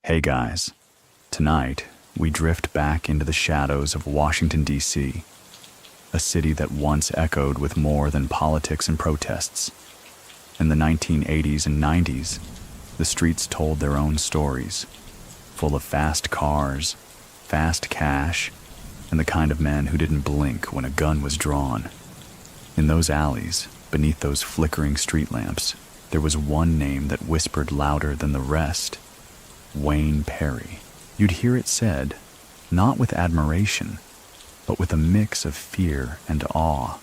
Hey guys, tonight we drift back into the shadows of Washington D.C., a city that once echoed with more than politics and protests. In the 1980s and 90s, the streets told their own stories, full of fast cars, fast cash, and the kind of men who didn't blink when a gun was drawn. In those alleys, beneath those flickering street lamps, there was one name that whispered louder than the rest: Wayne Perry. You'd hear it said, not with admiration, but with a mix of fear and awe.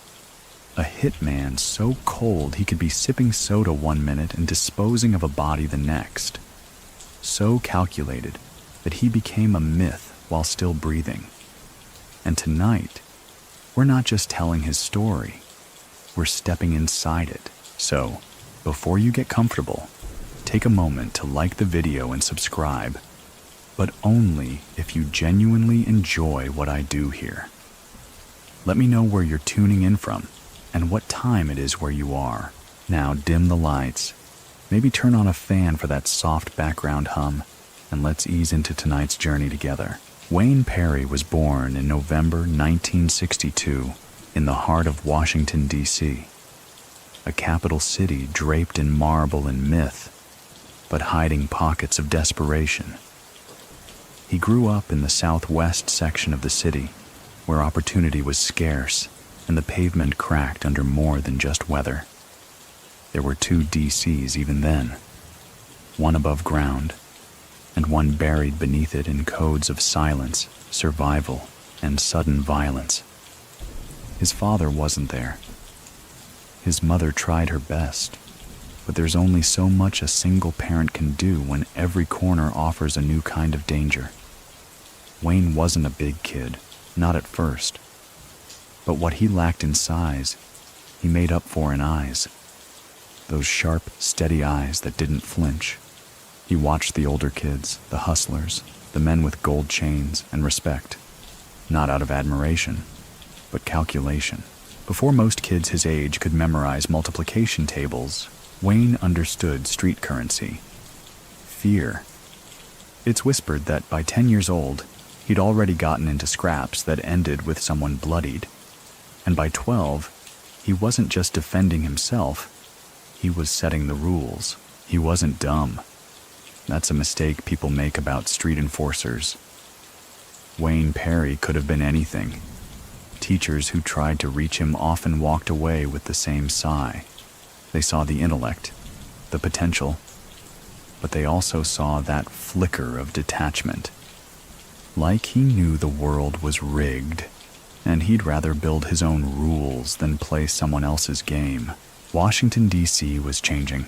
A hitman so cold he could be sipping soda one minute and disposing of a body the next. So calculated that he became a myth while still breathing. And tonight, we're not just telling his story, we're stepping inside it. So, before you get comfortable, take a moment to like the video and subscribe, but only if you genuinely enjoy what I do here. Let me know where you're tuning in from and what time it is where you are. Now dim the lights, maybe turn on a fan for that soft background hum, and let's ease into tonight's journey together. Wayne Perry was born in November 1962 in the heart of Washington, D.C., a capital city draped in marble and myth, but hiding pockets of desperation. He grew up in the southwest section of the city, where opportunity was scarce and the pavement cracked under more than just weather. There were two DCs even then, one above ground, and one buried beneath it in codes of silence, survival, and sudden violence. His father wasn't there. His mother tried her best, but there's only so much a single parent can do when every corner offers a new kind of danger. Wayne wasn't a big kid, not at first. But what he lacked in size, he made up for in eyes. Those sharp, steady eyes that didn't flinch. He watched the older kids, the hustlers, the men with gold chains and respect. Not out of admiration, but calculation. Before most kids his age could memorize multiplication tables, Wayne understood street currency. Fear. It's whispered that by 10 years old, he'd already gotten into scraps that ended with someone bloodied. And by 12, he wasn't just defending himself, he was setting the rules. He wasn't dumb. That's a mistake people make about street enforcers. Wayne Perry could have been anything. Teachers who tried to reach him often walked away with the same sigh. They saw the intellect, the potential, but they also saw that flicker of detachment. Like he knew the world was rigged, and he'd rather build his own rules than play someone else's game. Washington, D.C. was changing.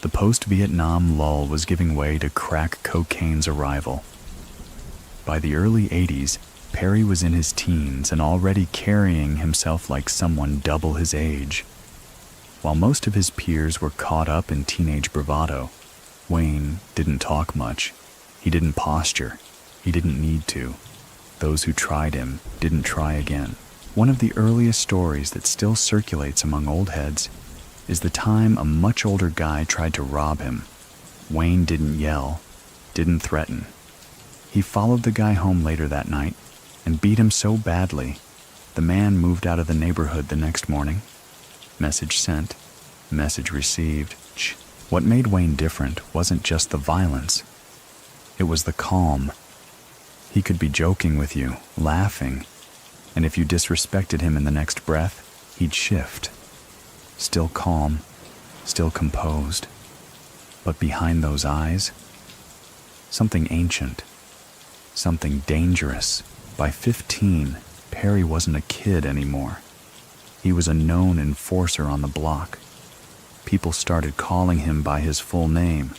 The post-Vietnam lull was giving way to crack cocaine's arrival. By the early 80s, Perry was in his teens and already carrying himself like someone double his age. While most of his peers were caught up in teenage bravado, Wayne didn't talk much. He didn't posture. He didn't need to. Those who tried him didn't try again. One of the earliest stories that still circulates among old heads is the time a much older guy tried to rob him. Wayne didn't yell, didn't threaten. He followed the guy home later that night and beat him so badly, the man moved out of the neighborhood the next morning. Message sent, message received. What made Wayne different wasn't just the violence. It was the calm. He could be joking with you, laughing, and if you disrespected him in the next breath, he'd shift. Still calm, still composed. But behind those eyes, something ancient, something dangerous. By 15, Perry wasn't a kid anymore. He was a known enforcer on the block. People started calling him by his full name,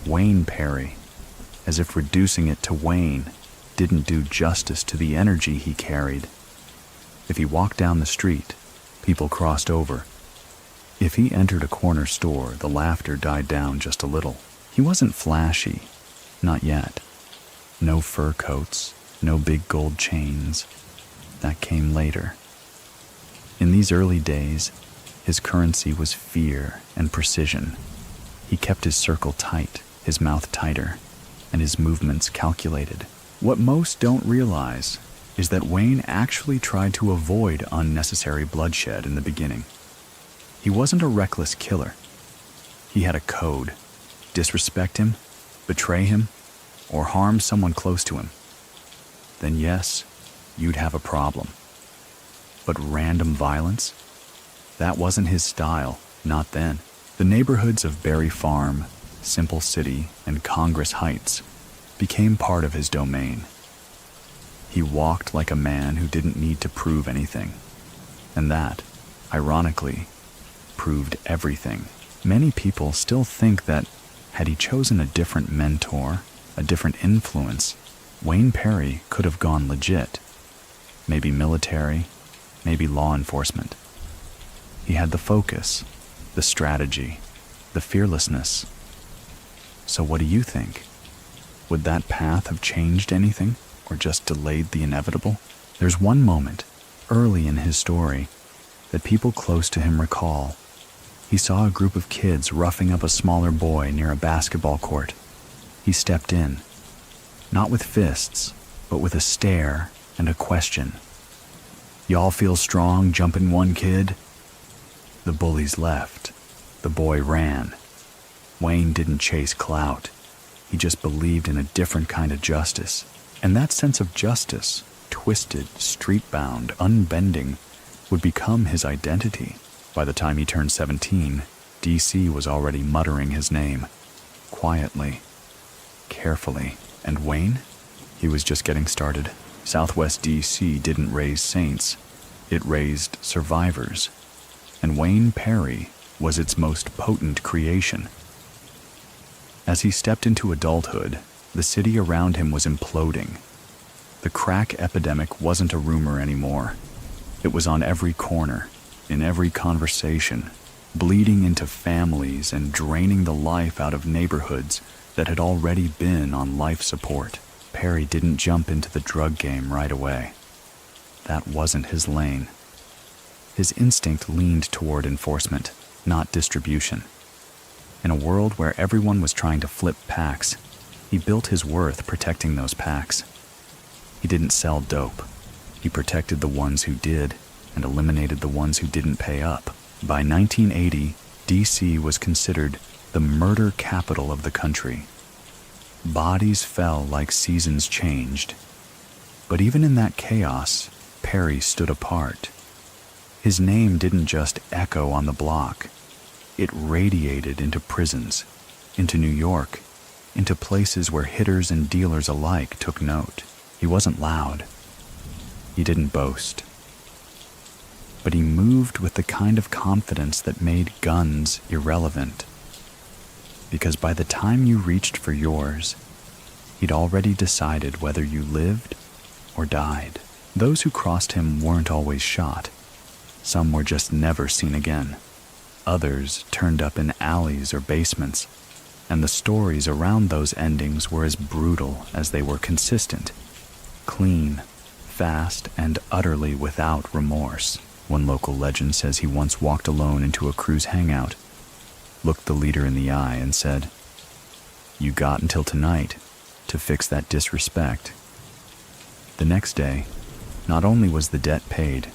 Wayne Perry, as if reducing it to Wayne didn't do justice to the energy he carried. If he walked down the street, people crossed over. If he entered a corner store, the laughter died down just a little. He wasn't flashy, not yet. No fur coats, no big gold chains. That came later. In these early days, his currency was fear and precision. He kept his circle tight, his mouth tighter. and his movements calculated. What most don't realize is that Wayne actually tried to avoid unnecessary bloodshed in the beginning. He wasn't a reckless killer. He had a code. Disrespect him, betray him, or harm someone close to him. Then yes, you'd have a problem. But random violence? That wasn't his style, not then. The neighborhoods of Berry Farm, Simple City, and Congress Heights became part of his domain. He walked like a man who didn't need to prove anything. And that, ironically, proved everything. Many people still think that had he chosen a different mentor, a different influence, Wayne Perry could have gone legit. Maybe military, maybe law enforcement. He had the focus, the strategy, the fearlessness. So what do you think? Would that path have changed anything, or just delayed the inevitable? There's one moment, early in his story, that people close to him recall. He saw a group of kids roughing up a smaller boy near a basketball court. He stepped in, not with fists, but with a stare and a question. "Y'all feel strong jumping one kid?" The bullies left. The boy ran. Wayne didn't chase clout. He just believed in a different kind of justice. And that sense of justice, twisted, street-bound, unbending, would become his identity. By the time he turned 17, D.C. was already muttering his name, quietly, carefully. And Wayne? He was just getting started. Southwest D.C. didn't raise saints. It raised survivors. And Wayne Perry was its most potent creation. As he stepped into adulthood, the city around him was imploding. The crack epidemic wasn't a rumor anymore. It was on every corner, in every conversation, bleeding into families and draining the life out of neighborhoods that had already been on life support. Perry didn't jump into the drug game right away. That wasn't his lane. His instinct leaned toward enforcement, not distribution. In a world where everyone was trying to flip packs, he built his worth protecting those packs. He didn't sell dope. He protected the ones who did and eliminated the ones who didn't pay up. By 1980, D.C. was considered the murder capital of the country. Bodies fell like seasons changed. But even in that chaos, Perry stood apart. His name didn't just echo on the block. It radiated into prisons, into New York, into places where hitters and dealers alike took note. He wasn't loud. He didn't boast. But he moved with the kind of confidence that made guns irrelevant. Because by the time you reached for yours, he'd already decided whether you lived or died. Those who crossed him weren't always shot. Some were just never seen again. Others turned up in alleys or basements, and the stories around those endings were as brutal as they were consistent. Clean, fast, and utterly without remorse. One local legend says he once walked alone into a crew's hangout, looked the leader in the eye, and said, "You got until tonight to fix that disrespect." The next day, not only was the debt paid,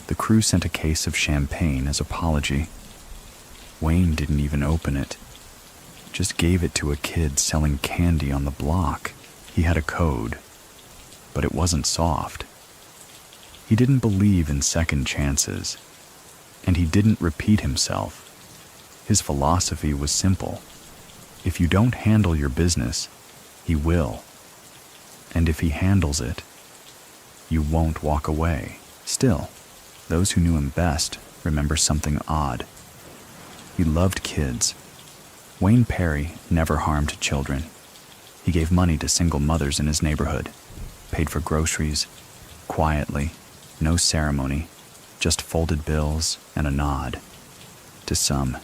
the crew sent a case of champagne as apology. Wayne didn't even open it, just gave it to a kid selling candy on the block. He had a code, but it wasn't soft. He didn't believe in second chances, and he didn't repeat himself. His philosophy was simple. If you don't handle your business, he will. And if he handles it, you won't walk away. Still, those who knew him best remember something odd. He loved kids. Wayne Perry never harmed children. He gave money to single mothers in his neighborhood, paid for groceries, quietly, no ceremony, just folded bills and a nod. To some,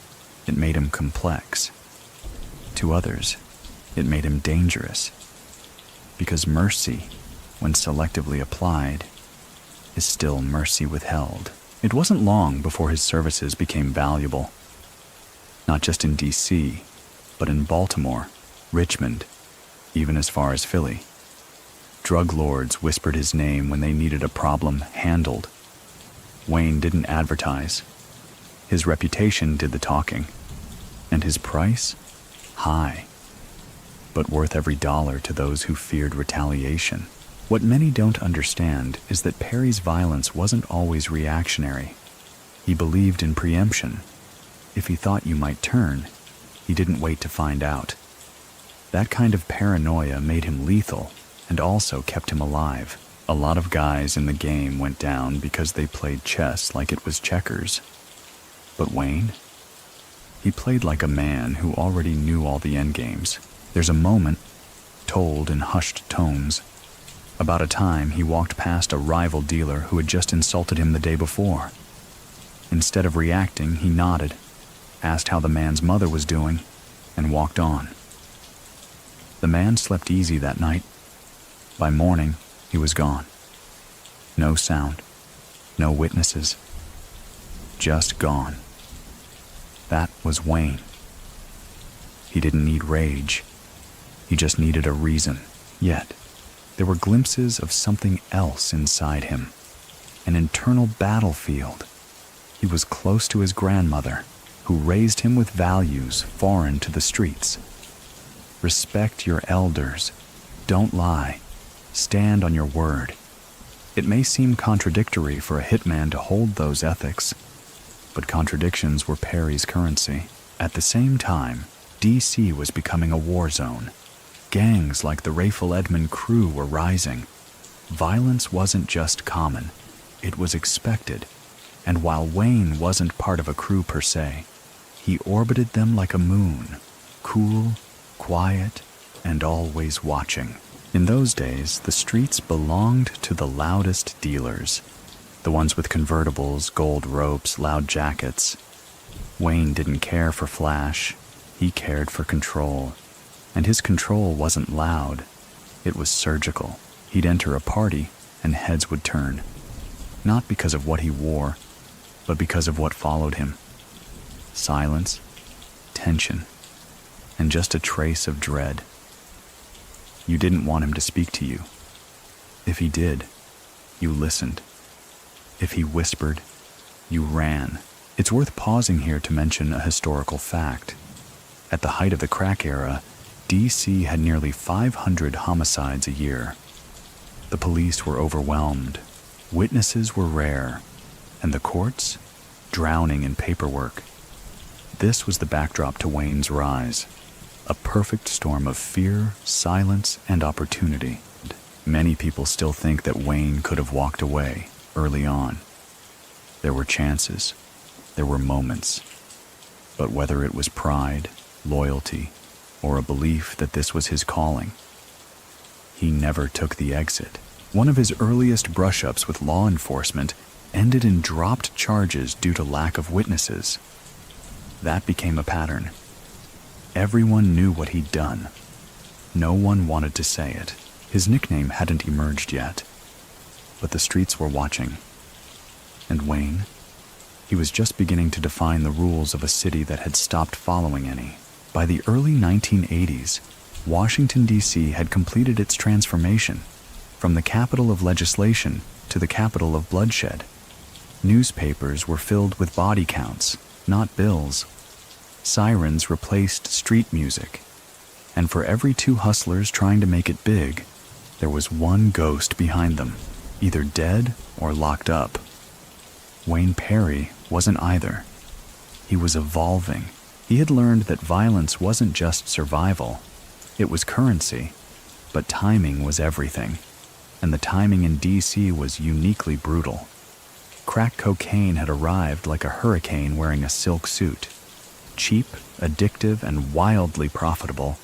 it made him complex. To others, it made him dangerous. Because mercy, when selectively applied, is still mercy withheld. It wasn't long before his services became valuable. Not just in D.C., but in Baltimore, Richmond, even as far as Philly. Drug lords whispered his name when they needed a problem handled. Wayne didn't advertise. His reputation did the talking. And his price? High. But worth every dollar to those who feared retaliation. What many don't understand is that Perry's violence wasn't always reactionary. He believed in preemption. If he thought you might turn, he didn't wait to find out. That kind of paranoia made him lethal and also kept him alive. A lot of guys in the game went down because they played chess like it was checkers. But Wayne? He played like a man who already knew all the endgames. There's a moment, told in hushed tones, about a time he walked past a rival dealer who had just insulted him the day before. Instead of reacting, he nodded, asked how the man's mother was doing, and walked on. The man slept easy that night. By morning, he was gone. No sound, no witnesses, just gone. That was Wayne. He didn't need rage. He just needed a reason. Yet, there were glimpses of something else inside him. An internal battlefield. He was close to his grandmother, who raised him with values foreign to the streets. Respect your elders. Don't lie. Stand on your word. It may seem contradictory for a hitman to hold those ethics, but contradictions were Perry's currency. At the same time, D.C. was becoming a war zone. Gangs like the Rayful Edmond crew were rising. Violence wasn't just common, it was expected. And while Wayne wasn't part of a crew per se, he orbited them like a moon, cool, quiet, and always watching. In those days, the streets belonged to the loudest dealers, the ones with convertibles, gold ropes, loud jackets. Wayne didn't care for flash, he cared for control. And his control wasn't loud, it was surgical. He'd enter a party and heads would turn. Not because of what he wore, but because of what followed him. Silence, tension, and just a trace of dread. You didn't want him to speak to you. If he did, you listened. If he whispered, you ran. It's worth pausing here to mention a historical fact. At the height of the crack era, D.C. had nearly 500 homicides a year. The police were overwhelmed, witnesses were rare, and the courts drowning in paperwork. This was the backdrop to Wayne's rise, a perfect storm of fear, silence, and opportunity. Many people still think that Wayne could have walked away early on. There were chances, there were moments, but whether it was pride, loyalty, or a belief that this was his calling, he never took the exit. One of his earliest brush-ups with law enforcement ended in dropped charges due to lack of witnesses. That became a pattern. Everyone knew what he'd done. No one wanted to say it. His nickname hadn't emerged yet, but the streets were watching. And Wayne? He was just beginning to define the rules of a city that had stopped following any. By the early 1980s, Washington, D.C. had completed its transformation from the capital of legislation to the capital of bloodshed. Newspapers were filled with body counts, not bills. Sirens replaced street music. And for every two hustlers trying to make it big, there was one ghost behind them, either dead or locked up. Wayne Perry wasn't either. He was evolving. He had learned that violence wasn't just survival, it was currency, but timing was everything, and the timing in D.C. was uniquely brutal. Crack cocaine had arrived like a hurricane wearing a silk suit. Cheap, addictive, and wildly profitable,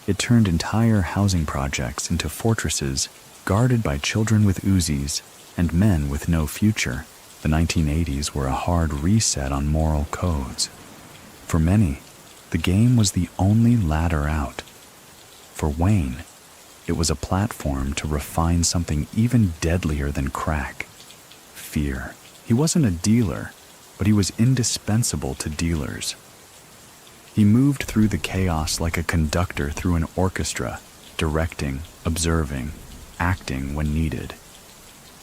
it turned entire housing projects into fortresses guarded by children with Uzis and men with no future. The 1980s were a hard reset on moral codes. For many, the game was the only ladder out. For Wayne, it was a platform to refine something even deadlier than crack: fear. He wasn't a dealer, but he was indispensable to dealers. He moved through the chaos like a conductor through an orchestra, directing, observing, acting when needed.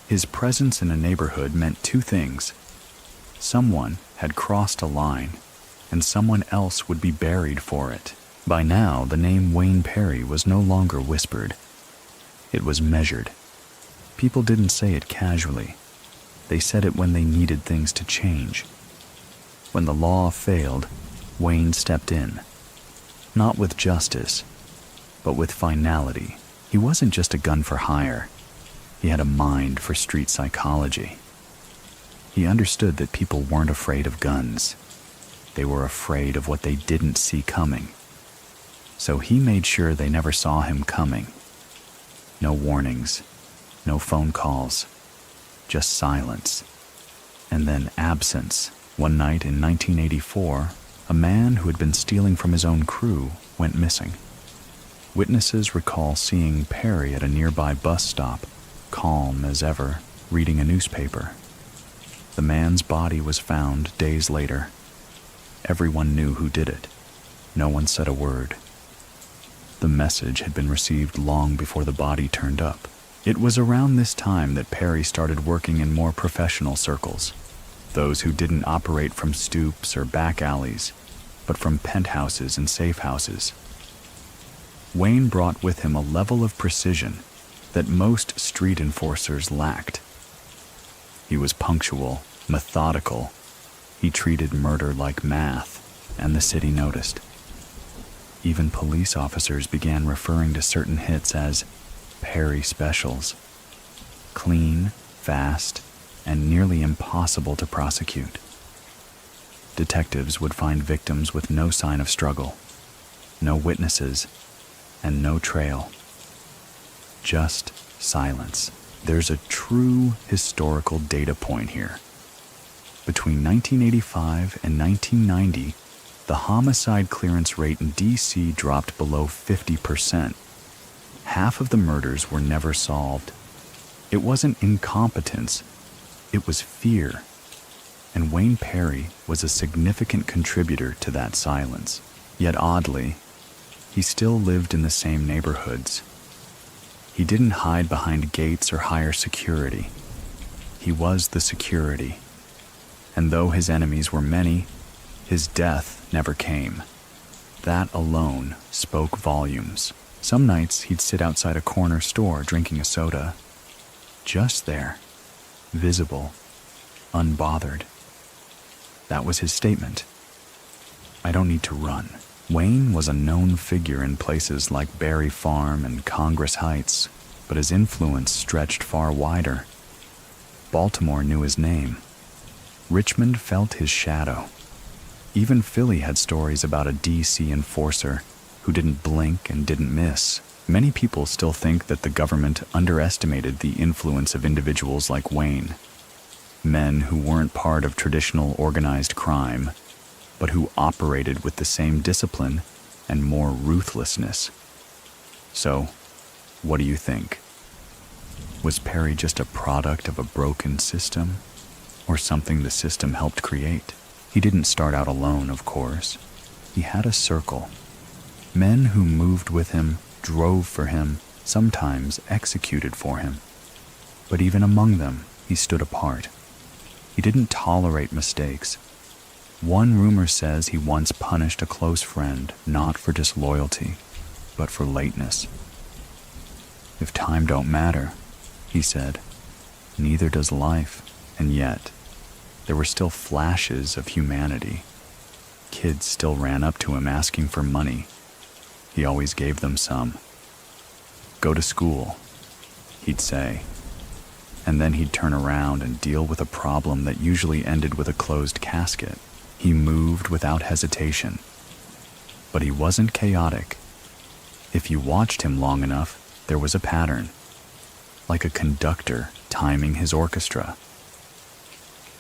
His presence in a neighborhood meant two things. Someone had crossed a line, and someone else would be buried for it. By now, the name Wayne Perry was no longer whispered. It was measured. People didn't say it casually. They said it when they needed things to change. When the law failed, Wayne stepped in. Not with justice, but with finality. He wasn't just a gun for hire. He had a mind for street psychology. He understood that people weren't afraid of guns. They were afraid of what they didn't see coming. So he made sure they never saw him coming. No warnings, no phone calls, just silence. And then absence. One night in 1984, a man who had been stealing from his own crew went missing. Witnesses recall seeing Perry at a nearby bus stop, calm as ever, reading a newspaper. The man's body was found days later. Everyone knew who did it. No one said a word. The message had been received long before the body turned up. It was around this time that Perry started working in more professional circles, those who didn't operate from stoops or back alleys, but from penthouses and safe houses. Wayne brought with him a level of precision that most street enforcers lacked. He was punctual, methodical. He treated murder like math, and the city noticed. Even police officers began referring to certain hits as Perry specials. Clean, fast, and nearly impossible to prosecute. Detectives would find victims with no sign of struggle, no witnesses, and no trail. Just silence. There's a true historical data point here. Between 1985 and 1990, the homicide clearance rate in D.C. dropped below 50%. Half of the murders were never solved. It wasn't incompetence, it was fear. And Wayne Perry was a significant contributor to that silence. Yet oddly, he still lived in the same neighborhoods. He didn't hide behind gates or hire security. He was the security. And though his enemies were many, his death never came. That alone spoke volumes. Some nights he'd sit outside a corner store drinking a soda. Just there, visible, unbothered. That was his statement. I don't need to run. Wayne was a known figure in places like Berry Farm and Congress Heights, but his influence stretched far wider. Baltimore knew his name. Richmond felt his shadow. Even Philly had stories about a D.C. enforcer who didn't blink and didn't miss. Many people still think that the government underestimated the influence of individuals like Wayne. Men who weren't part of traditional organized crime, but who operated with the same discipline and more ruthlessness. So, what do you think? Was Perry just a product of a broken system, or something the system helped create? He didn't start out alone, of course. He had a circle. Men who moved with him, drove for him, sometimes executed for him. But even among them, he stood apart. He didn't tolerate mistakes. One rumor says he once punished a close friend, not for disloyalty, but for lateness. If time don't matter, he said, neither does life. And yet, there were still flashes of humanity. Kids still ran up to him asking for money. He always gave them some. Go to school, he'd say. And then he'd turn around and deal with a problem that usually ended with a closed casket. He moved without hesitation. But he wasn't chaotic. If you watched him long enough, there was a pattern, like a conductor timing his orchestra.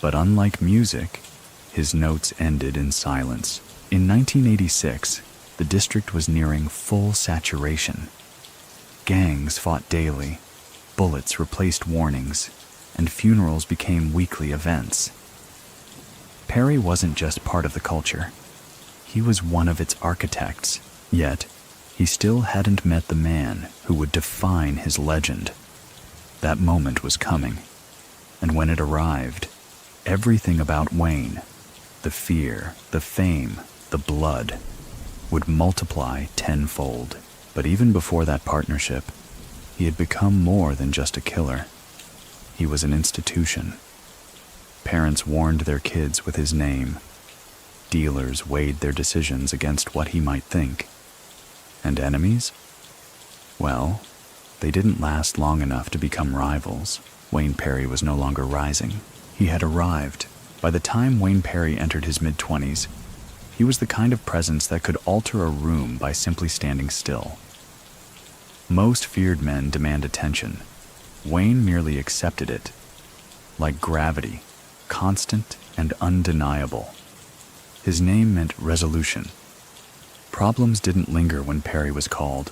But unlike music, his notes ended in silence. In 1986, the district was nearing full saturation. Gangs fought daily, bullets replaced warnings, and funerals became weekly events. Perry wasn't just part of the culture. He was one of its architects, yet He still hadn't met the man who would define his legend. That moment was coming, and when it arrived, everything about Wayne, the fear, the fame, the blood, would multiply tenfold. But even before that partnership, he had become more than just a killer. He was an institution. Parents warned their kids with his name. Dealers weighed their decisions against what he might think. And enemies? Well, they didn't last long enough to become rivals. Wayne Perry was no longer rising. He had arrived. By the time Wayne Perry entered his mid-20s, he was the kind of presence that could alter a room by simply standing still. Most feared men demand attention. Wayne merely accepted it, like gravity, constant and undeniable. His name meant resolution. Problems didn't linger when Perry was called.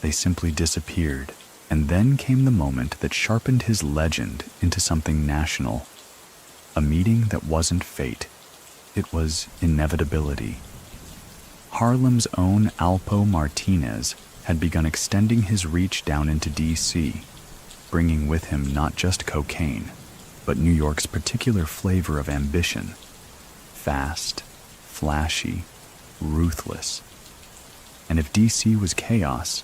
They simply disappeared. And then came the moment that sharpened his legend into something national. A meeting that wasn't fate. It was inevitability. Harlem's own Alpo Martinez had begun extending his reach down into D.C., bringing with him not just cocaine, but New York's particular flavor of ambition. Fast, flashy, ruthless. And if D.C. was chaos,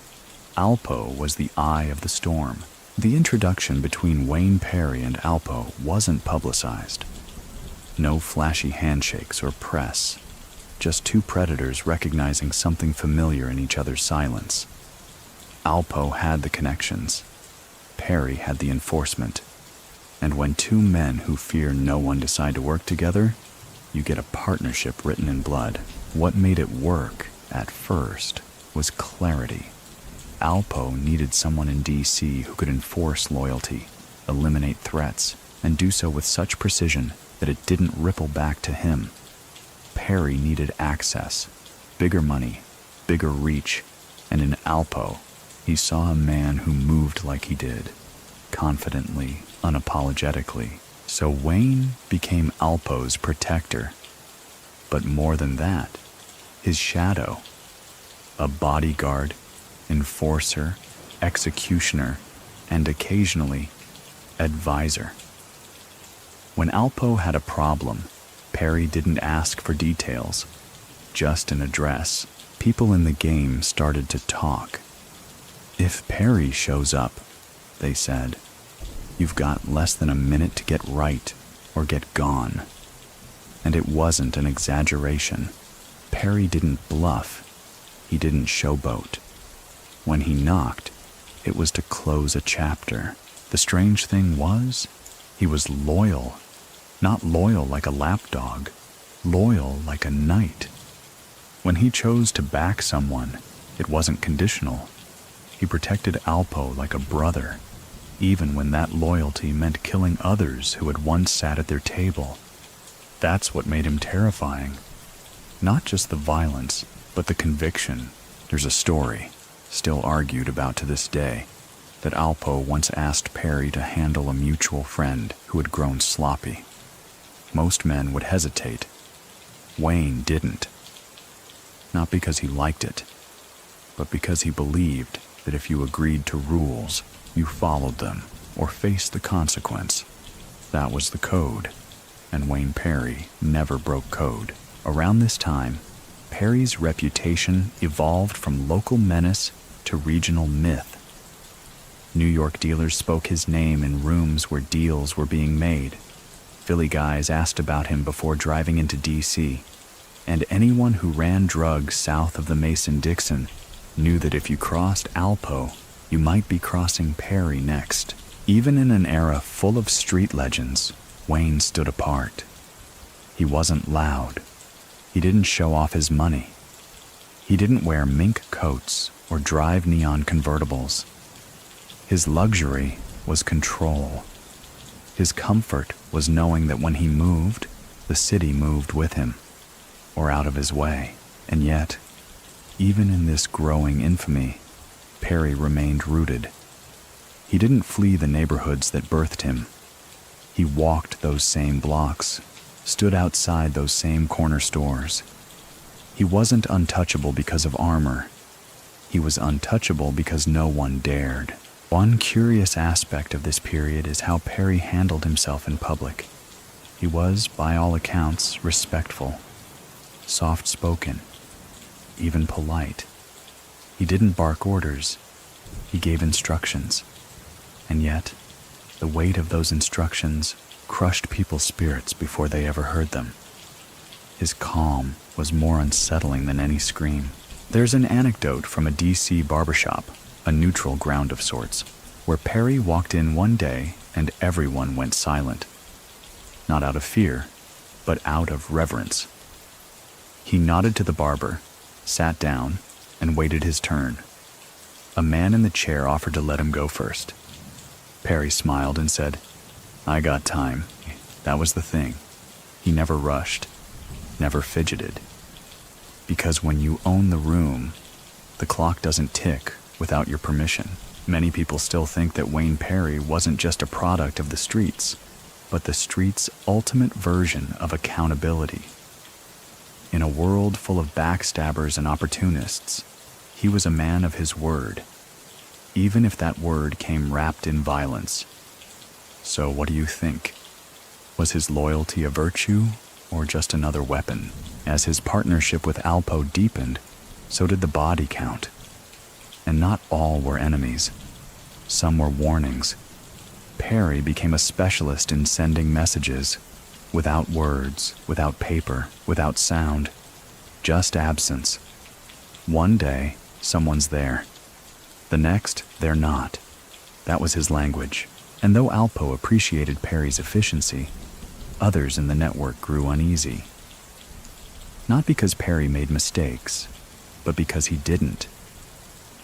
Alpo was the eye of the storm. The introduction between Wayne Perry and Alpo wasn't publicized. No flashy handshakes or press, just two predators recognizing something familiar in each other's silence. Alpo had the connections. Perry had the enforcement. And when two men who fear no one decide to work together, you get a partnership written in blood. What made it work, at first, was clarity. Alpo needed someone in D.C. who could enforce loyalty, eliminate threats, and do so with such precision that it didn't ripple back to him. Perry needed access, bigger money, bigger reach, and in Alpo, he saw a man who moved like he did, confidently, unapologetically. So Wayne became Alpo's protector. But more than that, his shadow, a bodyguard, enforcer, executioner, and occasionally, advisor. When Alpo had a problem, Perry didn't ask for details, just an address. People in the game started to talk. If Perry shows up, they said, you've got less than a minute to get right or get gone. And it wasn't an exaggeration. Perry didn't bluff. He didn't showboat. When he knocked, it was to close a chapter. The strange thing was, he was loyal. Not loyal like a lapdog, loyal like a knight. When he chose to back someone, it wasn't conditional. He protected Alpo like a brother, even when that loyalty meant killing others who had once sat at their table. That's what made him terrifying. Not just the violence, but the conviction. There's a story, still argued about to this day, that Alpo once asked Perry to handle a mutual friend who had grown sloppy. Most men would hesitate. Wayne didn't. Not because he liked it, but because he believed that if you agreed to rules, you followed them or faced the consequence. That was the code, and Wayne Perry never broke code. Around this time, Perry's reputation evolved from local menace to regional myth. New York dealers spoke his name in rooms where deals were being made. Philly guys asked about him before driving into D.C., and anyone who ran drugs south of the Mason-Dixon knew that if you crossed Alpo, you might be crossing Perry next. Even in an era full of street legends, Wayne stood apart. He wasn't loud. He didn't show off his money. He didn't wear mink coats or drive neon convertibles. His luxury was control. His comfort was knowing that when he moved, the city moved with him, or out of his way. And yet, even in this growing infamy, Perry remained rooted. He didn't flee the neighborhoods that birthed him. He walked those same blocks, stood outside those same corner stores. He wasn't untouchable because of armor. He was untouchable because no one dared. One curious aspect of this period is how Perry handled himself in public. He was, by all accounts, respectful, soft-spoken, even polite. He didn't bark orders, he gave instructions. And yet, the weight of those instructions crushed people's spirits before they ever heard them. His calm was more unsettling than any scream. There's an anecdote from a D.C. barbershop, a neutral ground of sorts, where Perry walked in one day and everyone went silent. Not out of fear, but out of reverence. He nodded to the barber, sat down, and waited his turn. A man in the chair offered to let him go first. Perry smiled and said, "I got time." That was the thing. He never rushed, never fidgeted. Because when you own the room, the clock doesn't tick without your permission. Many people still think that Wayne Perry wasn't just a product of the streets, but the streets' ultimate version of accountability. In a world full of backstabbers and opportunists, he was a man of his word, even if that word came wrapped in violence. So what do you think? Was his loyalty a virtue or just another weapon? As his partnership with Alpo deepened, so did the body count. And not all were enemies. Some were warnings. Perry became a specialist in sending messages, without words, without paper, without sound, just absence. One day, someone's there. The next, they're not. That was his language. And though Alpo appreciated Perry's efficiency, others in the network grew uneasy. Not because Perry made mistakes, but because he didn't.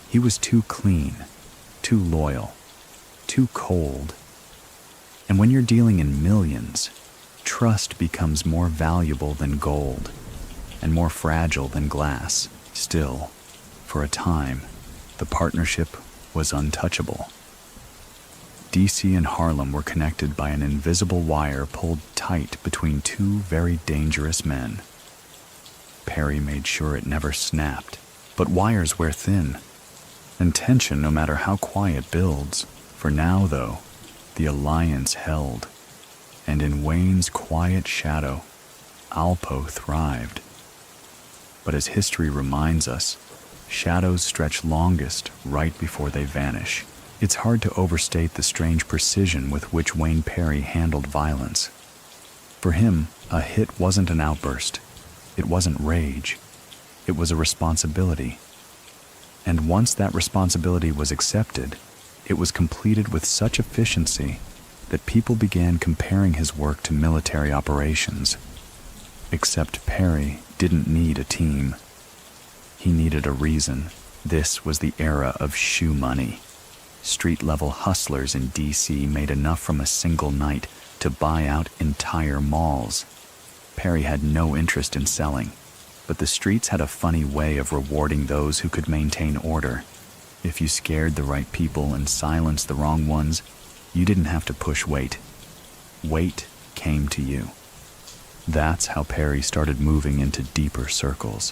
He was too clean, too loyal, too cold. And when you're dealing in millions, trust becomes more valuable than gold and more fragile than glass. Still, for a time, the partnership was untouchable. DC and Harlem were connected by an invisible wire pulled tight between two very dangerous men. Perry made sure it never snapped, but wires wear thin, and tension, no matter how quiet, builds. For now, though, the alliance held, and in Wayne's quiet shadow, Alpo thrived. But as history reminds us, shadows stretch longest right before they vanish. It's hard to overstate the strange precision with which Wayne Perry handled violence. For him, a hit wasn't an outburst. It wasn't rage. It was a responsibility. And once that responsibility was accepted, it was completed with such efficiency that people began comparing his work to military operations. Except Perry didn't need a team. He needed a reason. This was the era of shoe money. Street-level hustlers in D.C. made enough from a single night to buy out entire malls. Perry had no interest in selling, but the streets had a funny way of rewarding those who could maintain order. If you scared the right people and silenced the wrong ones, you didn't have to push weight. Weight came to you. That's how Perry started moving into deeper circles.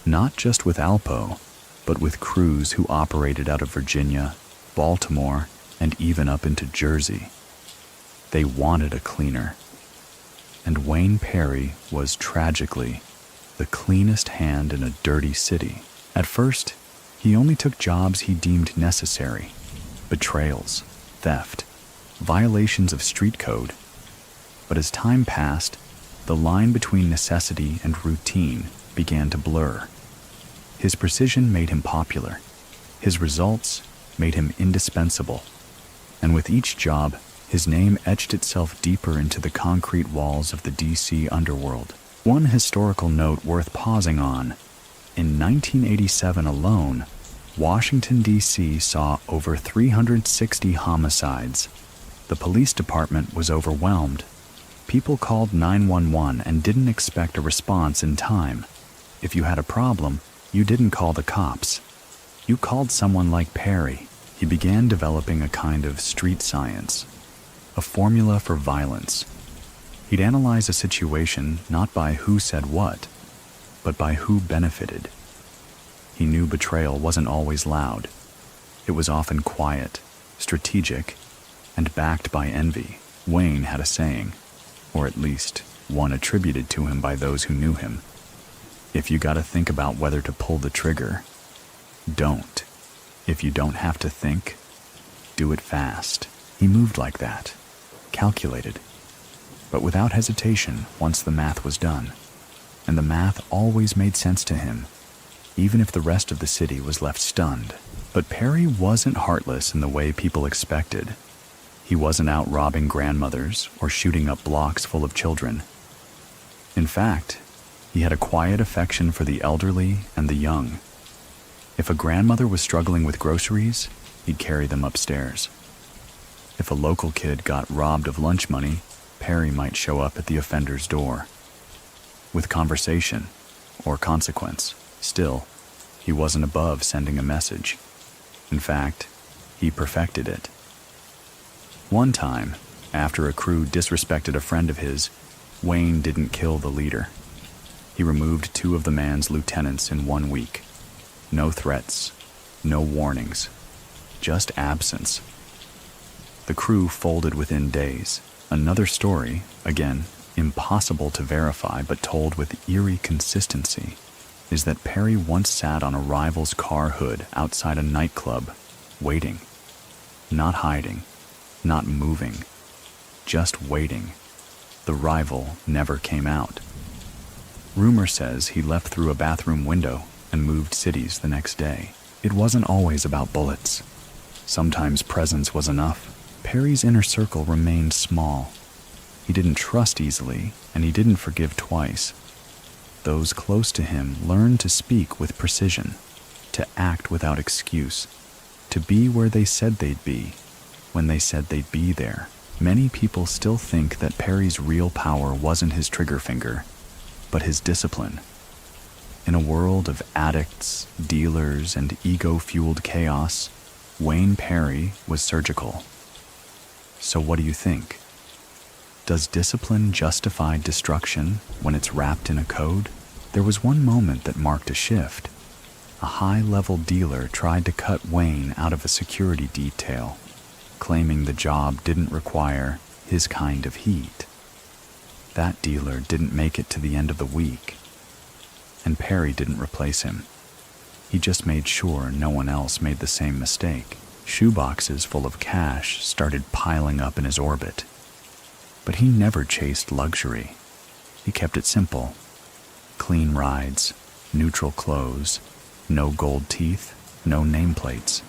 Not just with Alpo, but with crews who operated out of Virginia, Baltimore, and even up into Jersey. They wanted a cleaner. And Wayne Perry was, tragically, the cleanest hand in a dirty city. At first, he only took jobs he deemed necessary: betrayals, theft, violations of street code. But as time passed, the line between necessity and routine began to blur. His precision made him popular. His results made him indispensable. And with each job, his name etched itself deeper into the concrete walls of the D.C. underworld. One historical note worth pausing on: in 1987 alone, Washington, D.C. saw over 360 homicides. The police department was overwhelmed. People called 911 and didn't expect a response in time. If you had a problem, you didn't call the cops. You called someone like Perry. He began developing a kind of street science, a formula for violence. He'd analyze a situation not by who said what, but by who benefited. He knew betrayal wasn't always loud. It was often quiet, strategic, and backed by envy. Wayne had a saying, or at least one attributed to him by those who knew him. If you gotta think about whether to pull the trigger, don't. If you don't have to think, do it fast. He moved like that, calculated, but without hesitation once the math was done. And the math always made sense to him, even if the rest of the city was left stunned. But Perry wasn't heartless in the way people expected. He wasn't out robbing grandmothers or shooting up blocks full of children. In fact, he had a quiet affection for the elderly and the young. If a grandmother was struggling with groceries, he'd carry them upstairs. If a local kid got robbed of lunch money, Perry might show up at the offender's door. With conversation or consequence, still, he wasn't above sending a message. In fact, he perfected it. One time, after a crew disrespected a friend of his, Wayne didn't kill the leader. He removed 2 of the man's lieutenants in 1 week. No threats, no warnings, just absence. The crew folded within days. Another story, again, impossible to verify but told with eerie consistency, is that Perry once sat on a rival's car hood outside a nightclub, waiting. Not hiding, not moving, just waiting. The rival never came out. Rumor says he left through a bathroom window and moved cities the next day. It wasn't always about bullets. Sometimes presence was enough. Perry's inner circle remained small. He didn't trust easily, and he didn't forgive twice. Those close to him learned to speak with precision, to act without excuse, to be where they said they'd be, when they said they'd be there. Many people still think that Perry's real power wasn't his trigger finger, but his discipline. In a world of addicts, dealers, and ego-fueled chaos, Wayne Perry was surgical. So what do you think? Does discipline justify destruction when it's wrapped in a code? There was one moment that marked a shift. A high-level dealer tried to cut Wayne out of a security detail, claiming the job didn't require his kind of heat. That dealer didn't make it to the end of the week, and Perry didn't replace him. He just made sure no one else made the same mistake. Shoeboxes full of cash started piling up in his orbit. But he never chased luxury. He kept it simple. Clean rides, neutral clothes, no gold teeth, no nameplates.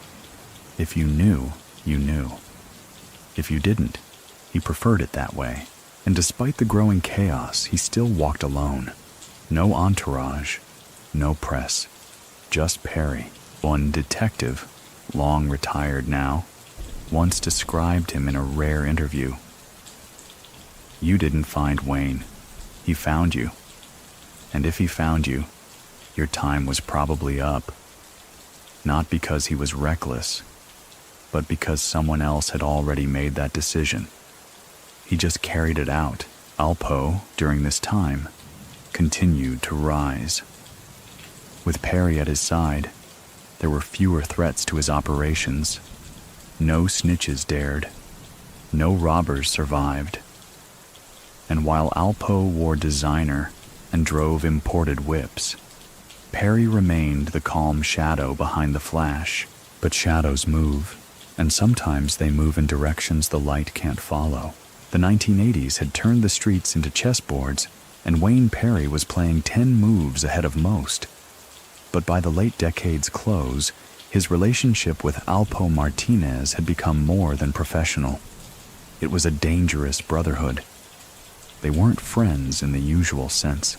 If you knew, you knew. If you didn't, he preferred it that way. And despite the growing chaos, he still walked alone. No entourage, no press, just Perry. One detective, long retired now, once described him in a rare interview. You didn't find Wayne. He found you. And if he found you, your time was probably up. Not because he was reckless, but because someone else had already made that decision. He just carried it out. Alpo, during this time, continued to rise. With Perry at his side, there were fewer threats to his operations. No snitches dared. No robbers survived. And while Alpo wore designer and drove imported whips, Perry remained the calm shadow behind the flash. But shadows move, and sometimes they move in directions the light can't follow. The 1980s had turned the streets into chessboards, and Wayne Perry was playing 10 moves ahead of most. But by the late decade's close, his relationship with Alpo Martinez had become more than professional. It was a dangerous brotherhood. They weren't friends in the usual sense.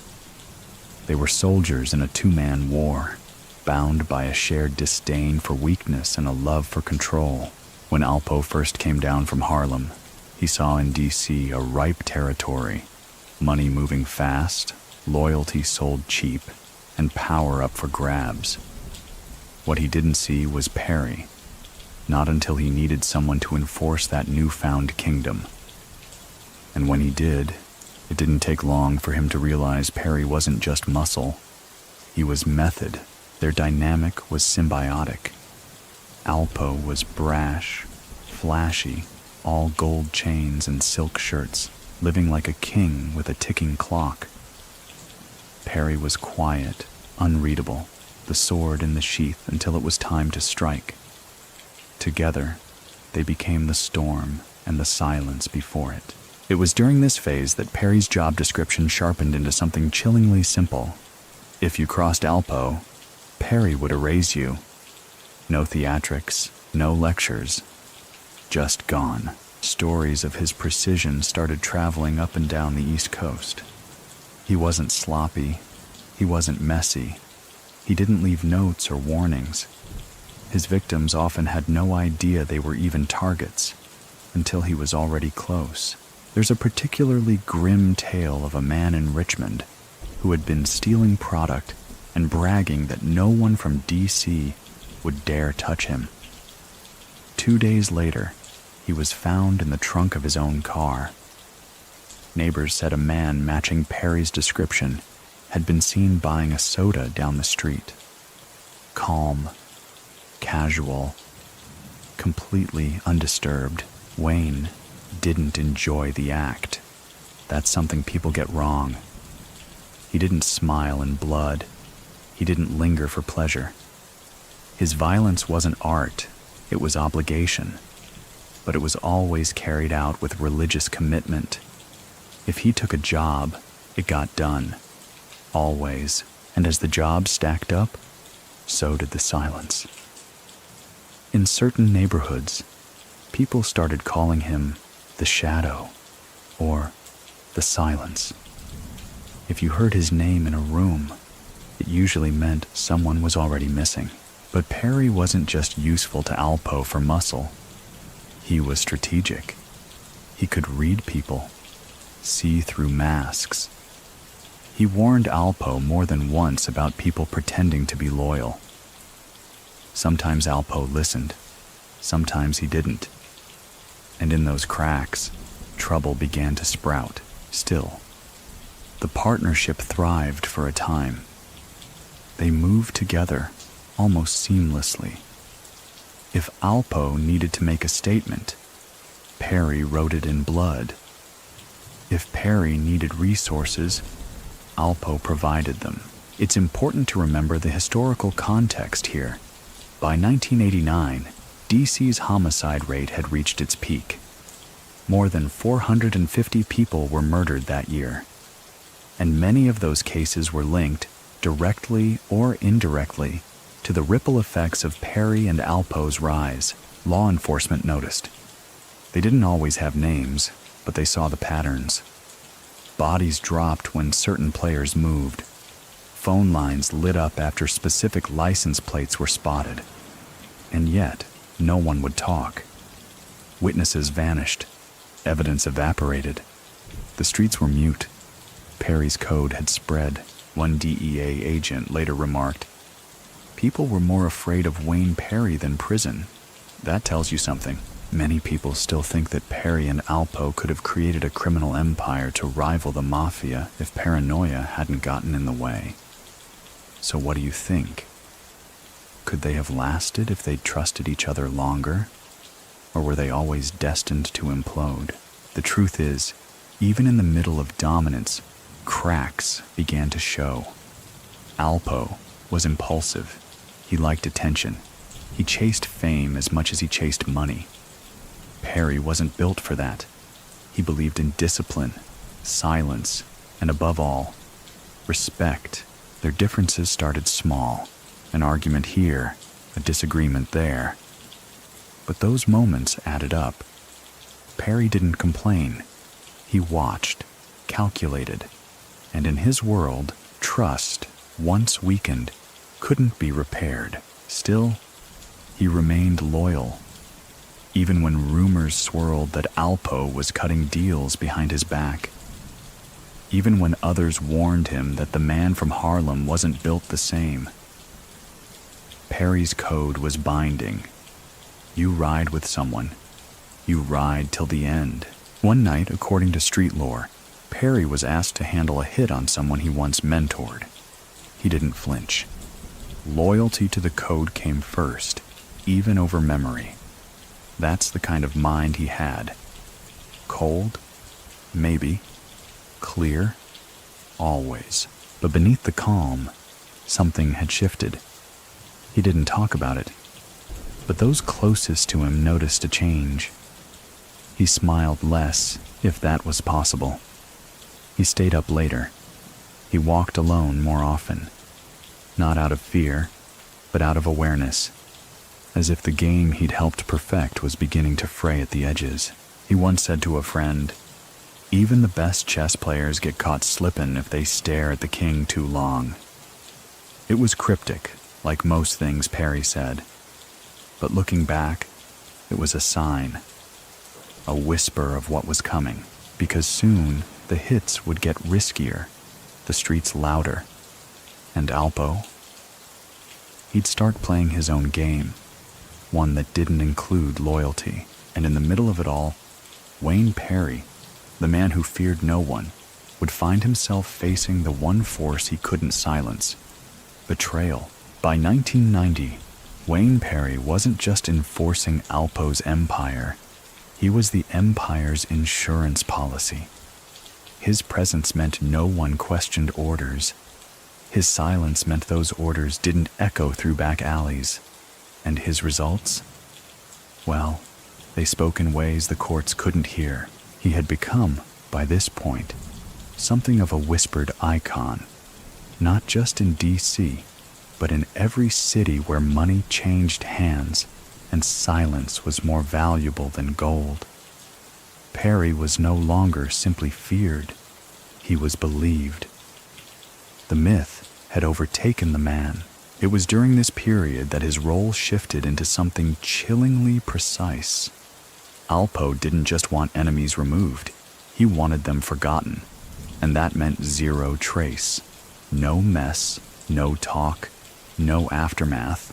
They were soldiers in a 2-man war, bound by a shared disdain for weakness and a love for control. When Alpo first came down from Harlem, he saw in D.C. a ripe territory, money moving fast, loyalty sold cheap, and power up for grabs. What he didn't see was Perry, not until he needed someone to enforce that newfound kingdom. And when he did, it didn't take long for him to realize Perry wasn't just muscle. He was method, Their dynamic was symbiotic. Alpo was brash, flashy, all gold chains and silk shirts, living like a king with a ticking clock. Perry was quiet, unreadable, the sword in the sheath until it was time to strike. Together, they became the storm and the silence before it. It was during this phase that Perry's job description sharpened into something chillingly simple. If you crossed Alpo, Perry would erase you. No theatrics, no lectures, just gone. Stories of his precision started traveling up and down the East Coast. He wasn't sloppy, he wasn't messy, he didn't leave notes or warnings. His victims often had no idea they were even targets until he was already close. There's a particularly grim tale of a man in Richmond who had been stealing product and bragging that no one from D.C. would dare touch him. 2 days later, he was found in the trunk of his own car. Neighbors said a man matching Perry's description had been seen buying a soda down the street. Calm, casual, completely undisturbed. Wayne didn't enjoy the act. That's something people get wrong. He didn't smile in blood. He didn't linger for pleasure. His violence wasn't art, it was obligation. But it was always carried out with religious commitment. If he took a job, it got done. Always. And as the job stacked up, so did the silence. In certain neighborhoods, people started calling him the Shadow or the Silence. If you heard his name in a room, it usually meant someone was already missing. But Perry wasn't just useful to Alpo for muscle. He was strategic. He could read people, see through masks. He warned Alpo more than once about people pretending to be loyal. Sometimes Alpo listened, sometimes he didn't. And in those cracks, trouble began to sprout. Still, the partnership thrived for a time. They moved together, almost seamlessly. If Alpo needed to make a statement, Perry wrote it in blood. If Perry needed resources, Alpo provided them. It's important to remember the historical context here. By 1989, DC's homicide rate had reached its peak. More than 450 people were murdered that year, and many of those cases were linked, directly or indirectly, to the ripple effects of Perry and Alpo's rise. Law enforcement noticed. They didn't always have names, but they saw the patterns. Bodies dropped when certain players moved. Phone lines lit up after specific license plates were spotted. And yet, no one would talk. Witnesses vanished. Evidence evaporated. The streets were mute. Perry's code had spread. One DEA agent later remarked, "People were more afraid of Wayne Perry than prison." That tells you something. Many people still think that Perry and Alpo could have created a criminal empire to rival the mafia if paranoia hadn't gotten in the way. So what do you think? Could they have lasted if they'd trusted each other longer? Or were they always destined to implode? The truth is, even in the middle of dominance, cracks began to show. Alpo was impulsive. He liked attention. He chased fame as much as he chased money. Perry wasn't built for that. He believed in discipline, silence, and above all, respect. Their differences started small. An argument here, a disagreement there. But those moments added up. Perry didn't complain. He watched, calculated, and in his world, trust, once weakened, couldn't be repaired. Still, he remained loyal. Even when rumors swirled that Alpo was cutting deals behind his back. Even when others warned him that the man from Harlem wasn't built the same. Perry's code was binding. You ride with someone. You ride till the end. One night, according to street lore, Perry was asked to handle a hit on someone he once mentored. He didn't flinch. Loyalty to the code came first, even over memory. That's the kind of mind he had. Cold? Maybe. Clear? Always. But beneath the calm, something had shifted. He didn't talk about it, but those closest to him noticed a change. He smiled less, if that was possible. He stayed up later. He walked alone more often. Not out of fear, but out of awareness, as if the game he'd helped perfect was beginning to fray at the edges. He once said to a friend, "Even the best chess players get caught slippin' if they stare at the king too long." It was cryptic, like most things Perry said. But looking back, it was a sign, a whisper of what was coming, because soon the hits would get riskier, the streets louder, and Alpo, he'd start playing his own game, one that didn't include loyalty. And in the middle of it all, Wayne Perry, the man who feared no one, would find himself facing the one force he couldn't silence: betrayal. By 1990, Wayne Perry wasn't just enforcing Alpo's empire, he was the empire's insurance policy. His presence meant no one questioned orders. His silence meant those orders didn't echo through back alleys. And his results? Well, they spoke in ways the courts couldn't hear. He had become, by this point, something of a whispered icon, not just in D.C., but in every city where money changed hands and silence was more valuable than gold. Perry was no longer simply feared, he was believed. The myth had overtaken the man. It was during this period that his role shifted into something chillingly precise. Alpo didn't just want enemies removed, he wanted them forgotten, and that meant zero trace. No mess, no talk, no aftermath.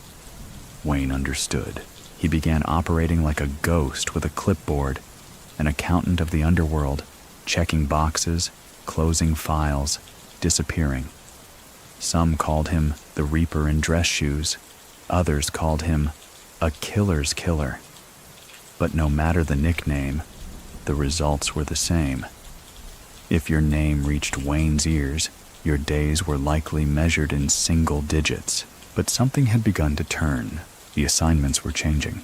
Wayne understood. He began operating like a ghost with a clipboard, an accountant of the underworld, checking boxes, closing files, disappearing. Some called him the Reaper in dress shoes. Others called him a killer's killer. But no matter the nickname, the results were the same. If your name reached Wayne's ears, your days were likely measured in single digits. But something had begun to turn. The assignments were changing.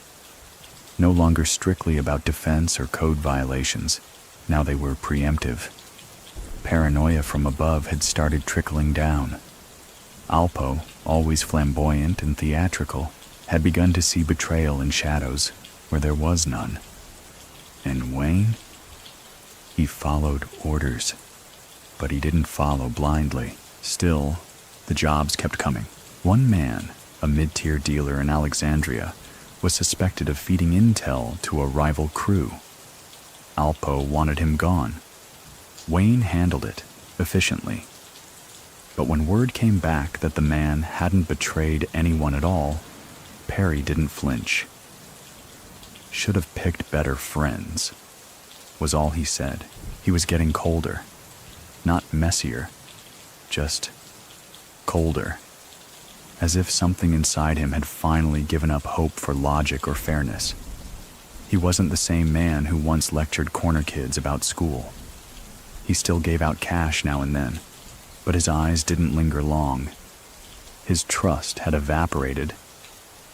No longer strictly about defense or code violations. Now they were preemptive. Paranoia from above had started trickling down. Alpo, always flamboyant and theatrical, had begun to see betrayal in shadows where there was none. And Wayne? He followed orders, but he didn't follow blindly. Still, the jobs kept coming. One man, a mid-tier dealer in Alexandria, was suspected of feeding intel to a rival crew. Alpo wanted him gone. Wayne handled it efficiently. But when word came back that the man hadn't betrayed anyone at all, Perry didn't flinch. "Should have picked better friends," was all he said. He was getting colder. Not messier, just colder. As if something inside him had finally given up hope for logic or fairness. He wasn't the same man who once lectured corner kids about school. He still gave out cash now and then, but his eyes didn't linger long. His trust had evaporated,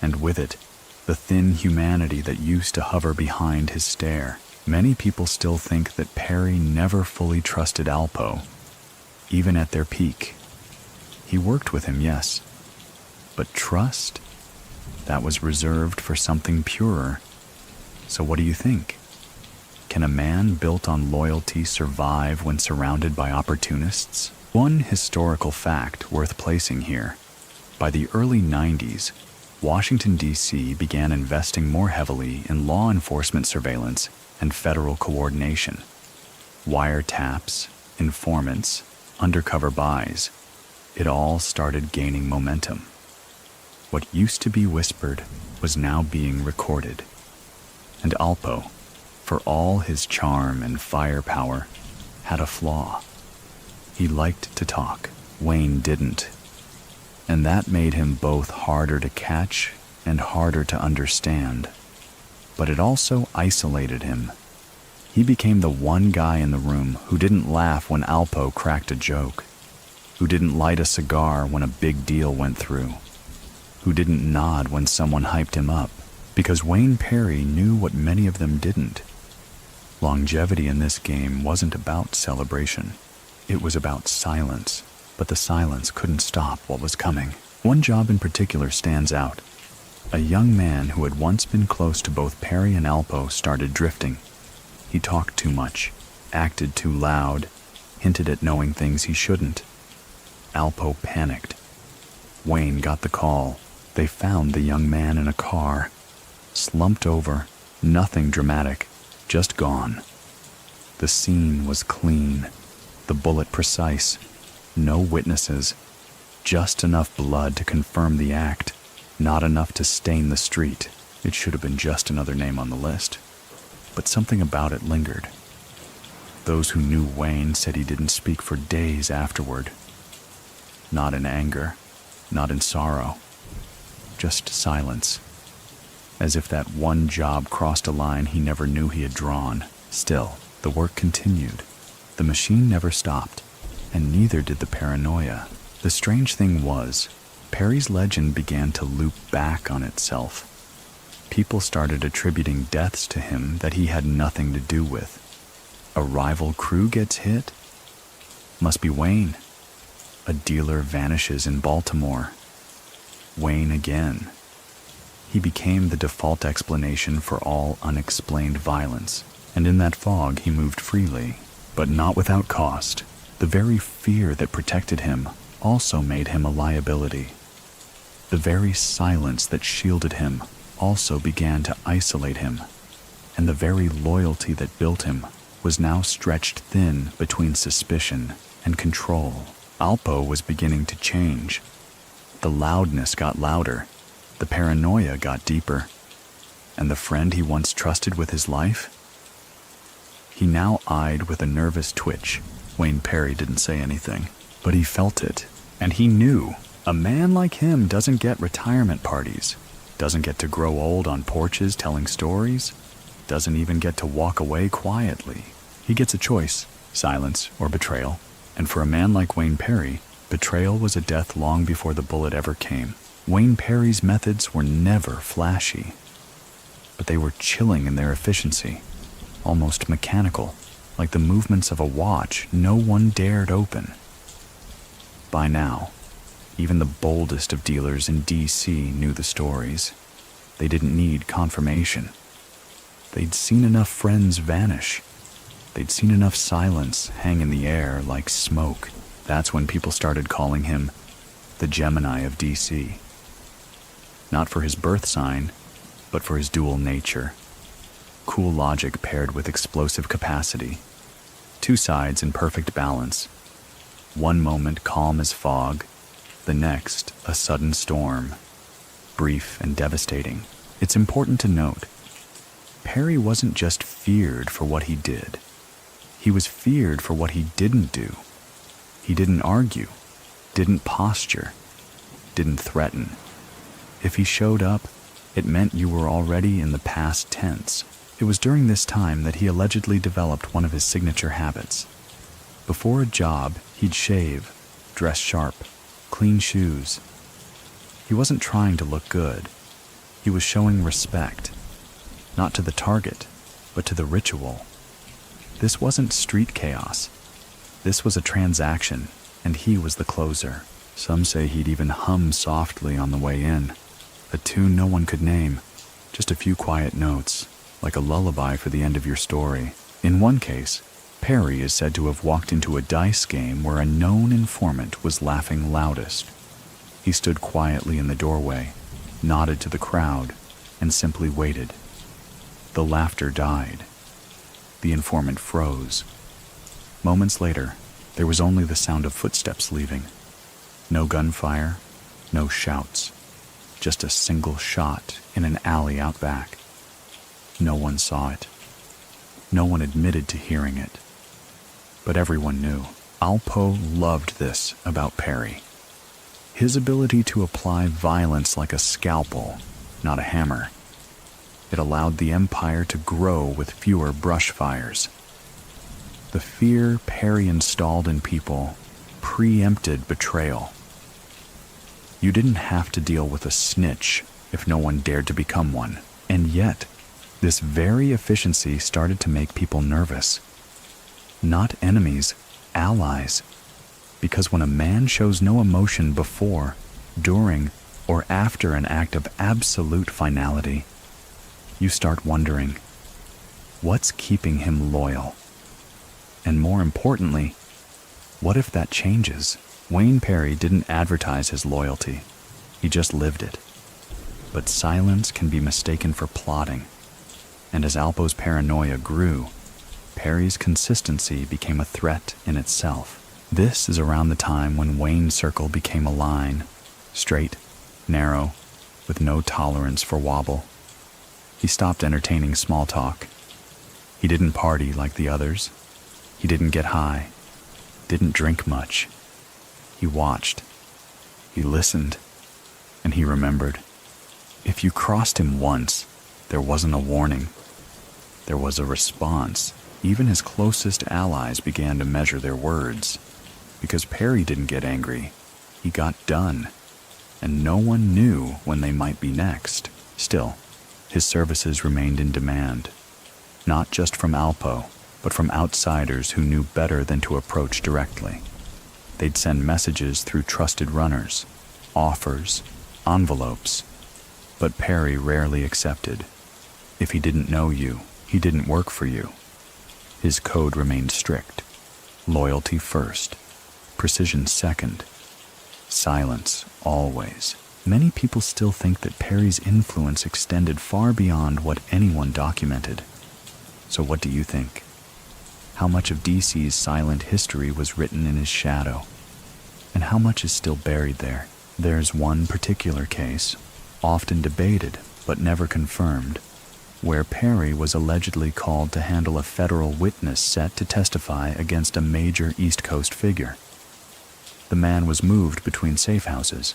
and with it, the thin humanity that used to hover behind his stare. Many people still think that Perry never fully trusted Alpo, even at their peak. He worked with him, yes, but trust? That was reserved for something purer. So what do you think? Can a man built on loyalty survive when surrounded by opportunists? One historical fact worth placing here. By the early 90s, Washington, D.C. began investing more heavily in law enforcement surveillance and federal coordination. Wiretaps, informants, undercover buys. It all started gaining momentum. What used to be whispered was now being recorded. And Alpo, for all his charm and firepower, had a flaw. He liked to talk. Wayne didn't. And that made him both harder to catch and harder to understand. But it also isolated him. He became the one guy in the room who didn't laugh when Alpo cracked a joke, who didn't light a cigar when a big deal went through, who didn't nod when someone hyped him up, because Wayne Perry knew what many of them didn't. Longevity in this game wasn't about celebration. It was about silence, but the silence couldn't stop what was coming. One job in particular stands out. A young man who had once been close to both Perry and Alpo started drifting. He talked too much, acted too loud, hinted at knowing things he shouldn't. Alpo panicked. Wayne got the call. They found the young man in a car, slumped over, nothing dramatic, just gone. The scene was clean, the bullet precise, no witnesses, just enough blood to confirm the act, not enough to stain the street. It should have been just another name on the list. But something about it lingered. Those who knew Wayne said he didn't speak for days afterward. Not in anger, not in sorrow, just silence. As if that one job crossed a line he never knew he had drawn. Still, the work continued. The machine never stopped, and neither did the paranoia. The strange thing was, Perry's legend began to loop back on itself. People started attributing deaths to him that he had nothing to do with. A rival crew gets hit? Must be Wayne. A dealer vanishes in Baltimore. Wayne again. He became the default explanation for all unexplained violence, and in that fog he moved freely, but not without cost. The very fear that protected him also made him a liability. The very silence that shielded him also began to isolate him, and the very loyalty that built him was now stretched thin between suspicion and control. Alpo was beginning to change. The loudness got louder, the paranoia got deeper, and the friend he once trusted with his life? He now eyed with a nervous twitch. Wayne Perry didn't say anything, but he felt it, and he knew. A man like him doesn't get retirement parties, doesn't get to grow old on porches telling stories, doesn't even get to walk away quietly. He gets a choice, silence or betrayal. And for a man like Wayne Perry, betrayal was a death long before the bullet ever came. Wayne Perry's methods were never flashy, but they were chilling in their efficiency, almost mechanical, like the movements of a watch no one dared open. By now, even the boldest of dealers in D.C. knew the stories. They didn't need confirmation. They'd seen enough friends vanish. They'd seen enough silence hang in the air like smoke. That's when people started calling him the Gemini of D.C. Not for his birth sign, but for his dual nature. Cool logic paired with explosive capacity. Two sides in perfect balance. One moment calm as fog, the next a sudden storm. Brief and devastating. It's important to note, Perry wasn't just feared for what he did. He was feared for what he didn't do. He didn't argue, didn't posture, didn't threaten. If he showed up, it meant you were already in the past tense. It was during this time that he allegedly developed one of his signature habits. Before a job, he'd shave, dress sharp, clean shoes. He wasn't trying to look good. He was showing respect, not to the target, but to the ritual. This wasn't street chaos. This was a transaction, and he was the closer. Some say he'd even hum softly on the way in, a tune no one could name, just a few quiet notes, like a lullaby for the end of your story. In one case, Perry is said to have walked into a dice game where a known informant was laughing loudest. He stood quietly in the doorway, nodded to the crowd, and simply waited. The laughter died. The informant froze. Moments later, there was only the sound of footsteps leaving. No gunfire, no shouts, just a single shot in an alley out back. No one saw it. No one admitted to hearing it. But everyone knew. Alpo loved this about Perry. his ability to apply violence like a scalpel, not a hammer. It allowed the empire to grow with fewer brush fires. The fear Perry installed in people preempted betrayal. You didn't have to deal with a snitch if no one dared to become one. And yet, this very efficiency started to make people nervous. Not enemies, allies. Because when a man shows no emotion before, during, or after an act of absolute finality, you start wondering, what's keeping him loyal? And more importantly, what if that changes? Wayne Perry didn't advertise his loyalty. He just lived it. But silence can be mistaken for plotting. And as Alpo's paranoia grew, Perry's consistency became a threat in itself. This is around the time when Wayne's circle became a line, straight, narrow, with no tolerance for wobble. He stopped entertaining small talk. He didn't party like the others. He didn't get high, didn't drink much. He watched, he listened, and he remembered. If you crossed him once, there wasn't a warning. There was a response. Even his closest allies began to measure their words. Because Perry didn't get angry, he got done. And no one knew when they might be next. Still, his services remained in demand. Not just from Alpo, but from outsiders who knew better than to approach directly. They'd send messages through trusted runners, offers, envelopes, but Perry rarely accepted. If he didn't know you, he didn't work for you. His code remained strict. Loyalty first, precision second, silence always. Many people still think that Perry's influence extended far beyond what anyone documented. So what do you think? How much of DC's silent history was written in his shadow? And how much is still buried there? There's one particular case, often debated but never confirmed, where Perry was allegedly called to handle a federal witness set to testify against a major East Coast figure. The man was moved between safe houses,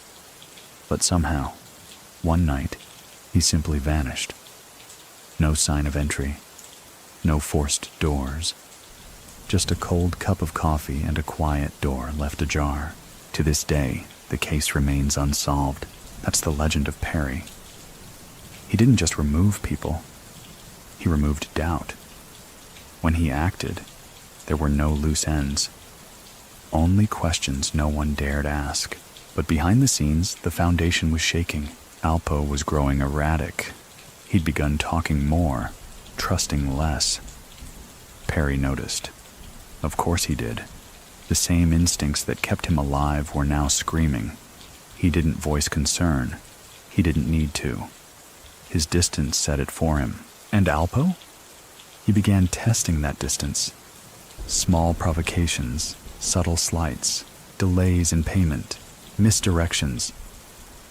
but somehow, one night, he simply vanished. No sign of entry, no forced doors. Just a cold cup of coffee and a quiet door left ajar. To this day, the case remains unsolved. That's the legend of Perry. He didn't just remove people. He removed doubt. When he acted, there were no loose ends. Only questions no one dared ask. But behind the scenes, the foundation was shaking. Alpo was growing erratic. He'd begun talking more, trusting less. Perry noticed. Of course he did. The same instincts that kept him alive were now screaming. He didn't voice concern. He didn't need to. His distance said it for him. And Alpo? He began testing that distance. Small provocations, subtle slights, delays in payment, misdirections.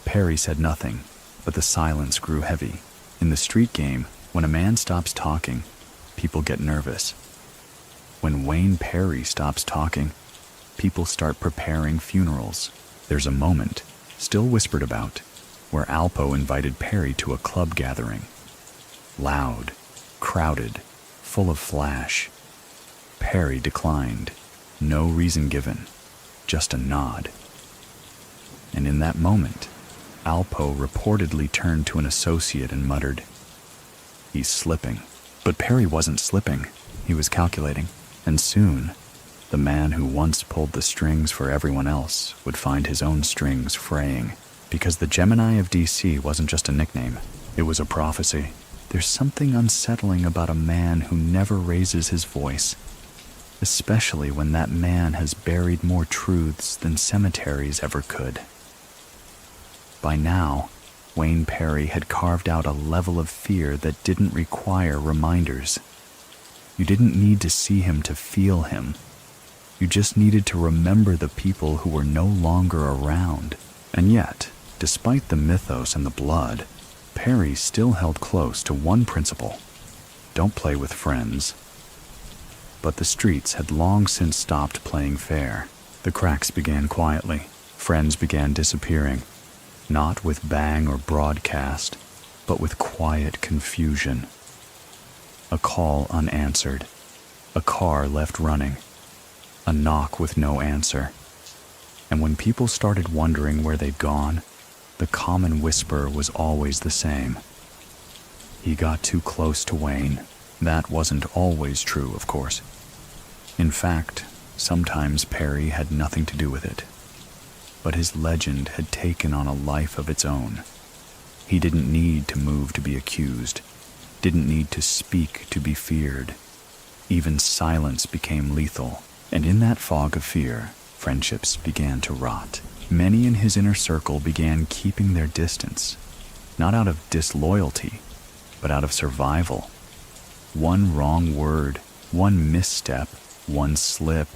Perry said nothing, but the silence grew heavy. In the street game, when a man stops talking, people get nervous. When Wayne Perry stops talking, people start preparing funerals. There's a moment, still whispered about, where Alpo invited Perry to a club gathering. Loud, crowded, full of flash. Perry declined. No reason given, just a nod. And in that moment, Alpo reportedly turned to an associate and muttered, "He's slipping." But Perry wasn't slipping. He was calculating. And soon, the man who once pulled the strings for everyone else would find his own strings fraying. Because the Gemini of DC wasn't just a nickname, it was a prophecy. There's something unsettling about a man who never raises his voice, especially when that man has buried more truths than cemeteries ever could. By now, Wayne Perry had carved out a level of fear that didn't require reminders. You didn't need to see him to feel him. You just needed to remember the people who were no longer around. And yet, despite the mythos and the blood, Perry still held close to one principle: don't play with friends. But the streets had long since stopped playing fair. The cracks began quietly, Friends began disappearing, not with bang or broadcast, but with quiet confusion. A call unanswered, a car left running, a knock with no answer. And when people started wondering where they'd gone, the common whisper was always the same. He got too close to Wayne. That wasn't always true, of course. In fact, sometimes Perry had nothing to do with it. But his legend had taken on a life of its own. He didn't need to move to be accused, didn't need to speak to be feared. Even silence became lethal, and in that fog of fear, friendships began to rot. Many in his inner circle began keeping their distance, not out of disloyalty, but out of survival. One wrong word, one misstep, one slip,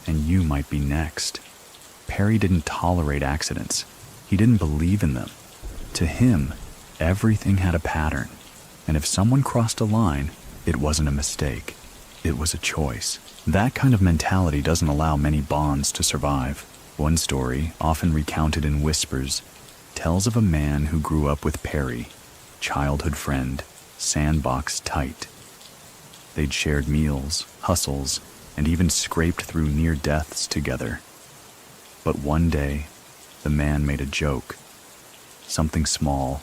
and you might be next. Perry didn't tolerate accidents. He didn't believe in them. To him, everything had a pattern, and if someone crossed a line, it wasn't a mistake. It was a choice. That kind of mentality doesn't allow many bonds to survive. One story, often recounted in whispers, tells of a man who grew up with Perry, childhood friend, sandbox tight. They'd shared meals, hustles, and even scraped through near deaths together. But one day, the man made a joke. Something small.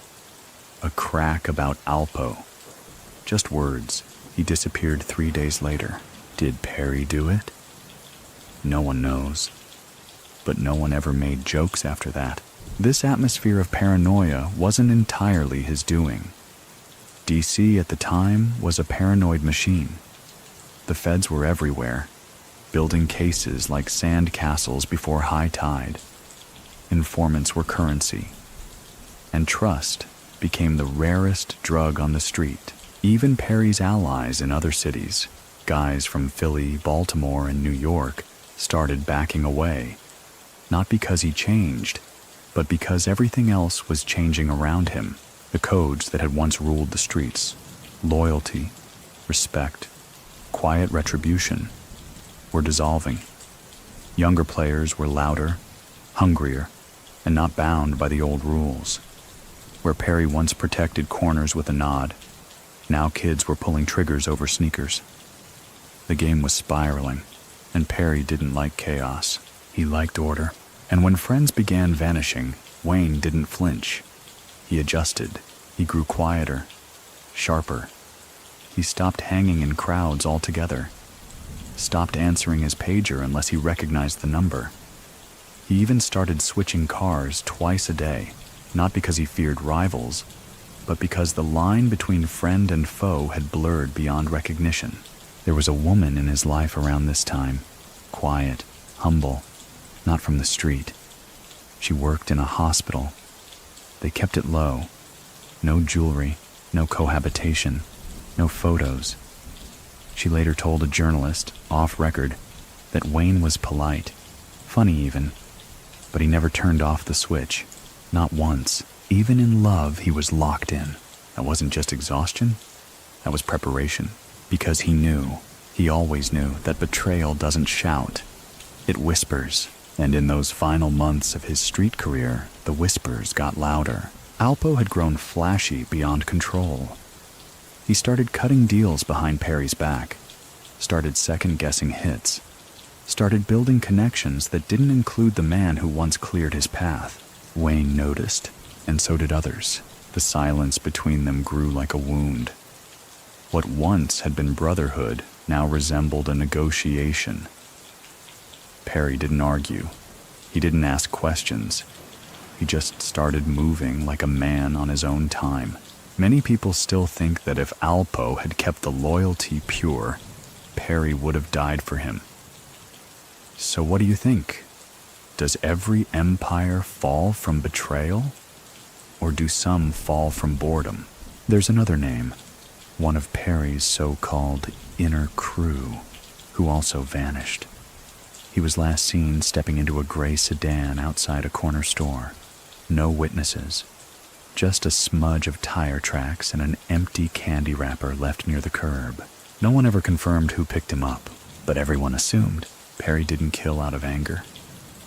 A crack about Alpo. Just words. He disappeared 3 days later. Did Perry do it? No one knows. But no one ever made jokes after that. This atmosphere of paranoia wasn't entirely his doing. D.C. at the time was a paranoid machine. The feds were everywhere, building cases like sand castles before high tide. Informants were currency. And trust became the rarest drug on the street. Even Perry's allies in other cities, guys from Philly, Baltimore, and New York, started backing away. Not because he changed, but because everything else was changing around him. The codes that had once ruled the streets, loyalty, respect, quiet retribution, were dissolving. Younger players were louder, hungrier, and not bound by the old rules. Where Perry once protected corners with a nod, now kids were pulling triggers over sneakers. The game was spiraling, and Perry didn't like chaos. He liked order. And when friends began vanishing, Wayne didn't flinch. He adjusted. He grew quieter, sharper. He stopped hanging in crowds altogether. Stopped answering his pager unless he recognized the number. He even started switching cars twice a day, not because he feared rivals, but because the line between friend and foe had blurred beyond recognition. There was a woman in his life around this time, quiet, humble, not from the street. She worked in a hospital. They kept it low. No jewelry, no cohabitation, no photos. She later told a journalist, off record, that Wayne was polite, funny even, but he never turned off the switch. Not once. Even in love, he was locked in. That wasn't just exhaustion. That was preparation. Because he knew, he always knew, that betrayal doesn't shout. It whispers. And in those final months of his street career, the whispers got louder. Alpo had grown flashy beyond control. He started cutting deals behind Perry's back, started second-guessing hits, started building connections that didn't include the man who once cleared his path. Wayne noticed, and so did others. The silence between them grew like a wound. What once had been brotherhood now resembled a negotiation. Perry didn't argue. He didn't ask questions. He just started moving like a man on his own time. Many people still think that if Alpo had kept the loyalty pure, Perry would have died for him. So what do you think? Does every empire fall from betrayal? Or do some fall from boredom? There's another name, one of Perry's so-called inner crew, who also vanished. He was last seen stepping into a gray sedan outside a corner store. No witnesses. Just a smudge of tire tracks and an empty candy wrapper left near the curb. No one ever confirmed who picked him up, but everyone assumed Perry didn't kill out of anger.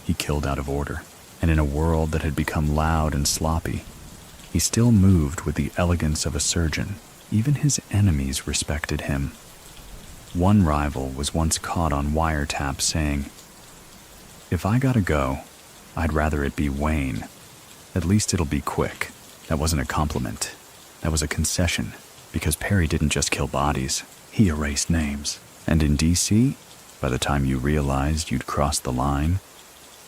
He killed out of order. And in a world that had become loud and sloppy, he still moved with the elegance of a surgeon. Even his enemies respected him. One rival was once caught on wiretap saying, "If I gotta go, I'd rather it be Wayne. At least it'll be quick." That wasn't a compliment. That was a concession, because Perry didn't just kill bodies, he erased names. And in D.C., by the time you realized you'd crossed the line,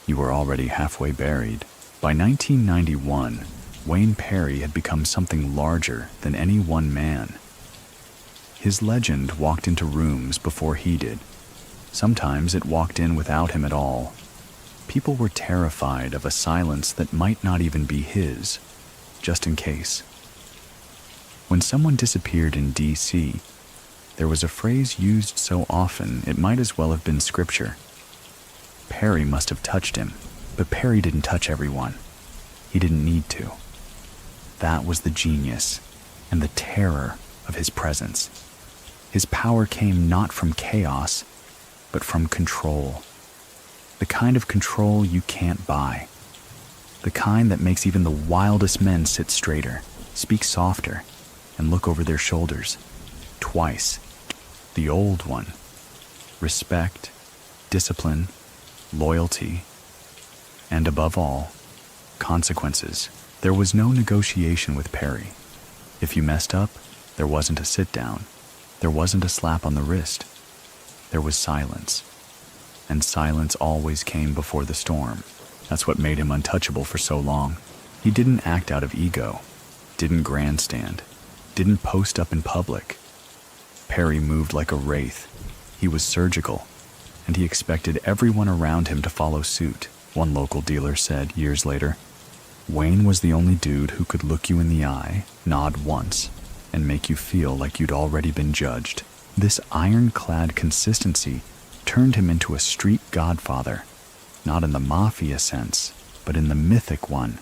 you were already halfway buried. By 1991, Wayne Perry had become something larger than any one man. His legend walked into rooms before he did. Sometimes it walked in without him at all. People were terrified of a silence that might not even be his, just in case. When someone disappeared in D.C., there was a phrase used so often it might as well have been scripture. Perry must have touched him, but Perry didn't touch everyone. He didn't need to. That was the genius and the terror of his presence. His power came not from chaos, but from control. The kind of control you can't buy. The kind that makes even the wildest men sit straighter, speak softer, and look over their shoulders. Twice. The old one. Respect, discipline, loyalty, and above all, consequences. There was no negotiation with Perry. If you messed up, there wasn't a sit down. There wasn't a slap on the wrist. There was silence. And silence always came before the storm. That's what made him untouchable for so long. He didn't act out of ego, didn't grandstand, didn't post up in public. Perry moved like a wraith. He was surgical, and he expected everyone around him to follow suit. One local dealer said years later, "Wayne was the only dude who could look you in the eye, nod once, and make you feel like you'd already been judged." This ironclad consistency turned him into a street godfather, not in the mafia sense, but in the mythic one.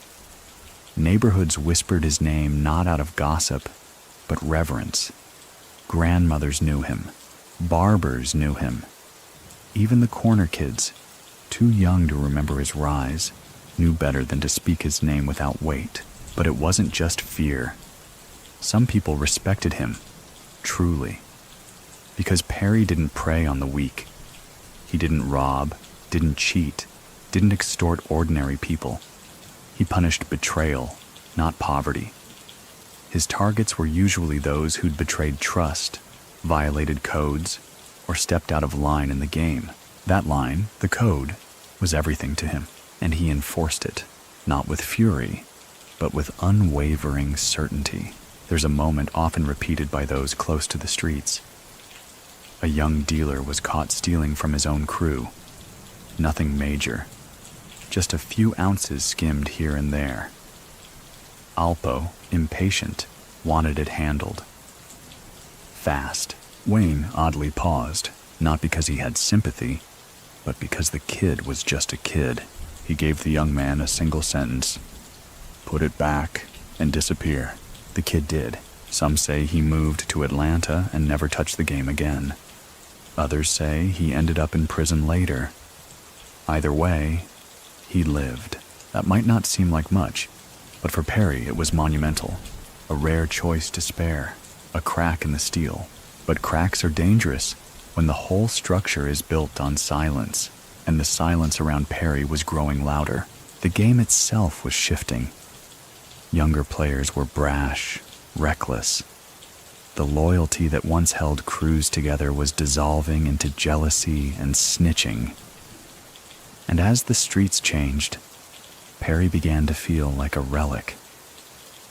Neighborhoods whispered his name not out of gossip, but reverence. Grandmothers knew him. Barbers knew him. Even the corner kids, too young to remember his rise, knew better than to speak his name without weight. But it wasn't just fear. Some people respected him, truly. Because Perry didn't prey on the weak. He didn't rob, didn't cheat, didn't extort ordinary people. He punished betrayal, not poverty. His targets were usually those who'd betrayed trust, violated codes, or stepped out of line in the game. That line, the code, was everything to him, and he enforced it, not with fury, but with unwavering certainty. There's a moment often repeated by those close to the streets. A young dealer was caught stealing from his own crew. Nothing major, just a few ounces skimmed here and there. Alpo, impatient, wanted it handled. Fast. Wayne oddly paused, not because he had sympathy, but because the kid was just a kid. He gave the young man a single sentence. "Put it back and disappear." The kid did. Some say he moved to Atlanta and never touched the game again. Others say he ended up in prison later. Either way, he lived. That might not seem like much, but for Perry it was monumental. A rare choice to spare, a crack in the steel. But cracks are dangerous when the whole structure is built on silence, and the silence around Perry was growing louder. The game itself was shifting. Younger players were brash, reckless. The loyalty that once held crews together was dissolving into jealousy and snitching. And as the streets changed, Perry began to feel like a relic,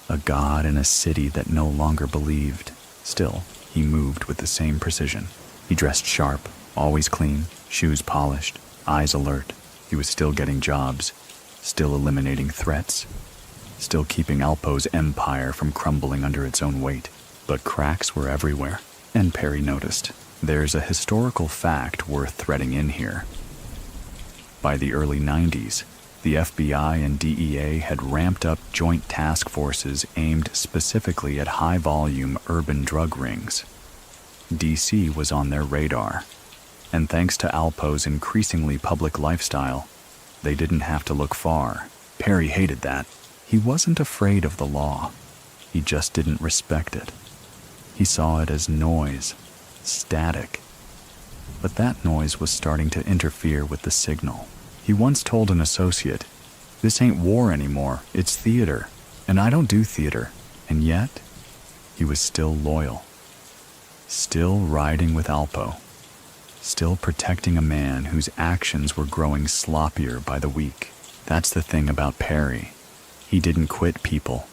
a god in a city that no longer believed. Still, he moved with the same precision. He dressed sharp, always clean, shoes polished, eyes alert. He was still getting jobs, still eliminating threats, still keeping Alpo's empire from crumbling under its own weight. But cracks were everywhere, and Perry noticed. There's a historical fact worth threading in here. By the early 90s, the FBI and DEA had ramped up joint task forces aimed specifically at high-volume urban drug rings. DC was on their radar, and thanks to Alpo's increasingly public lifestyle, They didn't have to look far. Perry hated that. He wasn't afraid of the law. He just didn't respect it. He saw it as noise, static. But that noise was starting to interfere with the signal. He once told an associate, "This ain't war anymore, it's theater, and I don't do theater." And yet, he was still loyal. Still riding with Alpo. Still protecting a man whose actions were growing sloppier by the week. That's the thing about Perry. He didn't quit people,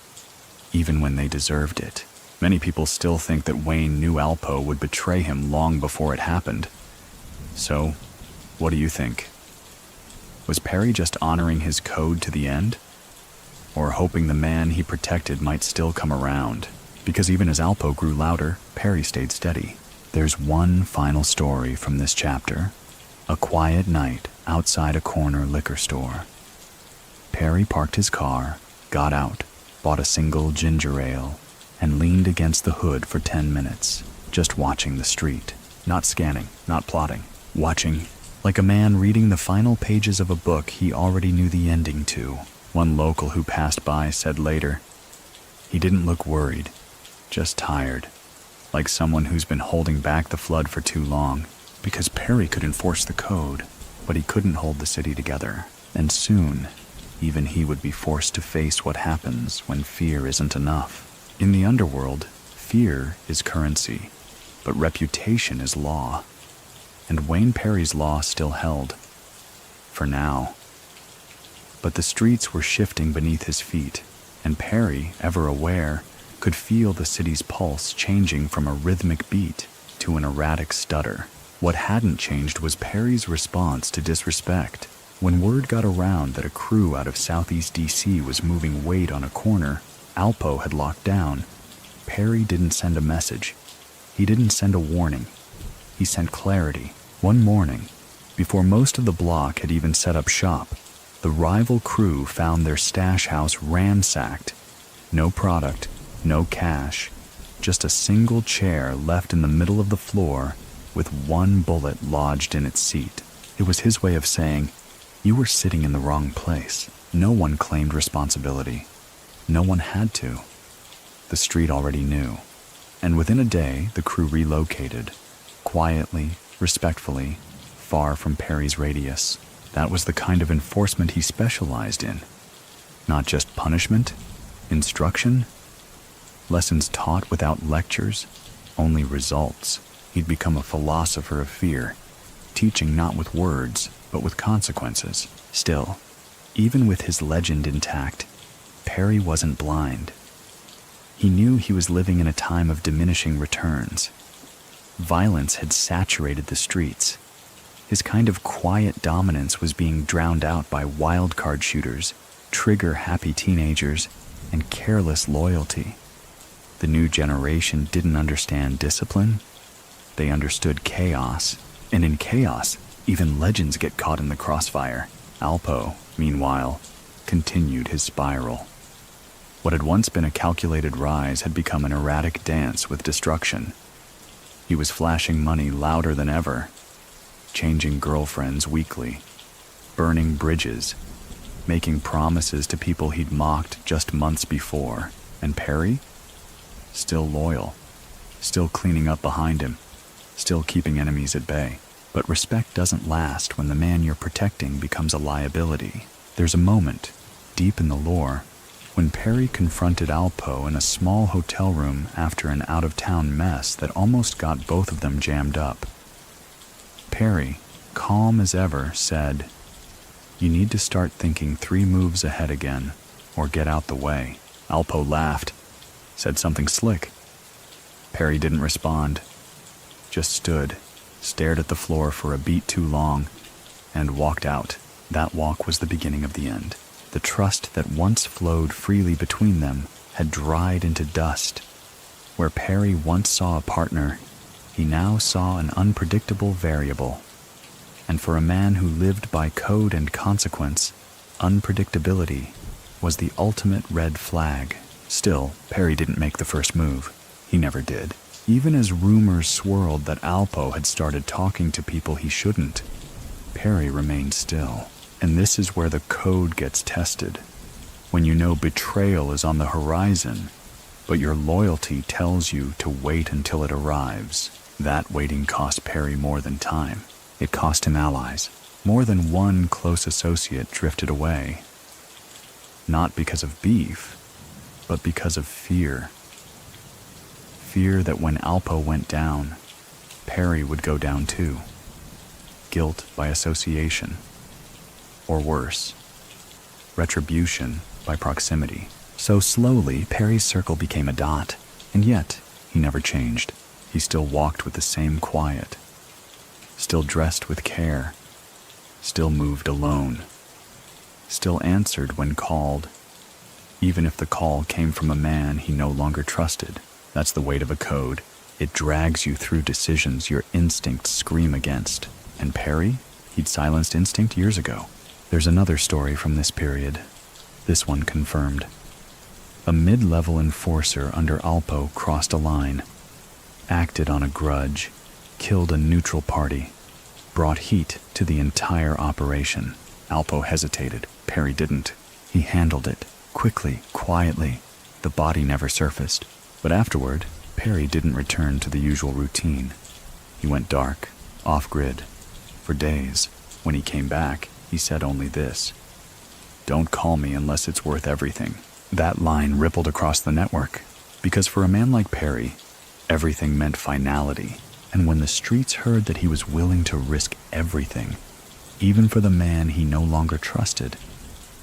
even when they deserved it. Many people still think that Wayne knew Alpo would betray him long before it happened. So, what do you think? Was Perry just honoring his code to the end? Or hoping the man he protected might still come around? Because even as Alpo grew louder, Perry stayed steady. There's one final story from this chapter. A quiet night outside a corner liquor store. Perry parked his car, got out, bought a single ginger ale, and leaned against the hood for 10 minutes, just watching the street. Not scanning, not plotting. Watching, like a man reading the final pages of a book he already knew the ending to. One local who passed by said later, he didn't look worried, just tired, like someone who's been holding back the flood for too long, because Perry could enforce the code, but he couldn't hold the city together. And soon, even he would be forced to face what happens when fear isn't enough. In the underworld, fear is currency, but reputation is law. And Wayne Perry's law still held. For now. But the streets were shifting beneath his feet, and Perry, ever aware, could feel the city's pulse changing from a rhythmic beat to an erratic stutter. What hadn't changed was Perry's response to disrespect. When word got around that a crew out of Southeast D.C. was moving weight on a corner Alpo had locked down, Perry didn't send a message. He didn't send a warning. He sent clarity. One morning, before most of the block had even set up shop, the rival crew found their stash house ransacked. No product, no cash, just a single chair left in the middle of the floor with one bullet lodged in its seat. It was his way of saying, you were sitting in the wrong place. No one claimed responsibility. No one had to. The street already knew. And within a day, the crew relocated, quietly, respectfully, far from Perry's radius. That was the kind of enforcement he specialized in. Not just punishment, instruction, lessons taught without lectures, only results. He'd become a philosopher of fear, teaching not with words, but with consequences. Still, even with his legend intact, Perry wasn't blind. He knew he was living in a time of diminishing returns. Violence had saturated the streets. His kind of quiet dominance was being drowned out by wildcard shooters, trigger-happy teenagers, and careless loyalty. The new generation didn't understand discipline. They understood chaos, and in chaos, even legends get caught in the crossfire. Alpo, meanwhile, continued his spiral. What had once been a calculated rise had become an erratic dance with destruction. He was flashing money louder than ever, changing girlfriends weekly, burning bridges, making promises to people he'd mocked just months before. And Perry? Still loyal, still cleaning up behind him, still keeping enemies at bay. But respect doesn't last when the man you're protecting becomes a liability. There's a moment, deep in the lore, when Perry confronted Alpo in a small hotel room after an out-of-town mess that almost got both of them jammed up. Perry, calm as ever, said, "You need to start thinking 3 moves ahead again, or get out the way." Alpo laughed, said something slick. Perry didn't respond, just stood, stared at the floor for a beat too long, and walked out. That walk was the beginning of the end. The trust that once flowed freely between them had dried into dust. Where Perry once saw a partner, he now saw an unpredictable variable. And for a man who lived by code and consequence, unpredictability was the ultimate red flag. Still, Perry didn't make the first move. He never did. Even as rumors swirled that Alpo had started talking to people he shouldn't, Perry remained still. And this is where the code gets tested. When you know betrayal is on the horizon, but your loyalty tells you to wait until it arrives. That waiting cost Perry more than time. It cost him allies. More than one close associate drifted away. Not because of beef, but because of fear. Fear that when Alpo went down, Perry would go down too. Guilt by association. Or worse, retribution by proximity. So slowly, Perry's circle became a dot, and yet he never changed. He still walked with the same quiet, still dressed with care, still moved alone, still answered when called, even if the call came from a man he no longer trusted. That's the weight of a code. It drags you through decisions your instincts scream against. And Perry? He'd silenced instinct years ago. There's another story from this period. This one confirmed. A mid-level enforcer under Alpo crossed a line, acted on a grudge, killed a neutral party, brought heat to the entire operation. Alpo hesitated. Perry didn't. He handled it, quickly, quietly. The body never surfaced. But afterward, Perry didn't return to the usual routine. He went dark, off-grid. For days, when he came back, he said only this: "Don't call me unless it's worth everything." That line rippled across the network, because for a man like Perry, everything meant finality. And when the streets heard that he was willing to risk everything, even for the man he no longer trusted,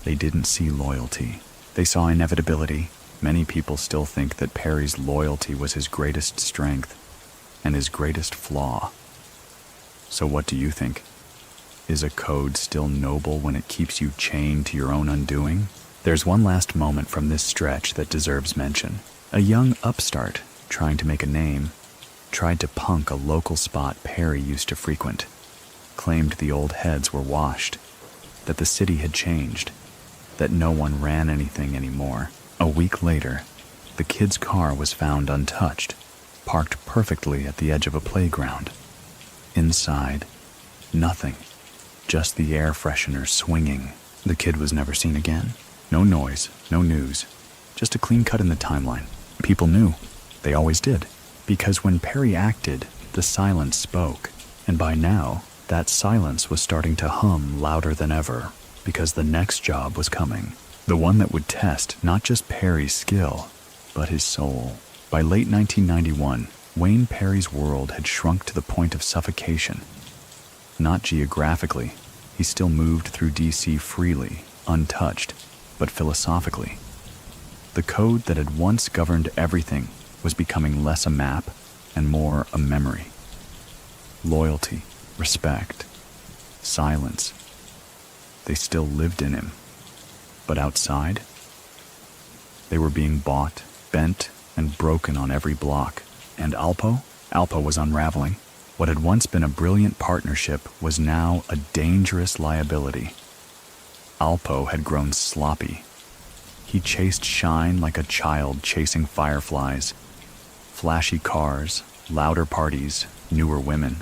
they didn't see loyalty. They saw inevitability. Many people still think that Perry's loyalty was his greatest strength and his greatest flaw. So what do you think? Is a code still noble when it keeps you chained to your own undoing? There's one last moment from this stretch that deserves mention. A young upstart trying to make a name tried to punk a local spot Perry used to frequent, claimed the old heads were washed, that the city had changed, that no one ran anything anymore. A week later, the kid's car was found untouched, parked perfectly at the edge of a playground. Inside, nothing, just the air freshener swinging. The kid was never seen again. No noise, no news, just a clean cut in the timeline. People knew. They always did. Because when Perry acted, the silence spoke. And by now, that silence was starting to hum louder than ever, because the next job was coming. The one that would test not just Perry's skill, but his soul. By late 1991, Wayne Perry's world had shrunk to the point of suffocation. Not geographically, he still moved through D.C. freely, untouched, but philosophically. The code that had once governed everything was becoming less a map and more a memory. Loyalty, respect, silence. They still lived in him. But outside, they were being bought, bent, and broken on every block. And Alpo was unraveling. What had once been a brilliant partnership was now a dangerous liability. Alpo had grown sloppy. He chased shine like a child chasing fireflies. Flashy cars, louder parties, newer women.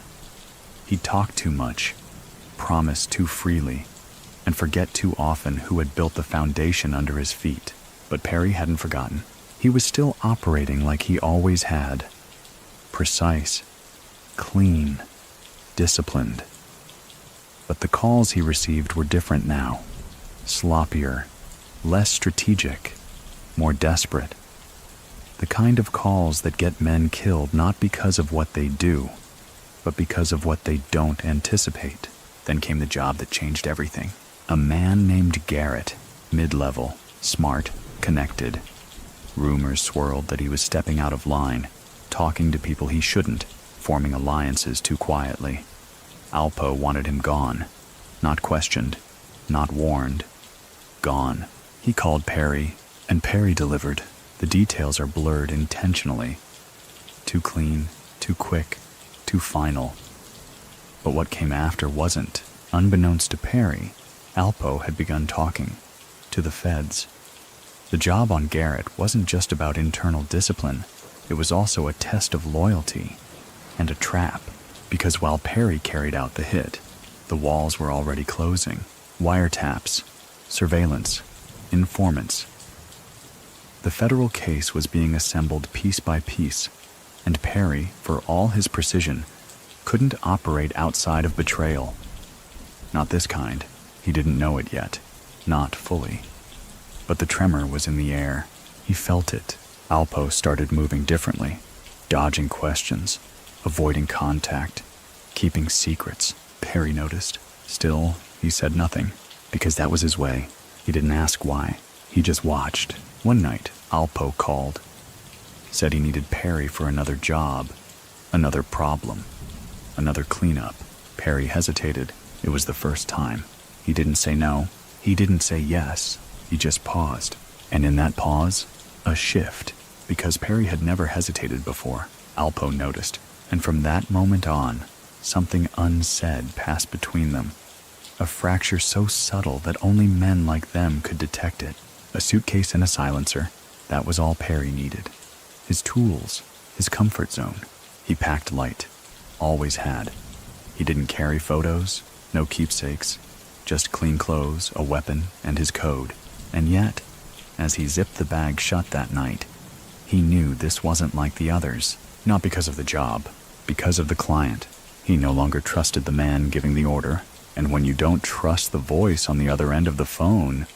He talked too much, promised too freely, and forget too often who had built the foundation under his feet. But Perry hadn't forgotten. He was still operating like he always had. Precise, clean, disciplined. But the calls he received were different now. Sloppier, less strategic, more desperate. The kind of calls that get men killed not because of what they do, but because of what they don't anticipate. Then came the job that changed everything. A man named Garrett, mid-level, smart, connected. Rumors swirled that he was stepping out of line, talking to people he shouldn't, forming alliances too quietly. Alpo wanted him gone, not questioned, not warned. Gone. He called Perry, and Perry delivered. The details are blurred intentionally. Too clean, too quick, too final. But what came after wasn't. Unbeknownst to Perry, Alpo had begun talking to the feds. The job on Garrett wasn't just about internal discipline. It was also a test of loyalty and a trap, because while Perry carried out the hit, the walls were already closing. Wiretaps, surveillance, informants. The federal case was being assembled piece by piece, and Perry, for all his precision, couldn't operate outside of betrayal. Not this kind. He didn't know it yet. Not fully. But the tremor was in the air. He felt it. Alpo started moving differently, dodging questions, avoiding contact, keeping secrets, Perry noticed. Still, he said nothing, because that was his way. He didn't ask why. He just watched. One night, Alpo called. Said he needed Perry for another job, another problem, another cleanup. Perry hesitated. It was the first time. He didn't say no. He didn't say yes. He just paused. And in that pause, a shift. Because Perry had never hesitated before, Alpo noticed. And from that moment on, something unsaid passed between them. A fracture so subtle that only men like them could detect it. A suitcase and a silencer. That was all Perry needed. His tools, his comfort zone. He packed light. Always had. He didn't carry photos, no keepsakes, just clean clothes, a weapon, and his code. And yet, as he zipped the bag shut that night, he knew this wasn't like the others. Not because of the job, because of the client. He no longer trusted the man giving the order. And when you don't trust the voice on the other end of the phone,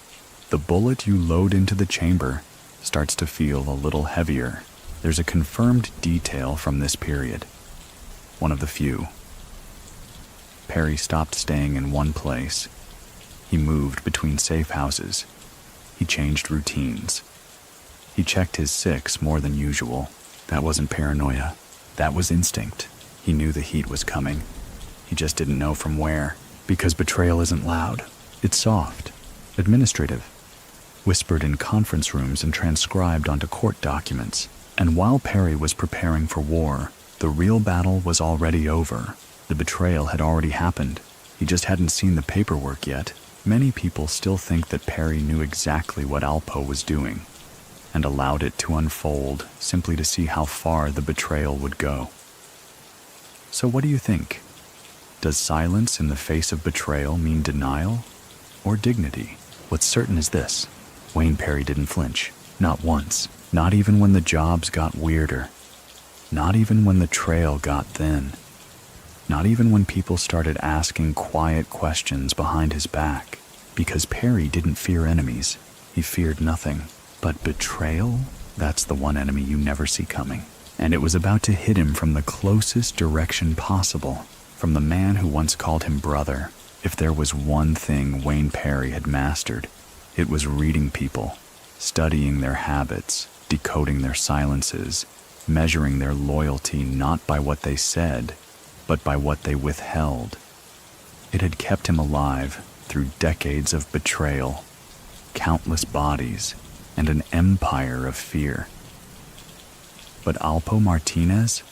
the bullet you load into the chamber starts to feel a little heavier. There's a confirmed detail from this period. One of the few. Perry stopped staying in one place. He moved between safe houses. He changed routines. He checked his six more than usual. That wasn't paranoia. That was instinct. He knew the heat was coming. He just didn't know from where. Because betrayal isn't loud. It's soft, administrative, whispered in conference rooms and transcribed onto court documents. And while Perry was preparing for war, the real battle was already over. The betrayal had already happened. He just hadn't seen the paperwork yet. Many people still think that Perry knew exactly what Alpo was doing and allowed it to unfold simply to see how far the betrayal would go. So what do you think? Does silence in the face of betrayal mean denial or dignity? What's certain is this: Wayne Perry didn't flinch. Not once. Not even when the jobs got weirder. Not even when the trail got thin. Not even when people started asking quiet questions behind his back. Because Perry didn't fear enemies. He feared nothing. But betrayal? That's the one enemy you never see coming. And it was about to hit him from the closest direction possible. From the man who once called him brother. If there was one thing Wayne Perry had mastered, it was reading people, studying their habits, decoding their silences, measuring their loyalty not by what they said, but by what they withheld. It had kept him alive through decades of betrayal, countless bodies, and an empire of fear. But Alpo Martinez?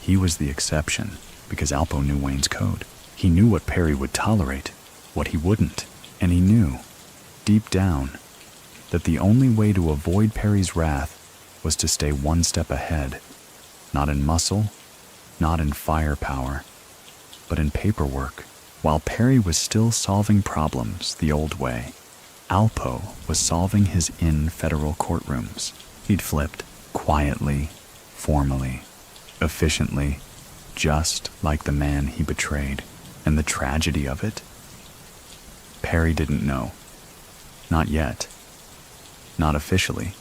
He was the exception, because Alpo knew Wayne's code. He knew what Perry would tolerate, what he wouldn't, and he knew, deep down, that the only way to avoid Perry's wrath was to stay one step ahead, not in muscle, not in firepower, but in paperwork. While Perry was still solving problems the old way, Alpo was solving his in federal courtrooms. He'd flipped, quietly, formally, efficiently, just like the man he betrayed. And the tragedy of it? Perry didn't know. Not yet. Not officially.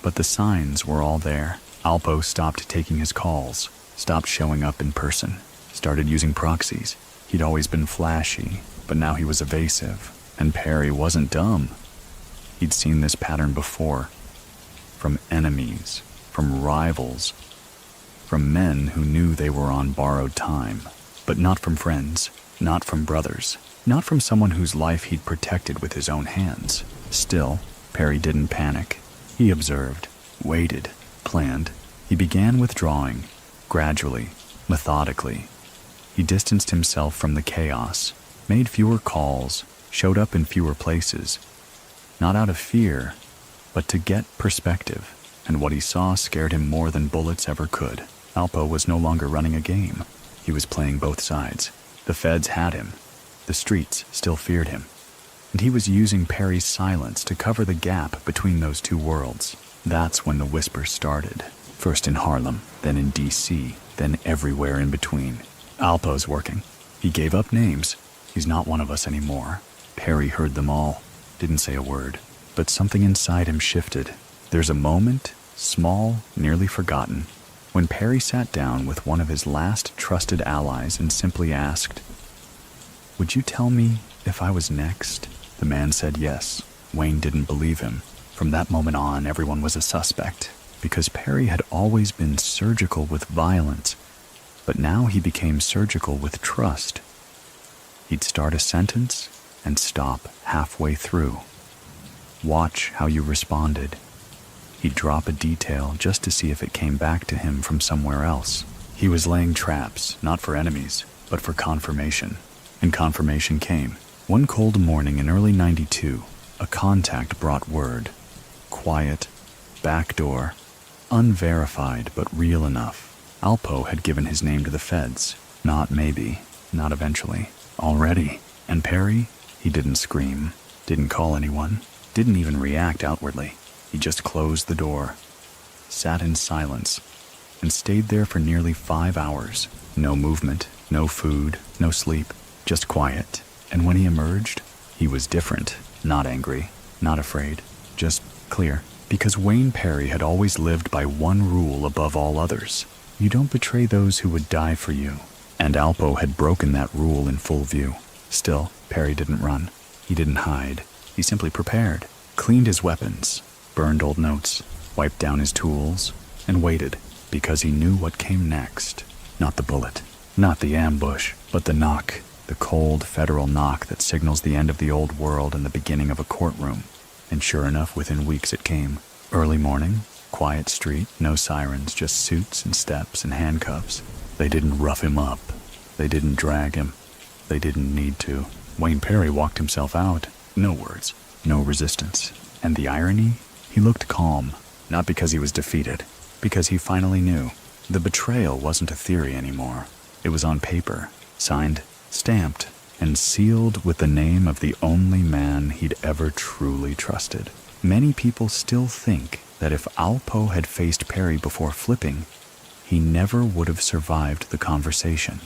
But the signs were all there. Alpo stopped taking his calls, stopped showing up in person, started using proxies. He'd always been flashy, but now he was evasive. And Perry wasn't dumb. He'd seen this pattern before. From enemies, from rivals, from men who knew they were on borrowed time. But not from friends, not from brothers, not from someone whose life he'd protected with his own hands. Still, Perry didn't panic. He observed, waited, planned. He began withdrawing, gradually, methodically. He distanced himself from the chaos, made fewer calls, showed up in fewer places. Not out of fear, but to get perspective. And what he saw scared him more than bullets ever could. Alpo was no longer running a game. He was playing both sides. The feds had him. The streets still feared him, and he was using Perry's silence to cover the gap between those two worlds. That's when the whispers started. First in Harlem, then in D.C., then everywhere in between. Alpo's working. He gave up names. He's not one of us anymore. Perry heard them all, didn't say a word, but something inside him shifted. There's a moment, small, nearly forgotten, when Perry sat down with one of his last trusted allies and simply asked, "Would you tell me if I was next?" The man said yes. Wayne didn't believe him. From that moment on, everyone was a suspect, because Perry had always been surgical with violence, but now he became surgical with trust. He'd start a sentence and stop halfway through. Watch how you responded. He'd drop a detail just to see if it came back to him from somewhere else. He was laying traps, not for enemies, but for confirmation. And confirmation came. One cold morning in early '92, a contact brought word. Quiet, backdoor, unverified but real enough. Alpo had given his name to the feds. Not maybe, not eventually. Already. And Perry? He didn't scream, didn't call anyone, didn't even react outwardly. He just closed the door, sat in silence, and stayed there for nearly 5 hours. No movement, no food, no sleep, just quiet. And when he emerged, he was different. Not angry, not afraid, just clear. Because Wayne Perry had always lived by one rule above all others. You don't betray those who would die for you. And Alpo had broken that rule in full view. Still, Perry didn't run. He didn't hide. He simply prepared, cleaned his weapons, burned old notes, wiped down his tools, and waited, because he knew what came next. Not the bullet, not the ambush, but the knock, the cold federal knock that signals the end of the old world and the beginning of a courtroom. And sure enough, within weeks it came. Early morning, quiet street, no sirens, just suits and steps and handcuffs. They didn't rough him up. They didn't drag him. They didn't need to. Wayne Perry walked himself out. No words, no resistance. And the irony? He looked calm, not because he was defeated, because he finally knew. The betrayal wasn't a theory anymore. It was on paper, signed, stamped, and sealed with the name of the only man he'd ever truly trusted. Many people still think that if Alpo had faced Perry before flipping, he never would have survived the conversation.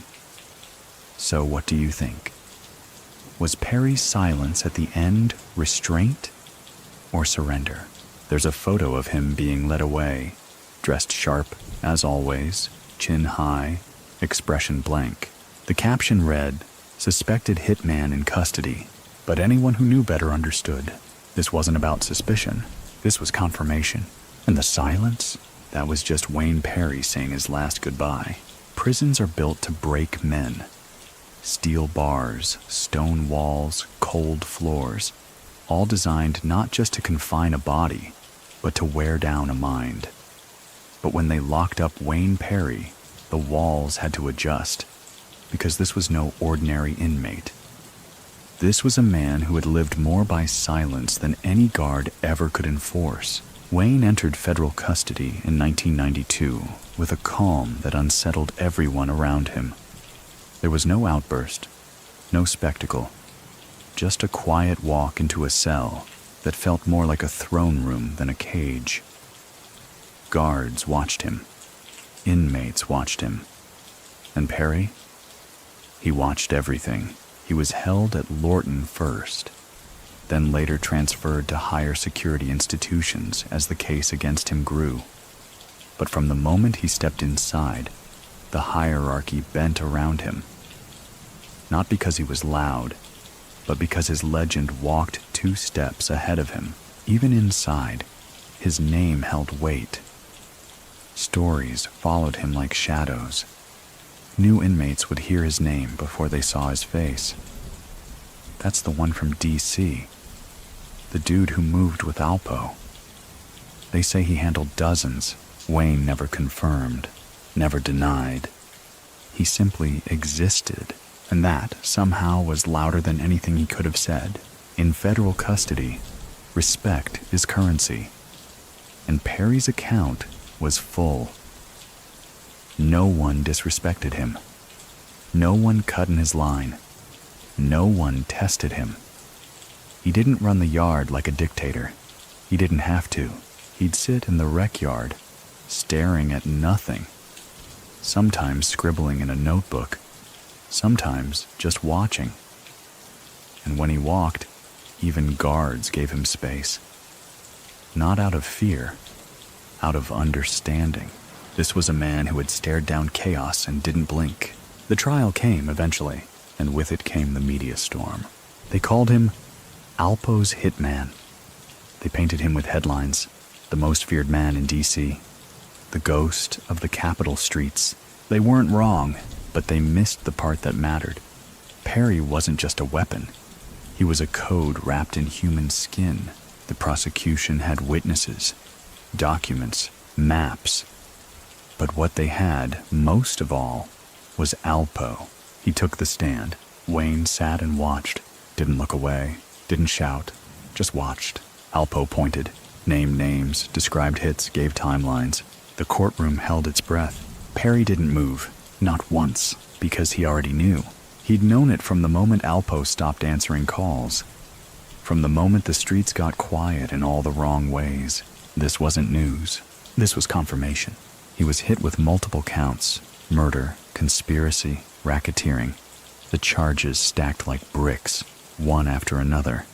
So what do you think? Was Perry's silence at the end restraint or surrender? There's a photo of him being led away, dressed sharp, as always, chin high, expression blank. The caption read, "Suspected hitman in custody," but anyone who knew better understood. This wasn't about suspicion. This was confirmation. And the silence? That was just Wayne Perry saying his last goodbye. Prisons are built to break men. Steel bars, stone walls, cold floors, all designed not just to confine a body, but to wear down a mind. But when they locked up Wayne Perry, the walls had to adjust, because this was no ordinary inmate. This was a man who had lived more by silence than any guard ever could enforce. Wayne entered federal custody in 1992 with a calm that unsettled everyone around him. There was no outburst, no spectacle, just a quiet walk into a cell that felt more like a throne room than a cage. Guards watched him. Inmates watched him. And Perry? He watched everything. He was held at Lorton first, then later transferred to higher security institutions as the case against him grew. But from the moment he stepped inside, the hierarchy bent around him. Not because he was loud, but because his legend walked 2 steps ahead of him. Even inside, his name held weight. Stories followed him like shadows. New inmates would hear his name before they saw his face. That's the one from D.C., the dude who moved with Alpo. They say he handled dozens. Wayne never confirmed, never denied. He simply existed, and that somehow was louder than anything he could have said. In federal custody, respect is currency, and Perry's account was full. No one disrespected him. No one cut in his line. No one tested him. He didn't run the yard like a dictator. He didn't have to. He'd sit in the rec yard, staring at nothing, sometimes scribbling in a notebook, sometimes just watching. And when he walked, even guards gave him space. Not out of fear, out of understanding. This was a man who had stared down chaos and didn't blink. The trial came eventually, and with it came the media storm. They called him Alpo's Hitman. They painted him with headlines: the most feared man in D.C., the ghost of the capital streets. They weren't wrong, but they missed the part that mattered. Perry wasn't just a weapon. He was a code wrapped in human skin. The prosecution had witnesses, documents, maps. But what they had, most of all, was Alpo. He took the stand. Wayne sat and watched, didn't look away, didn't shout, just watched. Alpo pointed, named names, described hits, gave timelines. The courtroom held its breath. Perry didn't move, not once, because he already knew. He'd known it from the moment Alpo stopped answering calls. From the moment the streets got quiet in all the wrong ways. This wasn't news. This was confirmation. He was hit with multiple counts: murder, conspiracy, racketeering. The charges stacked like bricks, one after another.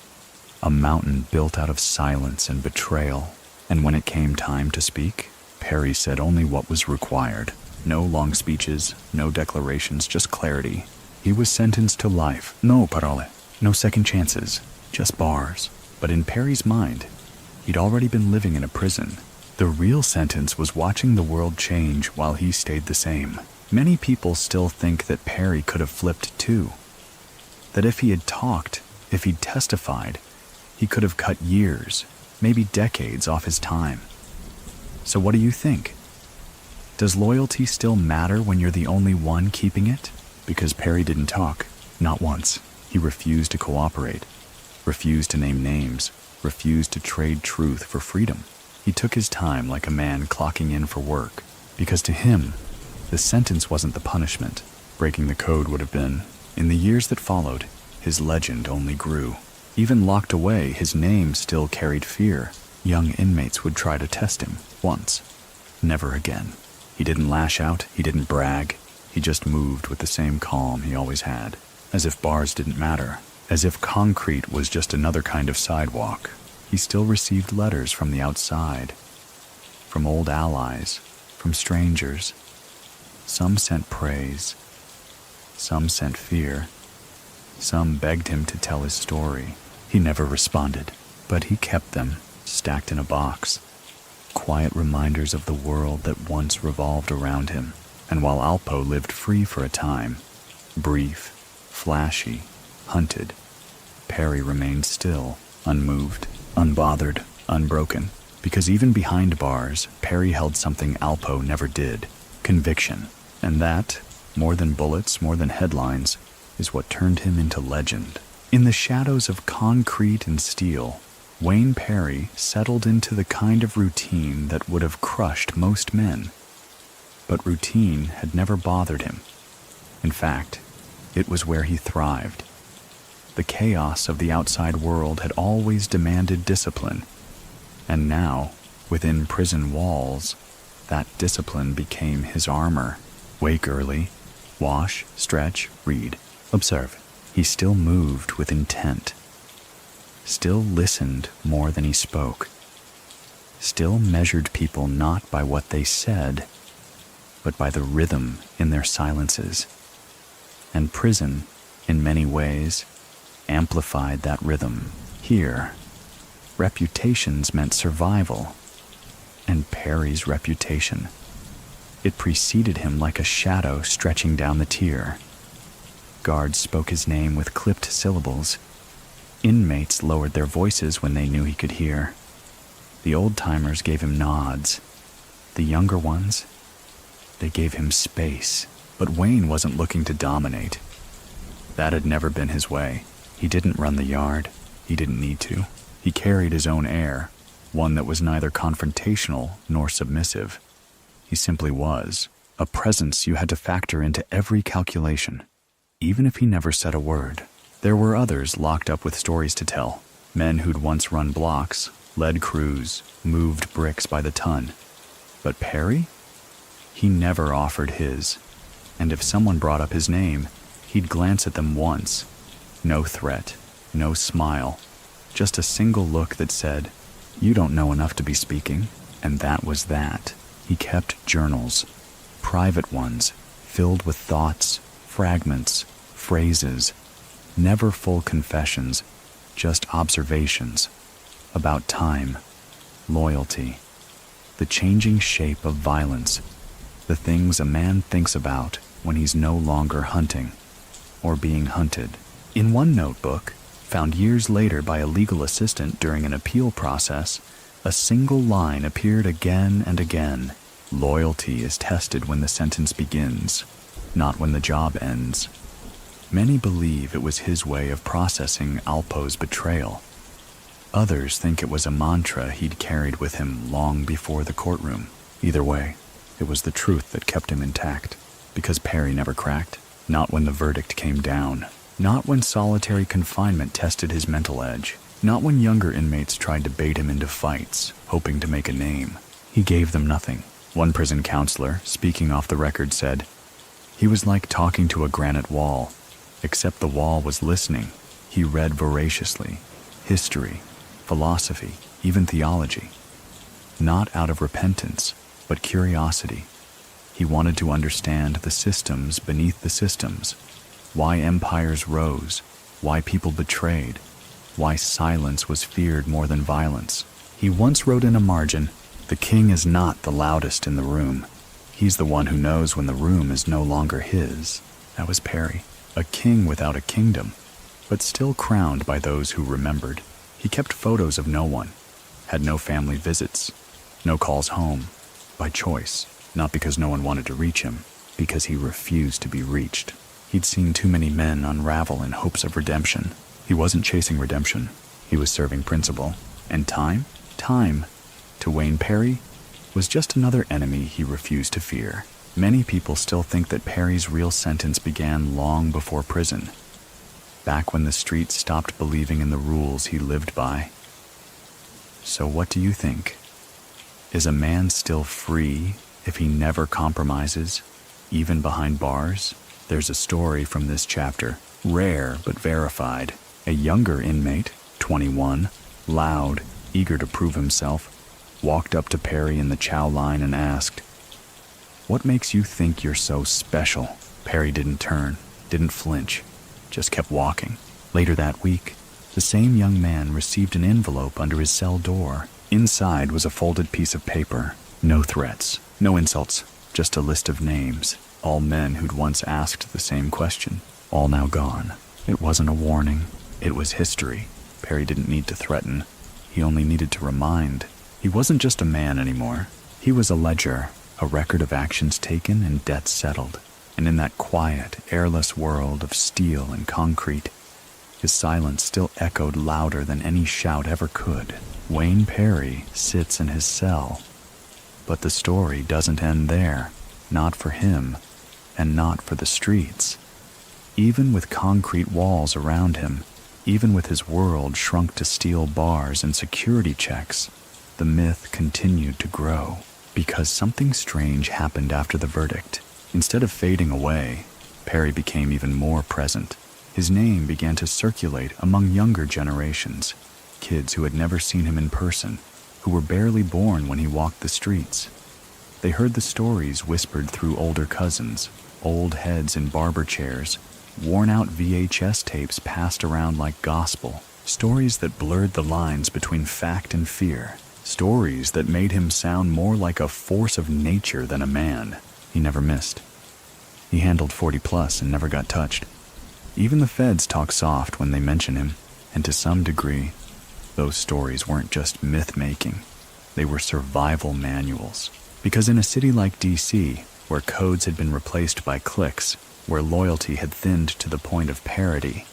A mountain built out of silence and betrayal. And when it came time to speak, Perry said only what was required. No long speeches, no declarations, just clarity. He was sentenced to life. No parole. No second chances. Just bars. But in Perry's mind, he'd already been living in a prison. The real sentence was watching the world change while he stayed the same. Many people still think that Perry could have flipped too. That if he had talked, if he'd testified, he could have cut years, maybe decades off his time. So what do you think? Does loyalty still matter when you're the only one keeping it? Because Perry didn't talk, not once. He refused to cooperate, refused to name names, refused to trade truth for freedom. He took his time like a man clocking in for work, because to him, the sentence wasn't the punishment. Breaking the code would have been. In the years that followed, his legend only grew. Even locked away, his name still carried fear. Young inmates would try to test him, once. Never again. He didn't lash out, he didn't brag. He just moved with the same calm he always had, as if bars didn't matter, as if concrete was just another kind of sidewalk. He still received letters from the outside, from old allies, from strangers. Some sent praise, some sent fear, some begged him to tell his story. He never responded, but he kept them, stacked in a box. Quiet reminders of the world that once revolved around him. And while Alpo lived free for a time, brief, flashy, hunted, Perry remained still, unmoved, unbothered, unbroken. Because even behind bars, Perry held something Alpo never did: conviction. And that, more than bullets, more than headlines, is what turned him into legend. In the shadows of concrete and steel, Wayne Perry settled into the kind of routine that would have crushed most men. But routine had never bothered him. In fact, it was where he thrived. The chaos of the outside world had always demanded discipline. And now, within prison walls, that discipline became his armor. Wake early, wash, stretch, read, observe. He still moved with intent. Still listened more than he spoke. Still measured people not by what they said, but by the rhythm in their silences. And prison, in many ways, amplified that rhythm. Here, reputations meant survival. And Perry's reputation. It preceded him like a shadow stretching down the tier. Guards spoke his name with clipped syllables. Inmates lowered their voices when they knew he could hear. The old-timers gave him nods. The younger ones, they gave him space. But Wayne wasn't looking to dominate. That had never been his way. He didn't run the yard. He didn't need to. He carried his own air, one that was neither confrontational nor submissive. He simply was, a presence you had to factor into every calculation. Even if he never said a word, There were others locked up with stories to tell, men who'd once run blocks, led crews, moved bricks by the ton. But Perry? He never offered his, and if someone brought up his name, he'd glance at them once. No threat, no smile, just a single look that said, "You don't know enough to be speaking," and that was that. He kept journals, private ones, filled with thoughts, fragments, phrases, never full confessions, just observations about time, loyalty, the changing shape of violence, the things a man thinks about when he's no longer hunting or being hunted. In one notebook, found years later by a legal assistant during an appeal process, a single line appeared again and again. Loyalty is tested when the sentence begins, not when the job ends. Many believe it was his way of processing Alpo's betrayal. Others think it was a mantra he'd carried with him long before the courtroom. Either way, it was the truth that kept him intact, because Perry never cracked. Not when the verdict came down. Not when solitary confinement tested his mental edge. Not when younger inmates tried to bait him into fights, hoping to make a name. He gave them nothing. One prison counselor, speaking off the record, said, "He was like talking to a granite wall, except the wall was listening. He read voraciously. History, philosophy, even theology. Not out of repentance, but curiosity. He wanted to understand the systems beneath the systems, why empires rose, why people betrayed, why silence was feared more than violence. He once wrote in a margin, 'The king is not the loudest in the room. He's the one who knows when the room is no longer his.'" That was Perry, a king without a kingdom, but still crowned by those who remembered. He kept photos of no one, had no family visits, no calls home, by choice, not because no one wanted to reach him, because he refused to be reached. He'd seen too many men unravel in hopes of redemption. He wasn't chasing redemption, he was serving principle. And time, to Wayne Perry, was just another enemy he refused to fear. Many people still think that Perry's real sentence began long before prison, back when the streets stopped believing in the rules he lived by. So what do you think? Is a man still free if he never compromises, even behind bars? There's a story from this chapter, rare but verified. A younger inmate, 21, loud, eager to prove himself, walked up to Perry in the chow line and asked, "What makes you think you're so special?" Perry didn't turn, didn't flinch, just kept walking. Later that week, the same young man received an envelope under his cell door. Inside was a folded piece of paper. No threats, no insults, just a list of names. All men who'd once asked the same question, all now gone. It wasn't a warning, it was history. Perry didn't need to threaten, he only needed to remind. He wasn't just a man anymore. He was a ledger, a record of actions taken and debts settled. And in that quiet, airless world of steel and concrete, his silence still echoed louder than any shout ever could. Wayne Perry sits in his cell. But the story doesn't end there, not for him, and not for the streets. Even with concrete walls around him, even with his world shrunk to steel bars and security checks, the myth continued to grow. Because something strange happened after the verdict. Instead of fading away, Perry became even more present. His name began to circulate among younger generations, kids who had never seen him in person, who were barely born when he walked the streets. They heard the stories whispered through older cousins, old heads in barber chairs, worn-out VHS tapes passed around like gospel, stories that blurred the lines between fact and fear, stories that made him sound more like a force of nature than a man. He never missed. He handled 40+ and never got touched. Even the feds talk soft when they mention him, and to some degree, those stories weren't just myth-making. They were survival manuals. Because in a city like D.C., where codes had been replaced by cliques, where loyalty had thinned to the point of parody,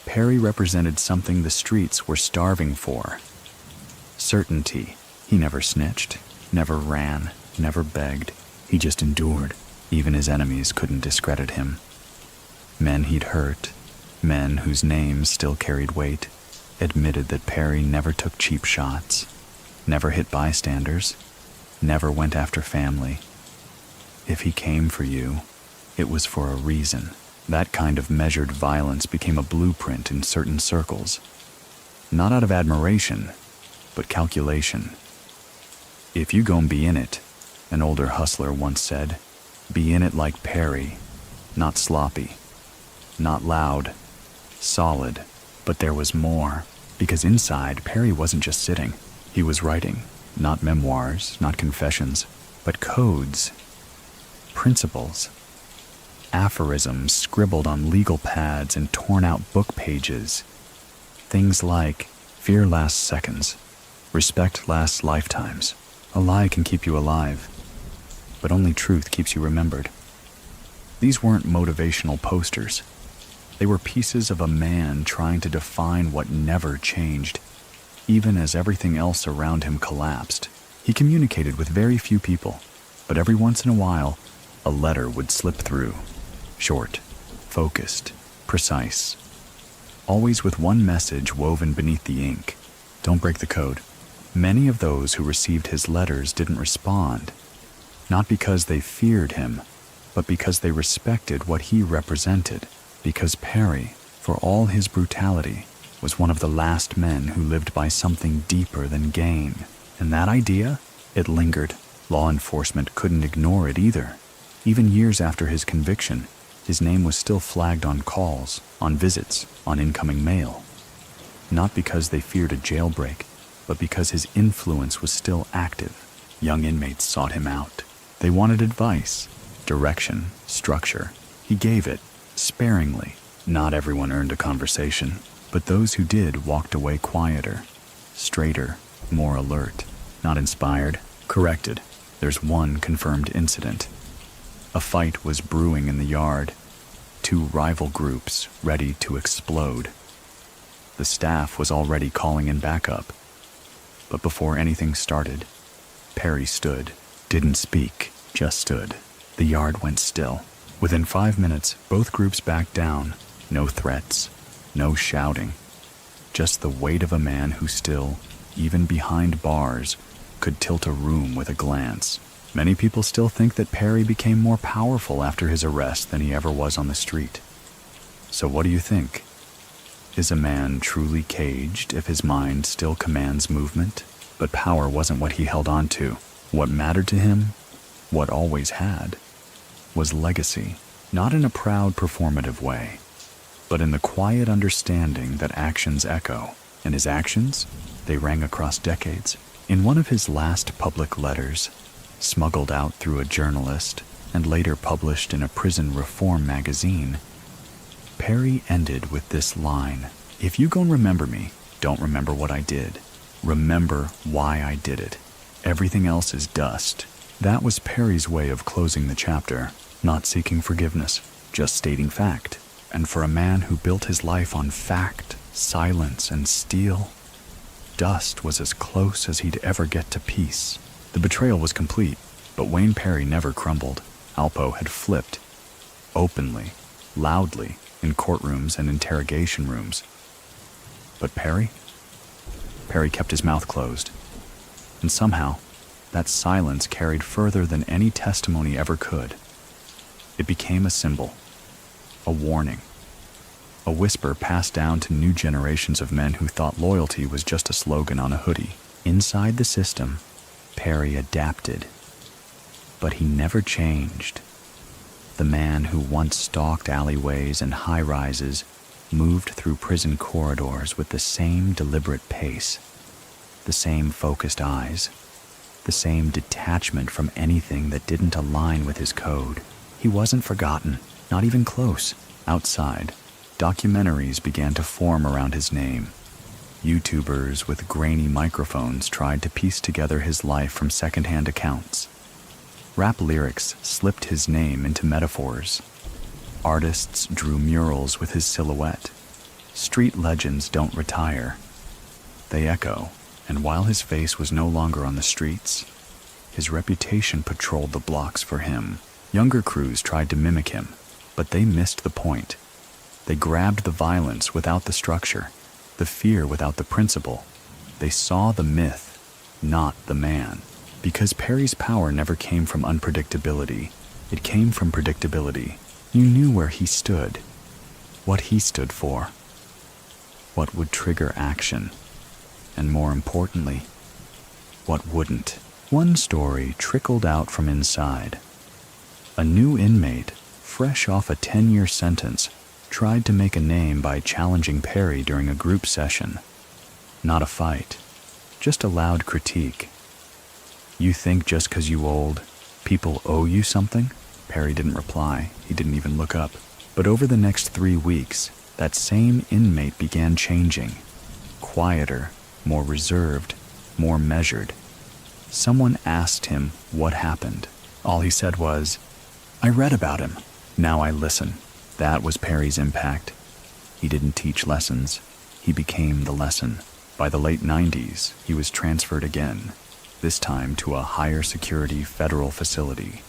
Perry represented something the streets were starving for. Certainty. He never snitched, never ran, never begged. He just endured. Even his enemies couldn't discredit him. Men he'd hurt, Men whose names still carried weight admitted that Perry never took cheap shots, never hit bystanders, never went after family. If he came for you, it was for a reason. That kind of measured violence became a blueprint in certain circles. Not out of admiration, but calculation. If you gon' be in it, an older hustler once said, be in it like Perry, not sloppy, not loud, solid. But there was more, because inside Perry wasn't just sitting. He was writing, not memoirs, not confessions, but codes, principles, aphorisms scribbled on legal pads and torn out book pages. Things like, fear lasts seconds, respect lasts lifetimes, a lie can keep you alive, but only truth keeps you remembered. These weren't motivational posters. They were pieces of a man trying to define what never changed, even as everything else around him collapsed. He communicated with very few people, but every once in a while, a letter would slip through. Short, focused, precise. Always with one message woven beneath the ink. Don't break the code. Many of those who received his letters didn't respond, not because they feared him, but because they respected what he represented. Because Perry, for all his brutality, was one of the last men who lived by something deeper than gain. And that idea, it lingered. Law enforcement couldn't ignore it either. Even years after his conviction, his name was still flagged on calls, on visits, on incoming mail. Not because they feared a jailbreak, but because his influence was still active. Young inmates sought him out. They wanted advice, direction, structure. He gave it, sparingly. Not everyone earned a conversation, but those who did walked away quieter, straighter, more alert. Not inspired, corrected. There's one confirmed incident. A fight was brewing in the yard. Two rival groups ready to explode. The staff was already calling in backup. But before anything started, Perry stood. Didn't speak, just stood. The yard went still. Within 5 minutes, both groups backed down. No threats, no shouting. Just the weight of a man who still, even behind bars, could tilt a room with a glance. Many people still think that Perry became more powerful after his arrest than he ever was on the street. So what do you think? Is a man truly caged if his mind still commands movement? But power wasn't what he held on to. What mattered to him, what always had, was legacy. Not in a proud performative way, but in the quiet understanding that actions echo. And his actions, they rang across decades. In one of his last public letters, smuggled out through a journalist and later published in a prison reform magazine, Perry ended with this line: if you gon' remember me, don't remember what I did. Remember why I did it. Everything else is dust. That was Perry's way of closing the chapter, not seeking forgiveness, just stating fact. And for a man who built his life on fact, silence, and steel, dust was as close as he'd ever get to peace. The betrayal was complete, but Wayne Perry never crumbled. Alpo had flipped, openly, loudly, in courtrooms and interrogation rooms. But Perry kept his mouth closed. And somehow, that silence carried further than any testimony ever could. It became a symbol, a warning, a whisper passed down to new generations of men who thought loyalty was just a slogan on a hoodie. Inside the system, Perry adapted, but he never changed. The man who once stalked alleyways and high-rises moved through prison corridors with the same deliberate pace, the same focused eyes, the same detachment from anything that didn't align with his code. He wasn't forgotten, not even close. Outside, documentaries began to form around his name. YouTubers with grainy microphones tried to piece together his life from secondhand accounts. Rap lyrics slipped his name into metaphors. Artists drew murals with his silhouette. Street legends don't retire. They echo, and while his face was no longer on the streets, his reputation patrolled the blocks for him. Younger crews tried to mimic him, but they missed the point. They grabbed the violence without the structure, the fear without the principle. They saw the myth, not the man. Because Perry's power never came from unpredictability, it came from predictability. You knew where he stood, what he stood for, what would trigger action, and more importantly, what wouldn't. One story trickled out from inside. A new inmate, fresh off a 10-year sentence, tried to make a name by challenging Perry during a group session. Not a fight, just a loud critique. "You think just 'cause you old, people owe you something?" Perry didn't reply. He didn't even look up. But over the next 3 weeks, that same inmate began changing. Quieter, more reserved, more measured. Someone asked him what happened. All he said was, "I read about him. Now I listen." That was Perry's impact. He didn't teach lessons. He became the lesson. By the late 90s, he was transferred again, this time to a higher security federal facility.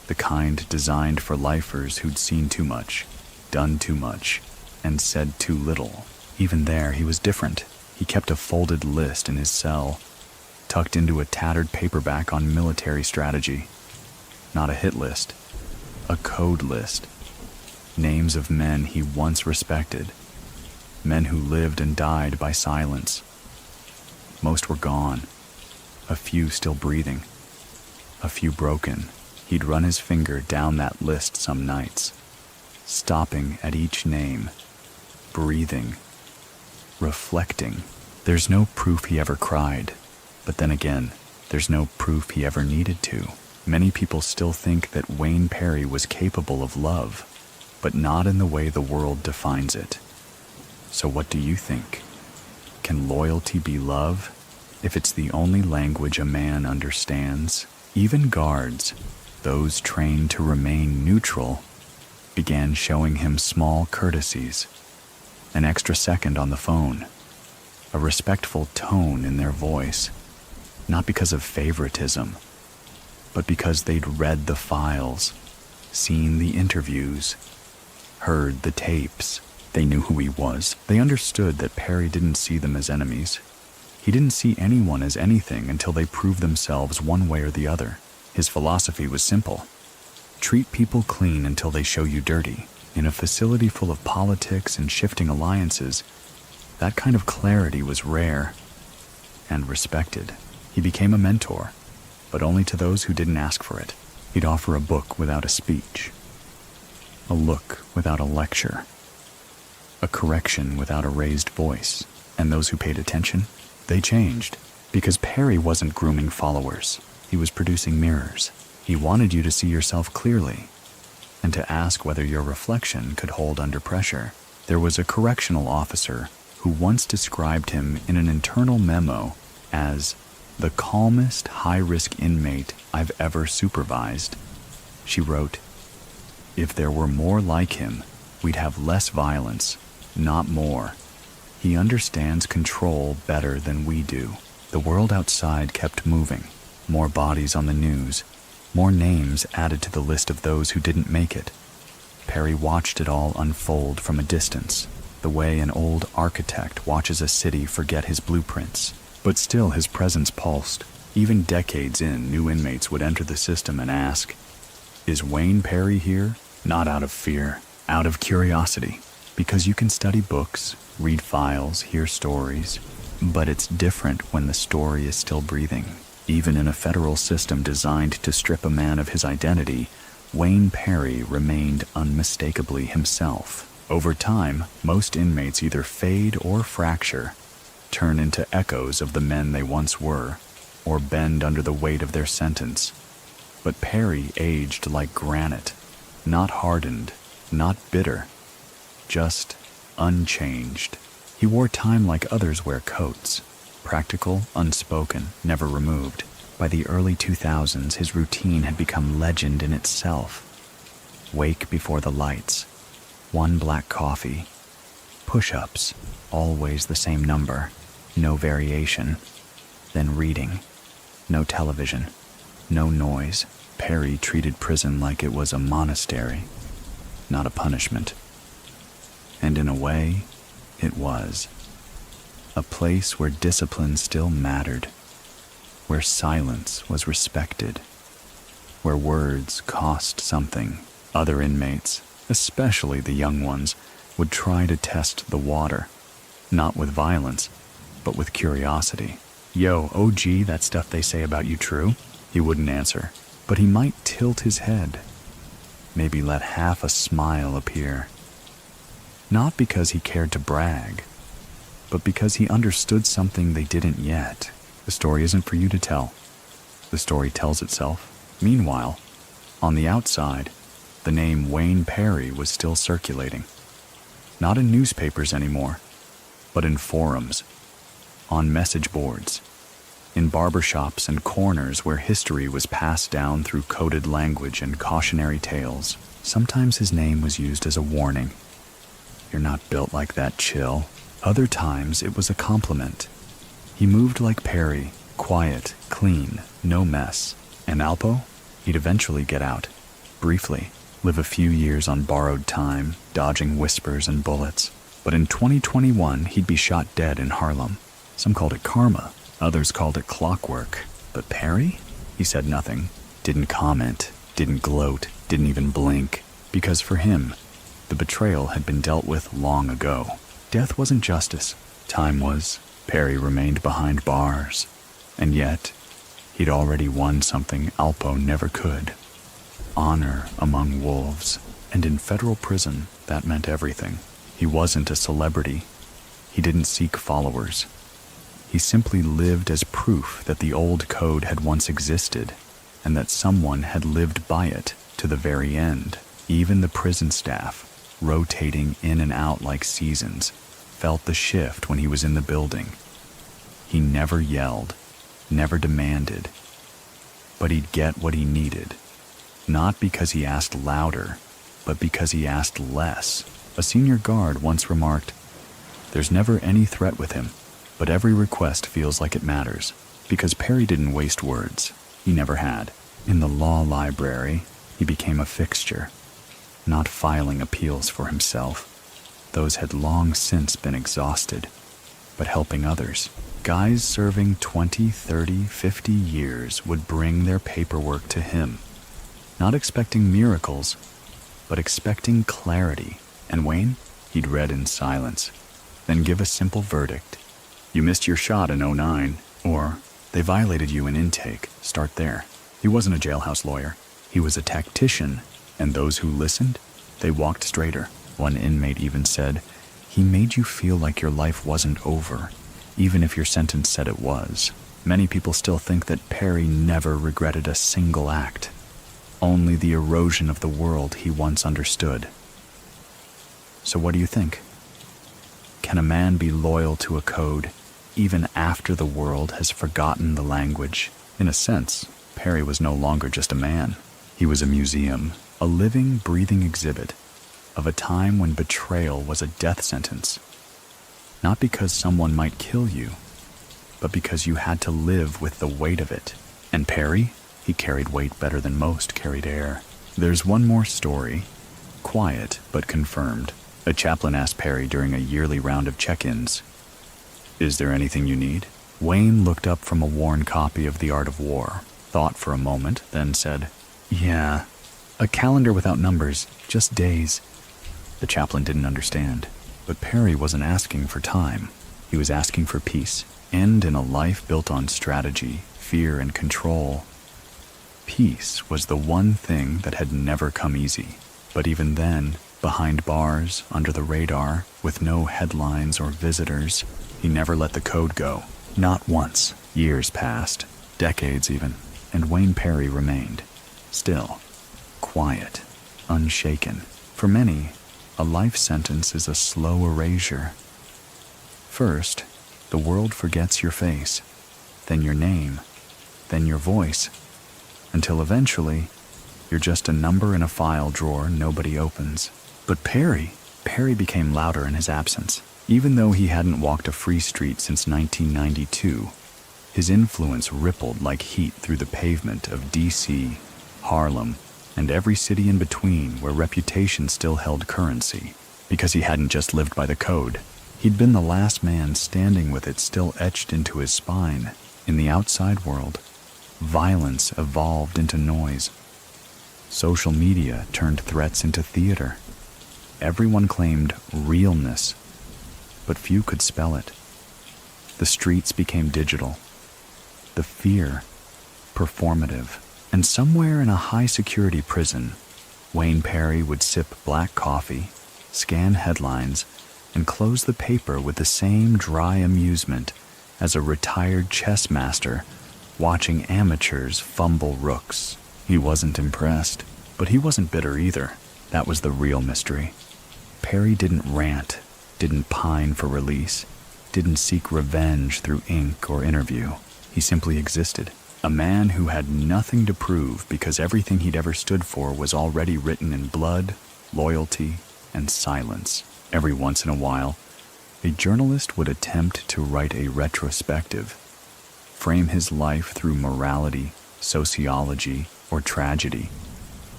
The kind designed for lifers who'd seen too much, done too much, and said too little. Even there, he was different. He kept a folded list in his cell, tucked into a tattered paperback on military strategy. Not a hit list, a code list. Names of men he once respected, men who lived and died by silence. Most were gone, a few still breathing, a few broken. He'd run his finger down that list some nights, stopping at each name, breathing, reflecting. There's no proof he ever cried, but then again, there's no proof he ever needed to. Many people still think that Wayne Perry was capable of love, but not in the way the world defines it. So what do you think? Can loyalty be love? If it's the only language a man understands, even guards, those trained to remain neutral, began showing him small courtesies, an extra second on the phone, a respectful tone in their voice, not because of favoritism, but because they'd read the files, seen the interviews, heard the tapes. They knew who he was. They understood that Perry didn't see them as enemies. He didn't see anyone as anything until they proved themselves one way or the other. His philosophy was simple. Treat people clean until they show you dirty. In a facility full of politics and shifting alliances, that kind of clarity was rare and respected. He became a mentor, but only to those who didn't ask for it. He'd offer a book without a speech, a look without a lecture, a correction without a raised voice. And those who paid attention, they changed. Because Perry wasn't grooming followers. He was producing mirrors. He wanted you to see yourself clearly, and to ask whether your reflection could hold under pressure. There was a correctional officer who once described him in an internal memo as the calmest high-risk inmate I've ever supervised. She wrote, "If there were more like him, we'd have less violence, not more. He understands control better than we do." The world outside kept moving. More bodies on the news, more names added to the list of those who didn't make it. Perry watched it all unfold from a distance, the way an old architect watches a city forget his blueprints. But still his presence pulsed. Even decades in, new inmates would enter the system and ask, "Is Wayne Perry here?" Not out of fear, out of curiosity. Because you can study books, read files, hear stories, but it's different when the story is still breathing. Even in a federal system designed to strip a man of his identity, Wayne Perry remained unmistakably himself. Over time, most inmates either fade or fracture, turn into echoes of the men they once were, or bend under the weight of their sentence. But Perry aged like granite, not hardened, not bitter, just unchanged. He wore time like others wear coats, practical, unspoken, never removed. By the early 2000s, his routine had become legend in itself. Wake before the lights, 1 black coffee, push-ups, always the same number, no variation, then reading, no television, no noise. Perry treated prison like it was a monastery, not a punishment. And in a way, it was. A place where discipline still mattered, where silence was respected, where words cost something. Other inmates, especially the young ones, would try to test the water, not with violence, but with curiosity. "Yo, OG, that stuff they say about you true?" He wouldn't answer, but he might tilt his head, maybe let half a smile appear. Not because he cared to brag, but because he understood something they didn't yet. The story isn't for you to tell. The story tells itself. Meanwhile, on the outside, the name Wayne Perry was still circulating. Not in newspapers anymore, but in forums, on message boards, in barbershops and corners where history was passed down through coded language and cautionary tales. Sometimes his name was used as a warning. "You're not built like that, chill." Other times it was a compliment. He moved like Perry, quiet, clean, no mess. And Alpo? He'd eventually get out, briefly, live a few years on borrowed time, dodging whispers and bullets. But in 2021, he'd be shot dead in Harlem. Some called it karma, others called it clockwork. But Perry? He said nothing, didn't comment, didn't gloat, didn't even blink. Because for him, the betrayal had been dealt with long ago. Death wasn't justice. Time was. Perry remained behind bars. And yet, he'd already won something Alpo never could. Honor among wolves. And in federal prison, that meant everything. He wasn't a celebrity. He didn't seek followers. He simply lived as proof that the old code had once existed, and that someone had lived by it to the very end. Even the prison staff, rotating in and out like seasons, felt the shift when he was in the building. He never yelled, never demanded, but he'd get what he needed. Not because he asked louder, but because he asked less. A senior guard once remarked, "There's never any threat with him, but every request feels like it matters." Because Perry didn't waste words. He never had. In the law library, he became a fixture, not filing appeals for himself. Those had long since been exhausted, but helping others. Guys serving 20, 30, 50 years would bring their paperwork to him, not expecting miracles, but expecting clarity. And Wayne? He'd read in silence, then give a simple verdict. "You missed your shot in '09, or they violated you in intake. Start there." He wasn't a jailhouse lawyer. He was a tactician, and those who listened, they walked straighter. One inmate even said, "He made you feel like your life wasn't over, even if your sentence said it was." Many people still think that Perry never regretted a single act, only the erosion of the world he once understood. So what do you think? Can a man be loyal to a code even after the world has forgotten the language? In a sense, Perry was no longer just a man. He was a museum, a living, breathing exhibit of a time when betrayal was a death sentence. Not because someone might kill you, but because you had to live with the weight of it. And Perry? He carried weight better than most carried air. There's one more story, quiet but confirmed. A chaplain asked Perry during a yearly round of check-ins, "Is there anything you need?" Wayne looked up from a worn copy of The Art of War, thought for a moment, then said, "Yeah, a calendar without numbers, just days." The chaplain didn't understand, but Perry wasn't asking for time. He was asking for peace, and in a life built on strategy, fear, and control, peace was the one thing that had never come easy. But even then, behind bars, under the radar, with no headlines or visitors, he never let the code go. Not once. Years passed, decades even, and Wayne Perry remained. Still, quiet, unshaken. For many, a life sentence is a slow erasure. First, the world forgets your face, then your name, then your voice, until eventually, you're just a number in a file drawer nobody opens. But Perry became louder in his absence. Even though he hadn't walked a free street since 1992, his influence rippled like heat through the pavement of D.C., Harlem, and every city in between where reputation still held currency. because he hadn't just lived by the code. He'd been the last man standing with it still etched into his spine. In the outside world, violence evolved into noise. Social media turned threats into theater. Everyone claimed realness, but few could spell it. The streets became digital. The fear, performative. And somewhere in a high-security prison, Wayne Perry would sip black coffee, scan headlines, and close the paper with the same dry amusement as a retired chess master watching amateurs fumble rooks. He wasn't impressed, but he wasn't bitter either. That was the real mystery. Perry didn't rant, didn't pine for release, didn't seek revenge through ink or interview. He simply existed. A man who had nothing to prove because everything he'd ever stood for was already written in blood, loyalty, and silence. Every once in a while, a journalist would attempt to write a retrospective, frame his life through morality, sociology, or tragedy.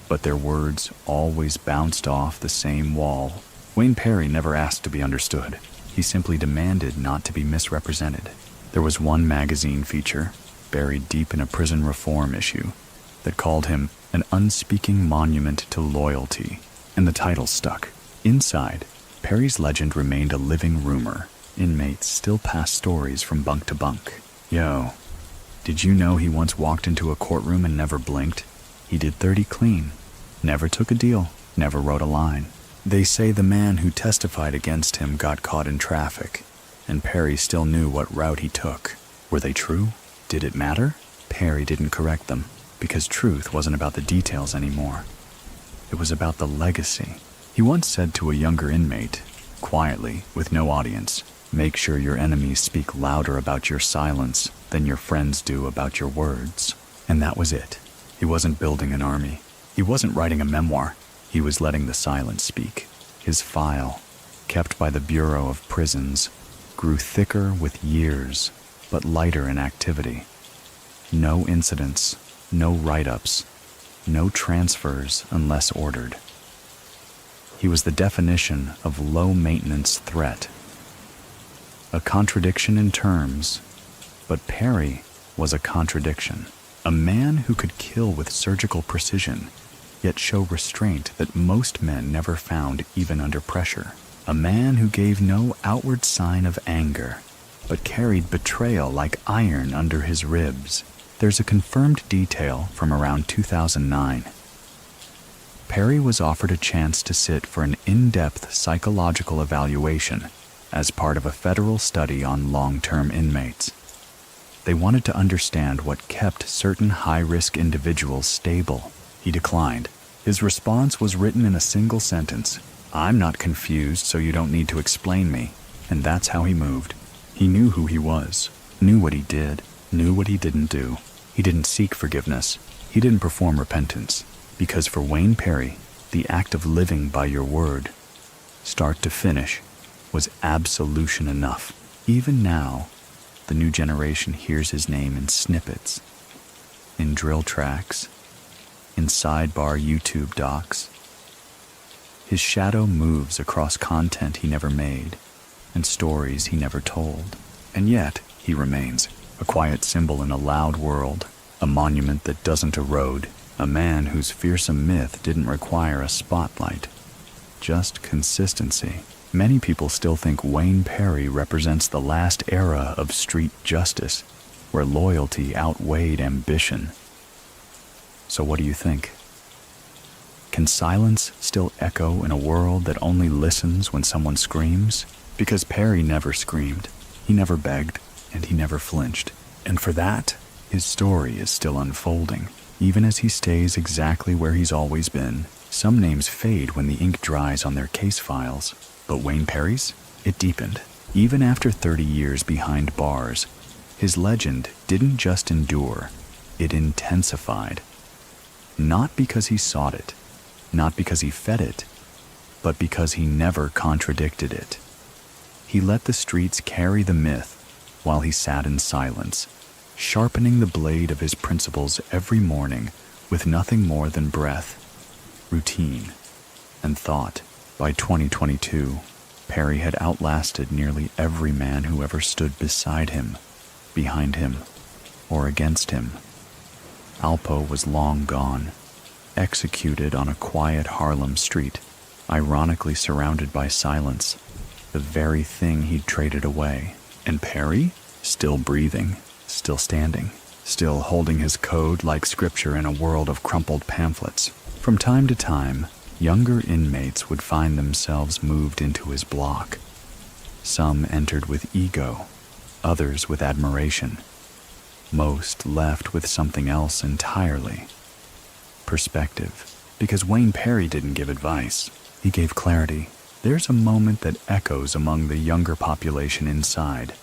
But their words always bounced off the same wall. Wayne Perry never asked to be understood. He simply demanded not to be misrepresented. There was one magazine feature, buried deep in a prison reform issue, that called him an unspeaking monument to loyalty, and the title stuck. Inside, Perry's legend remained a living rumor. Inmates still passed stories from bunk to bunk. Yo, did you know he once walked into a courtroom and never blinked? He did 30 clean, never took a deal, never wrote a line. They say the man who testified against him got caught in traffic, and Perry still knew what route he took. Were they true? Did it matter? Perry didn't correct them, because truth wasn't about the details anymore. It was about the legacy. He once said to a younger inmate, quietly, with no audience, "Make sure your enemies speak louder about your silence than your friends do about your words." And that was it. He wasn't building an army. He wasn't writing a memoir. He was letting the silence speak. His file, kept by the Bureau of Prisons, grew thicker with years, but lighter in activity. No incidents, no write-ups, no transfers unless ordered. He was the definition of low-maintenance threat. A contradiction in terms, but Perry was a contradiction. A man who could kill with surgical precision, yet show restraint that most men never found even under pressure. A man who gave no outward sign of anger, but carried betrayal like iron under his ribs. There's a confirmed detail from around 2009. Perry was offered a chance to sit for an in-depth psychological evaluation as part of a federal study on long-term inmates. They wanted to understand what kept certain high-risk individuals stable. He declined. His response was written in a single sentence: "I'm not confused, so you don't need to explain me." And that's how he moved. He knew who he was, knew what he did, knew what he didn't do. He didn't seek forgiveness. He didn't perform repentance. Because for Wayne Perry, the act of living by your word, start to finish, was absolution enough. Even now, the new generation hears his name in snippets, in drill tracks, in sidebar YouTube docs. His shadow moves across content he never made and stories he never told. And yet, he remains a quiet symbol in a loud world, a monument that doesn't erode, a man whose fearsome myth didn't require a spotlight, just consistency. Many people still think Wayne Perry represents the last era of street justice, where loyalty outweighed ambition. So what do you think? Can silence still echo in a world that only listens when someone screams? Because Perry never screamed, he never begged, and he never flinched. And for that, his story is still unfolding. Even as he stays exactly where he's always been, some names fade when the ink dries on their case files. But Wayne Perry's? It deepened. Even after 30 years behind bars, his legend didn't just endure, it intensified. Not because he sought it, not because he fed it, but because he never contradicted it. He let the streets carry the myth while he sat in silence, sharpening the blade of his principles every morning with nothing more than breath, routine, and thought. By 2022, Perry had outlasted nearly every man who ever stood beside him, behind him, or against him. Alpo was long gone, executed on a quiet Harlem street, ironically surrounded by silence, the very thing he'd traded away. And Perry, still breathing, still standing, still holding his code like scripture in a world of crumpled pamphlets. From time to time, younger inmates would find themselves moved into his block. Some entered with ego, others with admiration. Most left with something else entirely. Perspective. Because Wayne Perry didn't give advice. He gave clarity. There's a moment that echoes among the younger population inside.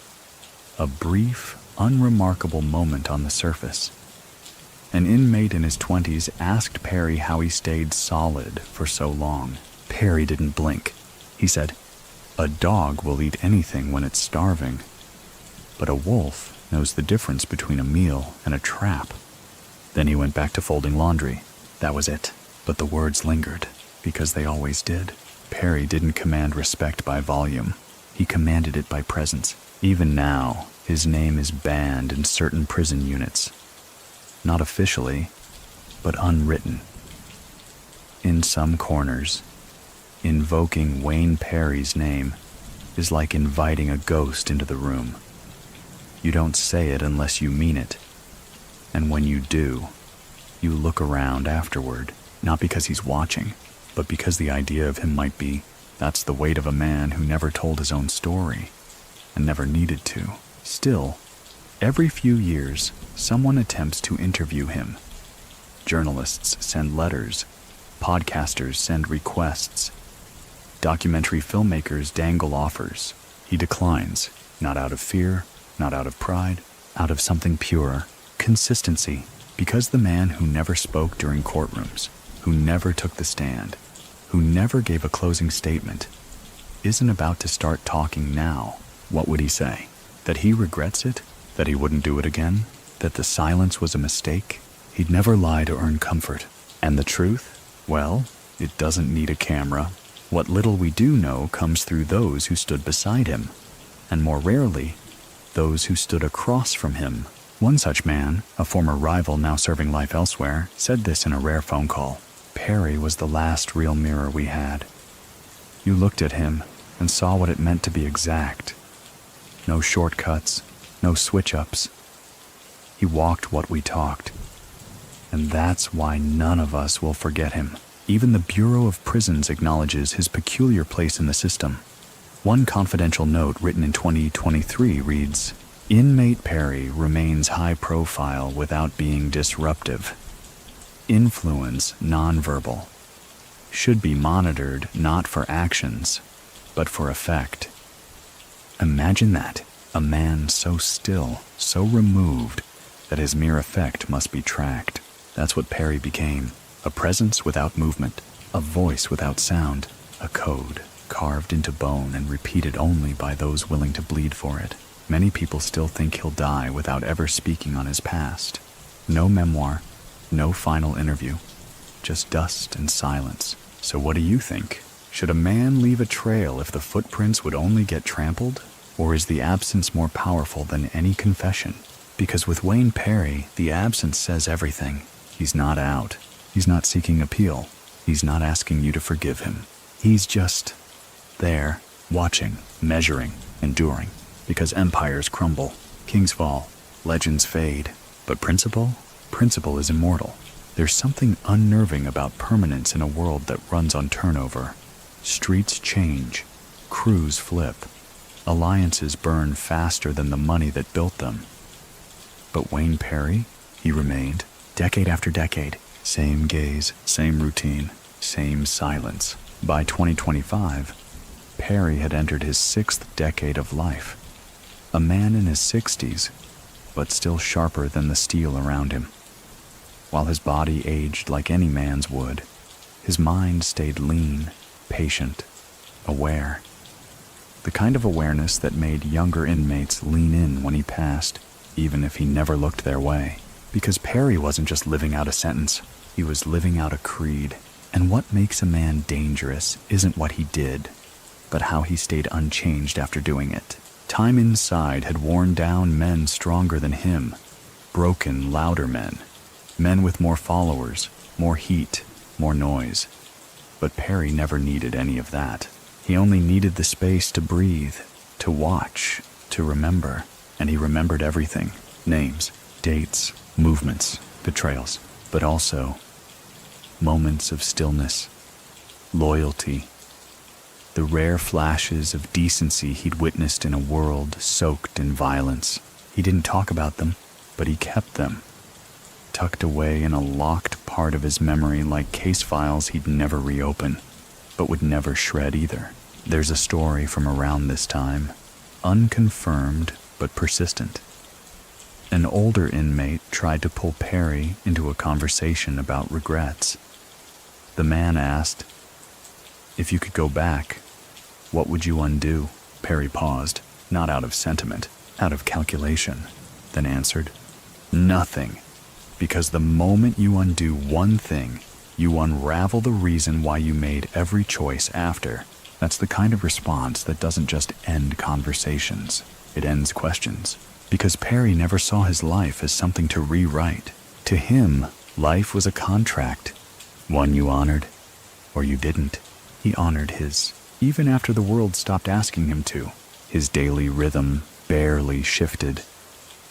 A brief, unremarkable moment on the surface. An inmate in his 20s asked Perry how he stayed solid for so long. Perry didn't blink. He said, "A dog will eat anything when it's starving, but a wolf knows the difference between a meal and a trap." Then he went back to folding laundry. That was it. But the words lingered, because they always did. Perry didn't command respect by volume. He commanded it by presence. Even now, his name is banned in certain prison units. Not officially, but unwritten. In some corners, invoking Wayne Perry's name is like inviting a ghost into the room. You don't say it unless you mean it. And when you do, you look around afterward, not because he's watching, but because the idea of him might be, that's the weight of a man who never told his own story, and never needed to. Still, every few years, someone attempts to interview him. Journalists send letters, podcasters send requests, documentary filmmakers dangle offers. He declines, not out of fear, not out of pride, out of something purer, consistency, because the man who never spoke during courtrooms, who never took the stand, who never gave a closing statement, isn't about to start talking now. What would he say? That he regrets it? That he wouldn't do it again? That the silence was a mistake? He'd never lie to earn comfort. And the truth? Well, it doesn't need a camera. What little we do know comes through those who stood beside him, and more rarely, those who stood across from him. One such man, a former rival now serving life elsewhere, said this in a rare phone call. Perry was the last real mirror we had. You looked at him and saw what it meant to be exact. No shortcuts, no switch-ups. He walked what we talked. And that's why none of us will forget him. Even the Bureau of Prisons acknowledges his peculiar place in the system. One confidential note written in 2023 reads, "Inmate Perry remains high profile without being disruptive. Influence nonverbal. Should be monitored not for actions, but for effect." Imagine that. A man so still, so removed, that his mere effect must be tracked. That's what Perry became. A presence without movement, a voice without sound, a code carved into bone and repeated only by those willing to bleed for it. Many people still think he'll die without ever speaking on his past. No memoir, no final interview, just dust and silence. So what do you think? Should a man leave a trail if the footprints would only get trampled? Or is the absence more powerful than any confession? Because with Wayne Perry, the absence says everything. He's not out. He's not seeking appeal. He's not asking you to forgive him. He's just there, watching, measuring, enduring. Because empires crumble, kings fall, legends fade. But principle is immortal. There's something unnerving about permanence in a world that runs on turnover. Streets change, crews flip, alliances burn faster than the money that built them. But Wayne Perry, he remained, decade after decade. Same gaze, same routine, same silence. By 2025, Perry had entered his 6th decade of life. A man in his 60s, but still sharper than the steel around him. While his body aged like any man's would, his mind stayed lean, patient, aware. The kind of awareness that made younger inmates lean in when he passed, even if he never looked their way. Because Perry wasn't just living out a sentence, he was living out a creed. And what makes a man dangerous isn't what he did, but how he stayed unchanged after doing it. Time inside had worn down men stronger than him, broken, louder men, men with more followers, more heat, more noise. But Perry never needed any of that. He only needed the space to breathe, to watch, to remember. And he remembered everything: names, dates, movements, betrayals, but also moments of stillness, loyalty, the rare flashes of decency he'd witnessed in a world soaked in violence. He didn't talk about them, but he kept them, tucked away in a locked part of his memory like case files he'd never reopen, but would never shred either. There's a story from around this time, unconfirmed but persistent. An older inmate tried to pull Perry into a conversation about regrets. The man asked, "If you could go back, what would you undo?" Perry paused, not out of sentiment, out of calculation, then answered, "Nothing. Because the moment you undo one thing, you unravel the reason why you made every choice after." That's the kind of response that doesn't just end conversations, it ends questions. Because Perry never saw his life as something to rewrite. To him, life was a contract, one you honored, or you didn't. He honored his, even after the world stopped asking him to. His daily rhythm barely shifted,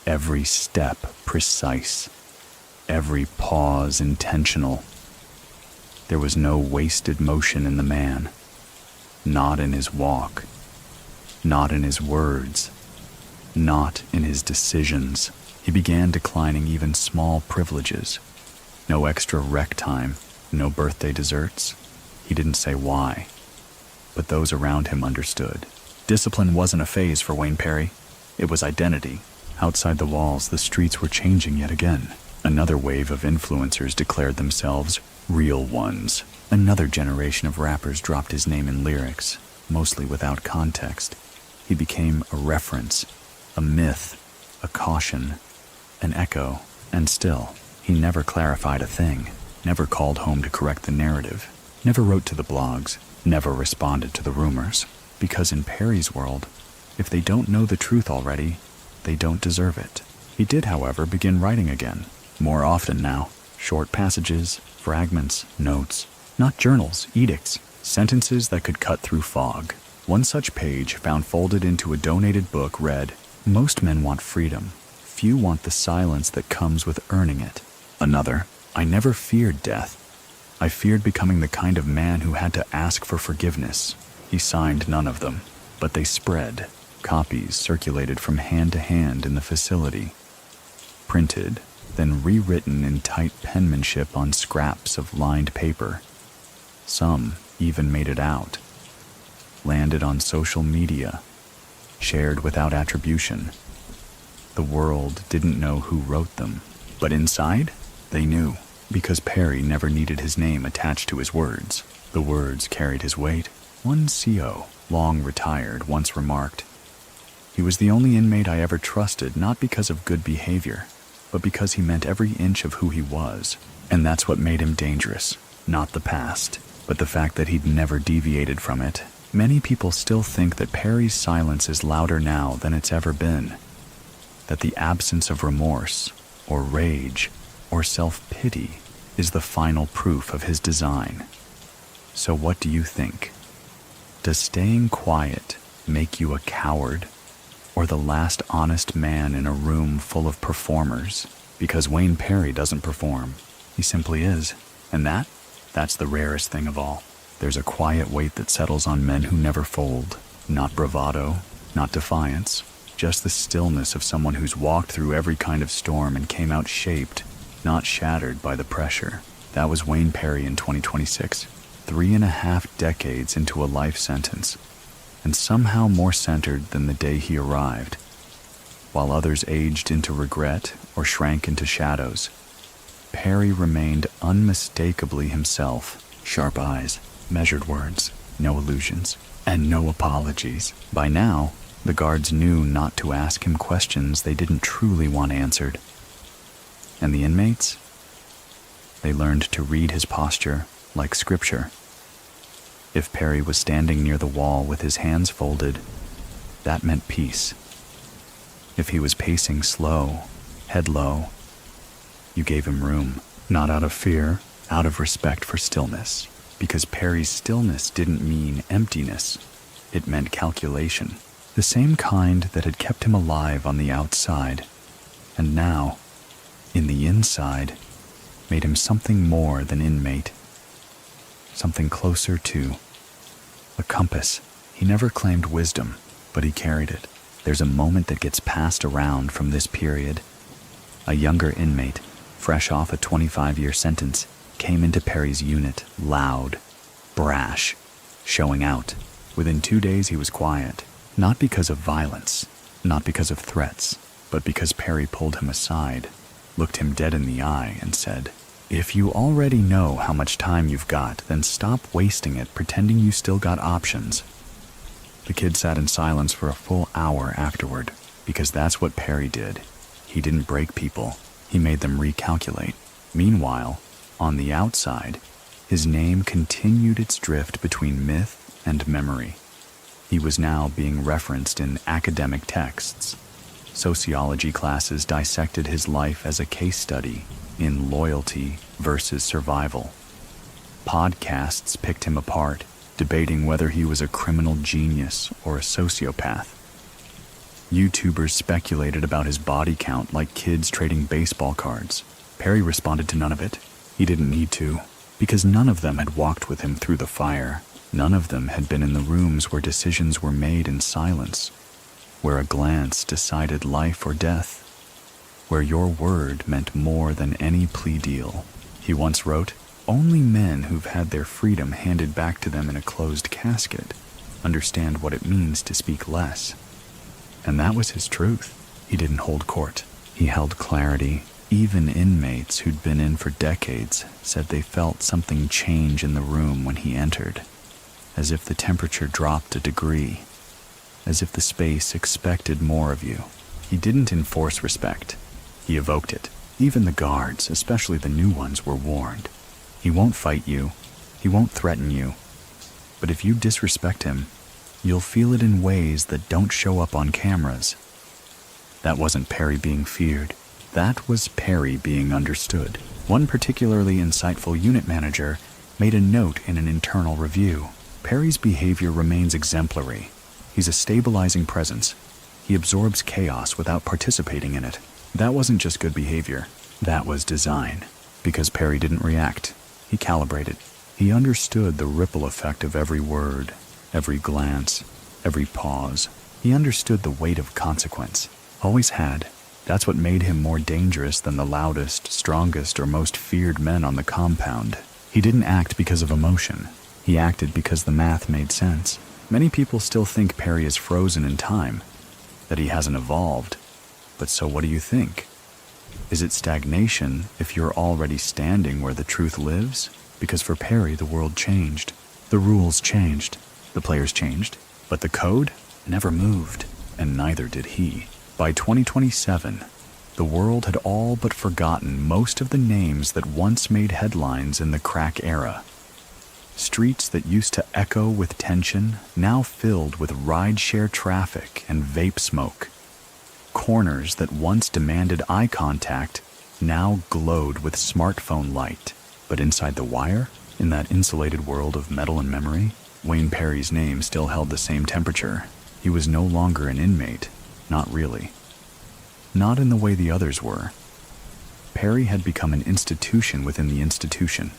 every step precise, every pause intentional. There was no wasted motion in the man, not in his walk, not in his words, not in his decisions. He began declining even small privileges. No extra rec time, no birthday desserts. He didn't say why, but those around him understood. Discipline wasn't a phase for Wayne Perry. It was identity. Outside the walls, the streets were changing yet again. Another wave of influencers declared themselves real ones. Another generation of rappers dropped his name in lyrics, mostly without context. He became a reference, a myth, a caution, an echo, and still, he never clarified a thing, never called home to correct the narrative, never wrote to the blogs, never responded to the rumors. Because in Perry's world, if they don't know the truth already, they don't deserve it. He did, however, begin writing again, more often now. Short passages, fragments, notes, not journals, edicts, sentences that could cut through fog. One such page, found folded into a donated book, read, "Most men want freedom. Few want the silence that comes with earning it." Another, "I never feared death. I feared becoming the kind of man who had to ask for forgiveness." He signed none of them, but they spread. Copies circulated from hand to hand in the facility. Printed, then rewritten in tight penmanship on scraps of lined paper. Some even made it out. Landed on social media. Shared without attribution. The world didn't know who wrote them, but inside, they knew, because Perry never needed his name attached to his words. The words carried his weight. One CO, long retired, once remarked, "He was the only inmate I ever trusted, not because of good behavior, but because he meant every inch of who he was." And that's what made him dangerous, not the past, but the fact that he'd never deviated from it. Many people still think that Perry's silence is louder now than it's ever been, that the absence of remorse, or rage, or self-pity is the final proof of his design. So what do you think? Does staying quiet make you a coward, or the last honest man in a room full of performers? Because Wayne Perry doesn't perform. He simply is. And that's the rarest thing of all. There's a quiet weight that settles on men who never fold. Not bravado, not defiance, just the stillness of someone who's walked through every kind of storm and came out shaped, not shattered by the pressure. That was Wayne Perry in 2026, 3.5 decades into a life sentence, and somehow more centered than the day he arrived. While others aged into regret or shrank into shadows, Perry remained unmistakably himself. Sharp eyes, measured words, no illusions, and no apologies. By now, the guards knew not to ask him questions they didn't truly want answered. And the inmates? They learned to read his posture like scripture. If Perry was standing near the wall with his hands folded, that meant peace. If he was pacing slow, head low, you gave him room, not out of fear, out of respect for stillness, because Perry's stillness didn't mean emptiness. It meant calculation, the same kind that had kept him alive on the outside, and now, in the inside, made him something more than inmate, something closer to a compass. He never claimed wisdom, but he carried it. There's a moment that gets passed around from this period. A younger inmate, fresh off a 25-year sentence, came into Perry's unit, loud, brash, showing out. Within 2 days he was quiet, not because of violence, not because of threats, but because Perry pulled him aside, looked him dead in the eye, and said, "If you already know how much time you've got, then stop wasting it pretending you still got options." The kid sat in silence for a full hour afterward, because that's what Perry did. He didn't break people, he made them recalculate. Meanwhile, on the outside, his name continued its drift between myth and memory. He was now being referenced in academic texts. Sociology classes dissected his life as a case study in loyalty versus survival. Podcasts picked him apart, debating whether he was a criminal genius or a sociopath. YouTubers speculated about his body count like kids trading baseball cards. Perry responded to none of it. He didn't need to, because none of them had walked with him through the fire. None of them had been in the rooms where decisions were made in silence, where a glance decided life or death, where your word meant more than any plea deal. He once wrote, "Only men who've had their freedom handed back to them in a closed casket understand what it means to speak less." And that was his truth. He didn't hold court. He held clarity. Even inmates who'd been in for decades said they felt something change in the room when he entered, as if the temperature dropped a degree, as if the space expected more of you. He didn't enforce respect. He evoked it. Even the guards, especially the new ones, were warned. He won't fight you. He won't threaten you. But if you disrespect him, you'll feel it in ways that don't show up on cameras. That wasn't Perry being feared. That was Perry being understood. One particularly insightful unit manager made a note in an internal review. Perry's behavior remains exemplary. He's a stabilizing presence. He absorbs chaos without participating in it. That wasn't just good behavior. That was design. Because Perry didn't react. He calibrated. He understood the ripple effect of every word, every glance, every pause. He understood the weight of consequence. Always had. That's what made him more dangerous than the loudest, strongest, or most feared men on the compound. He didn't act because of emotion. He acted because the math made sense. Many people still think Perry is frozen in time, that he hasn't evolved. But so what do you think? Is it stagnation if you're already standing where the truth lives? Because for Perry, the world changed. The rules changed. The players changed. But the code never moved, and neither did he. By 2027, the world had all but forgotten most of the names that once made headlines in the crack era. Streets that used to echo with tension, now filled with ride-share traffic and vape smoke. Corners that once demanded eye contact, now glowed with smartphone light. But inside the wire, in that insulated world of metal and memory, Wayne Perry's name still held the same temperature. He was no longer an inmate. Not really. Not in the way the others were. Perry had become an institution within the institution.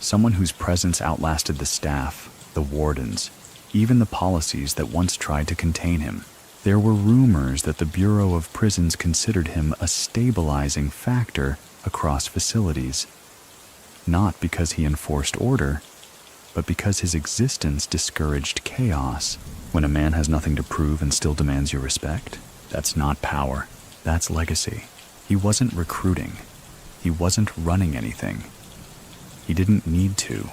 Someone whose presence outlasted the staff, the wardens, even the policies that once tried to contain him. There were rumors that the Bureau of Prisons considered him a stabilizing factor across facilities. Not because he enforced order, but because his existence discouraged chaos. When a man has nothing to prove and still demands your respect, that's not power, that's legacy. He wasn't recruiting. He wasn't running anything. He didn't need to.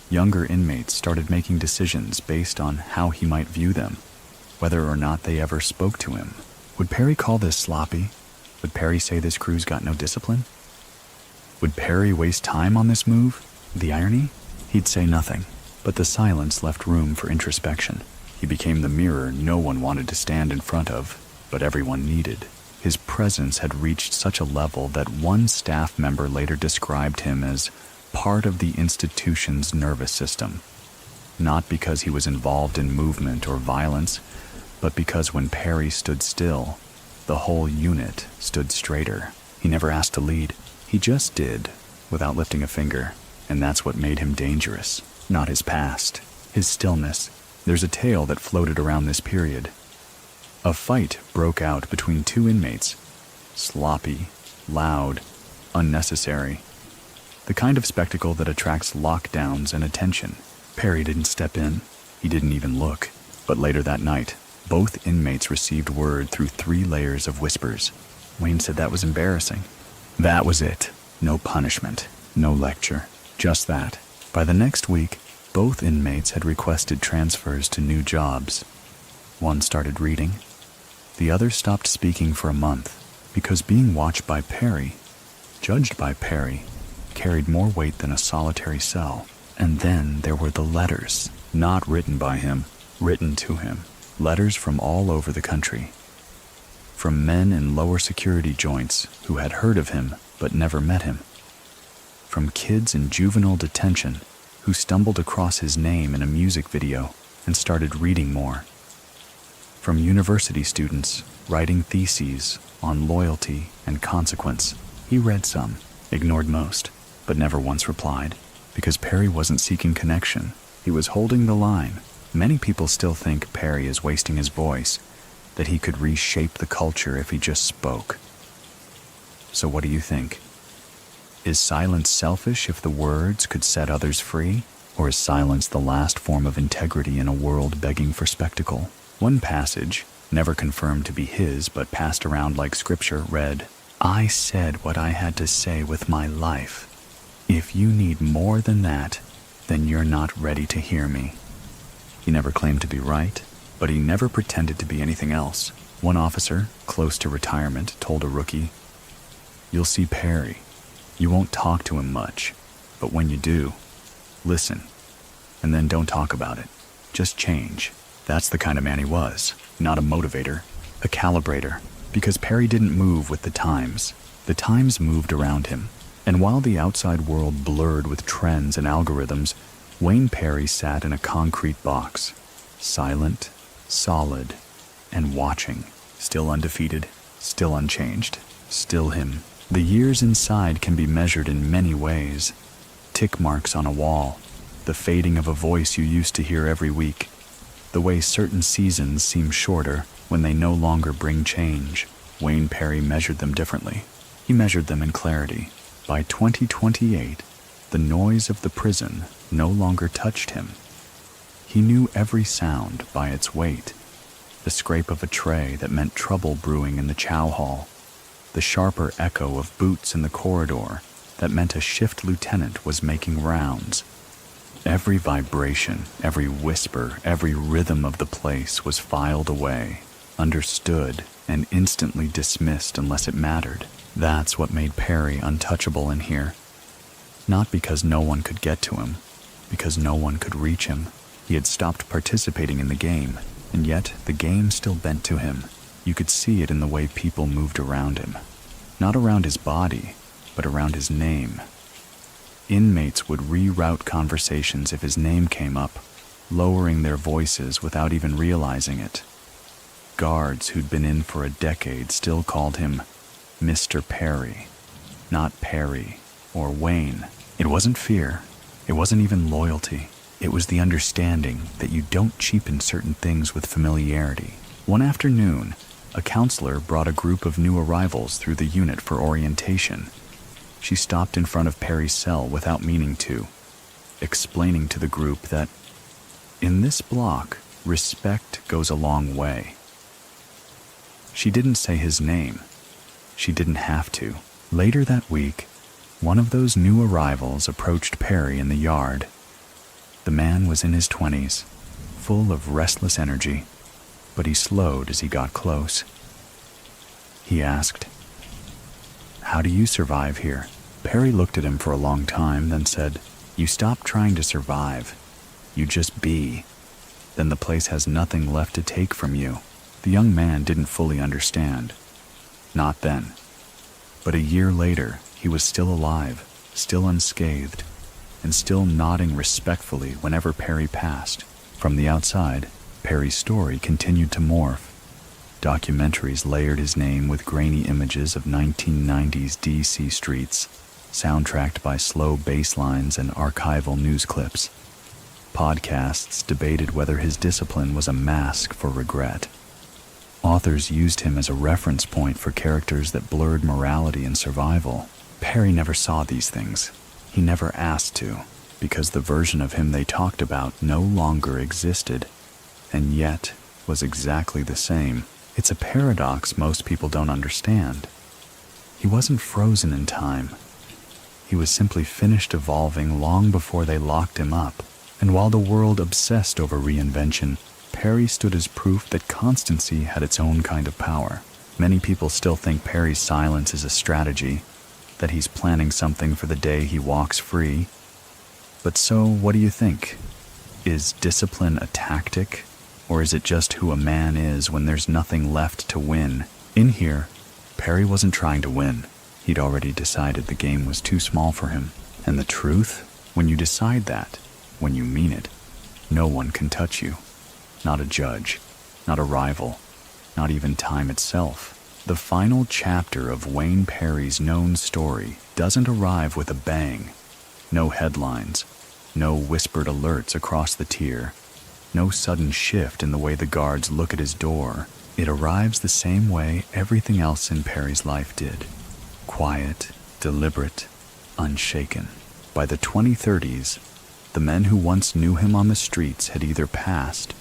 Younger inmates started making decisions based on how he might view them, whether or not they ever spoke to him. Would Perry call this sloppy? Would Perry say this crew's got no discipline? Would Perry waste time on this move? The irony? He'd say nothing, but the silence left room for introspection. He became the mirror no one wanted to stand in front of, but everyone needed. His presence had reached such a level that one staff member later described him as part of the institution's nervous system. Not because he was involved in movement or violence, but because when Perry stood still, the whole unit stood straighter. He never asked to lead. He just did, without lifting a finger. And that's what made him dangerous. Not his past, his stillness. There's a tale that floated around this period. A fight broke out between two inmates. Sloppy, loud, unnecessary. The kind of spectacle that attracts lockdowns and attention. Perry didn't step in. He didn't even look. But later that night, both inmates received word through 3 layers of whispers. Wayne said that was embarrassing. That was it. No punishment. No lecture. Just that. By the next week, both inmates had requested transfers to new jobs. One started reading. The other stopped speaking for a month because being watched by Perry, judged by Perry, carried more weight than a solitary cell. And then there were the letters, not written by him, written to him. Letters from all over the country. From men in lower security joints who had heard of him but never met him. From kids in juvenile detention who stumbled across his name in a music video and started reading more. From university students writing theses on loyalty and consequence. He read some, ignored most, but never once replied, because Perry wasn't seeking connection. He was holding the line. Many people still think Perry is wasting his voice, that he could reshape the culture if he just spoke. So what do you think? Is silence selfish if the words could set others free? Or is silence the last form of integrity in a world begging for spectacle? One passage, never confirmed to be his but passed around like scripture, read, "I said what I had to say with my life. If you need more than that, then you're not ready to hear me." He never claimed to be right, but he never pretended to be anything else. One officer, close to retirement, told a rookie, "You'll see Perry. You won't talk to him much, but when you do, listen, and then don't talk about it. Just change." That's the kind of man he was, not a motivator, a calibrator, because Perry didn't move with the times. The times moved around him, and while the outside world blurred with trends and algorithms, Wayne Perry sat in a concrete box, silent, solid, and watching, still undefeated, still unchanged, still him. The years inside can be measured in many ways. Tick marks on a wall, the fading of a voice you used to hear every week, the way certain seasons seem shorter when they no longer bring change. Wayne Perry measured them differently. He measured them in clarity. By 2028, the noise of the prison no longer touched him. He knew every sound by its weight. The scrape of a tray that meant trouble brewing in the chow hall. The sharper echo of boots in the corridor that meant a shift lieutenant was making rounds. Every vibration, every whisper, every rhythm of the place was filed away, understood, and instantly dismissed unless it mattered. That's what made Perry untouchable in here. Not because no one could get to him, because no one could reach him. He had stopped participating in the game, and yet the game still bent to him. You could see it in the way people moved around him. Not around his body, but around his name. Inmates would reroute conversations if his name came up, lowering their voices without even realizing it. Guards who'd been in for a decade still called him Mr. Perry, not Perry or Wayne. It wasn't fear. It wasn't even loyalty. It was the understanding that you don't cheapen certain things with familiarity. One afternoon, a counselor brought a group of new arrivals through the unit for orientation. She stopped in front of Perry's cell without meaning to, explaining to the group that, in this block, respect goes a long way. She didn't say his name. She didn't have to. Later that week, one of those new arrivals approached Perry in the yard. The man was in his 20s, full of restless energy, but he slowed as he got close. He asked, "How do you survive here?" Perry looked at him for a long time, then said, You stop trying to survive. You just be. Then the place has nothing left to take from you. The young man didn't fully understand. Not then. But a year later, he was still alive, still unscathed, and still nodding respectfully whenever Perry passed. From the outside, Perry's story continued to morph. Documentaries layered his name with grainy images of 1990s D.C. streets, soundtracked by slow bass lines and archival news clips. Podcasts debated whether his discipline was a mask for regret. Authors used him as a reference point for characters that blurred morality and survival. Perry never saw these things. He never asked to, because the version of him they talked about no longer existed, and yet was exactly the same. It's a paradox most people don't understand. He wasn't frozen in time. He was simply finished evolving long before they locked him up. And while the world obsessed over reinvention, Perry stood as proof that constancy had its own kind of power. Many people still think Perry's silence is a strategy, that he's planning something for the day he walks free. But so, what do you think? Is discipline a tactic? Or is it just who a man is when there's nothing left to win? In here, Perry wasn't trying to win. He'd already decided the game was too small for him. And the truth? When you decide that, when you mean it, no one can touch you. Not a judge, not a rival, not even time itself. The final chapter of Wayne Perry's known story doesn't arrive with a bang. No headlines, no whispered alerts across the tier, no sudden shift in the way the guards look at his door. It arrives the same way everything else in Perry's life did. Quiet, deliberate, unshaken. By the 2030s, the men who once knew him on the streets had either passed,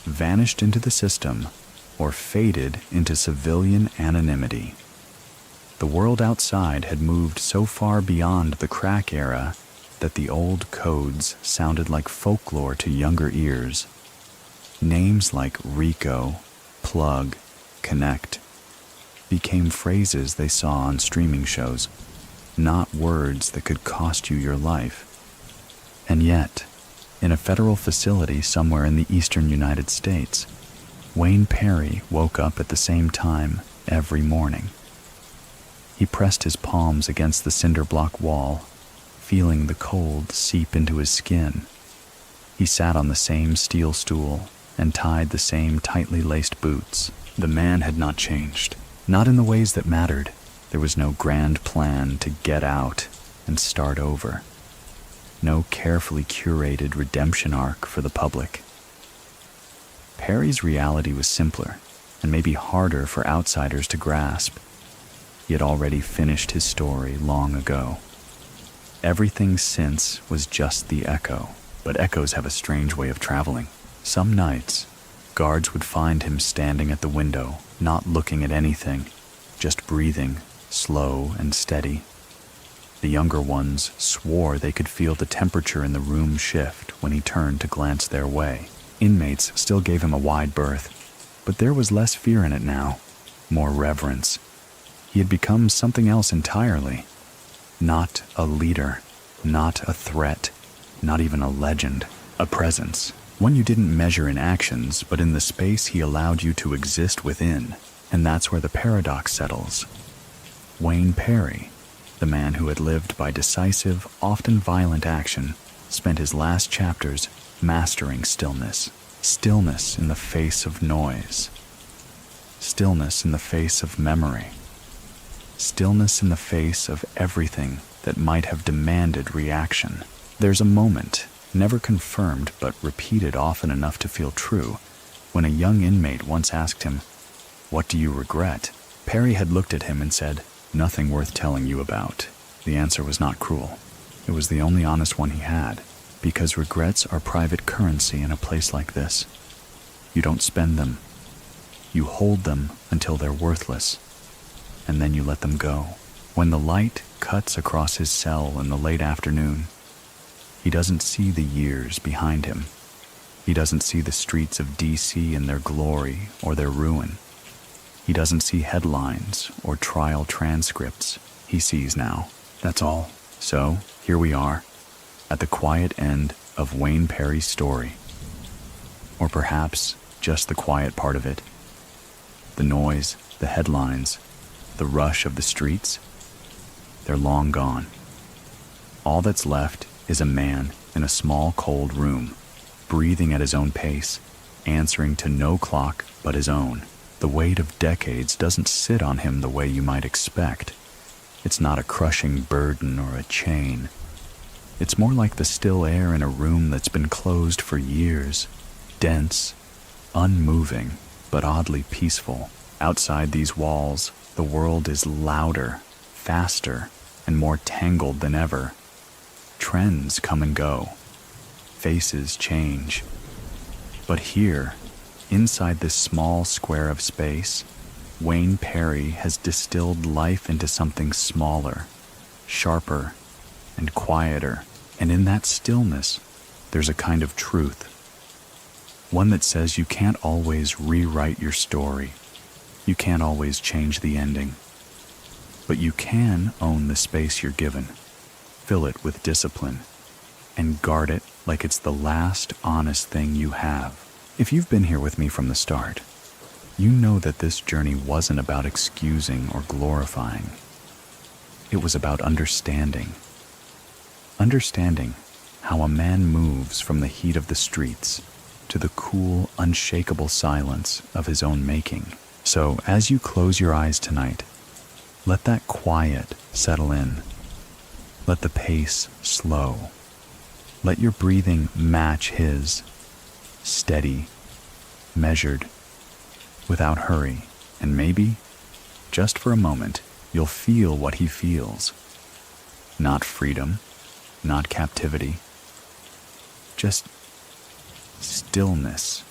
vanished into the system, or faded into civilian anonymity. The world outside had moved so far beyond the crack era that the old codes sounded like folklore to younger ears. Names like Rico, Plug, Connect became phrases they saw on streaming shows, not words that could cost you your life. And yet, in a federal facility somewhere in the eastern United States, Wayne Perry woke up at the same time every morning. He pressed his palms against the cinder block wall, feeling the cold seep into his skin. He sat on the same steel stool and tied the same tightly laced boots. The man had not changed, not in the ways that mattered. There was no grand plan to get out and start over. No carefully curated redemption arc for the public. Perry's reality was simpler, and maybe harder for outsiders to grasp. He had already finished his story long ago. Everything since was just the echo, but echoes have a strange way of traveling. Some nights, guards would find him standing at the window, not looking at anything, just breathing, slow and steady. The younger ones swore they could feel the temperature in the room shift when he turned to glance their way. Inmates still gave him a wide berth, but there was less fear in it now, more reverence. He had become something else entirely. Not a leader, not a threat, not even a legend, a presence. One you didn't measure in actions, but in the space he allowed you to exist within. And that's where the paradox settles. Wayne Perry, the man who had lived by decisive, often violent action, spent his last chapters mastering stillness. Stillness in the face of noise. Stillness in the face of memory. Stillness in the face of everything that might have demanded reaction. There's a moment, never confirmed but repeated often enough to feel true, when a young inmate once asked him, "What do you regret?" Perry had looked at him and said, "Nothing worth telling you about." The answer was not cruel. It was the only honest one he had, because regrets are private currency in a place like this. You don't spend them. You hold them until they're worthless, and then you let them go. When the light cuts across his cell in the late afternoon, he doesn't see the years behind him. He doesn't see the streets of D.C. in their glory or their ruin. He doesn't see headlines or trial transcripts. He sees now. That's all. So, here we are, at the quiet end of Wayne Perry's story. Or perhaps just the quiet part of it. The noise, the headlines, the rush of the streets, they're long gone. All that's left is a man in a small, cold room, breathing at his own pace, answering to no clock but his own. The weight of decades doesn't sit on him the way you might expect. It's not a crushing burden or a chain. It's more like the still air in a room that's been closed for years, dense, unmoving, but oddly peaceful. Outside these walls, the world is louder, faster, and more tangled than ever. Trends come and go. Faces change. But here, inside this small square of space, Wayne Perry has distilled life into something smaller, sharper, and quieter. And in that stillness, there's a kind of truth. One that says you can't always rewrite your story. You can't always change the ending. But you can own the space you're given, fill it with discipline, and guard it like it's the last honest thing you have. If you've been here with me from the start, you know that this journey wasn't about excusing or glorifying. It was about understanding. Understanding how a man moves from the heat of the streets to the cool, unshakable silence of his own making. So, as you close your eyes tonight, let that quiet settle in. Let the pace slow. Let your breathing match his, steady, measured, without hurry. And maybe, just for a moment, you'll feel what he feels. Not freedom, not captivity, just stillness.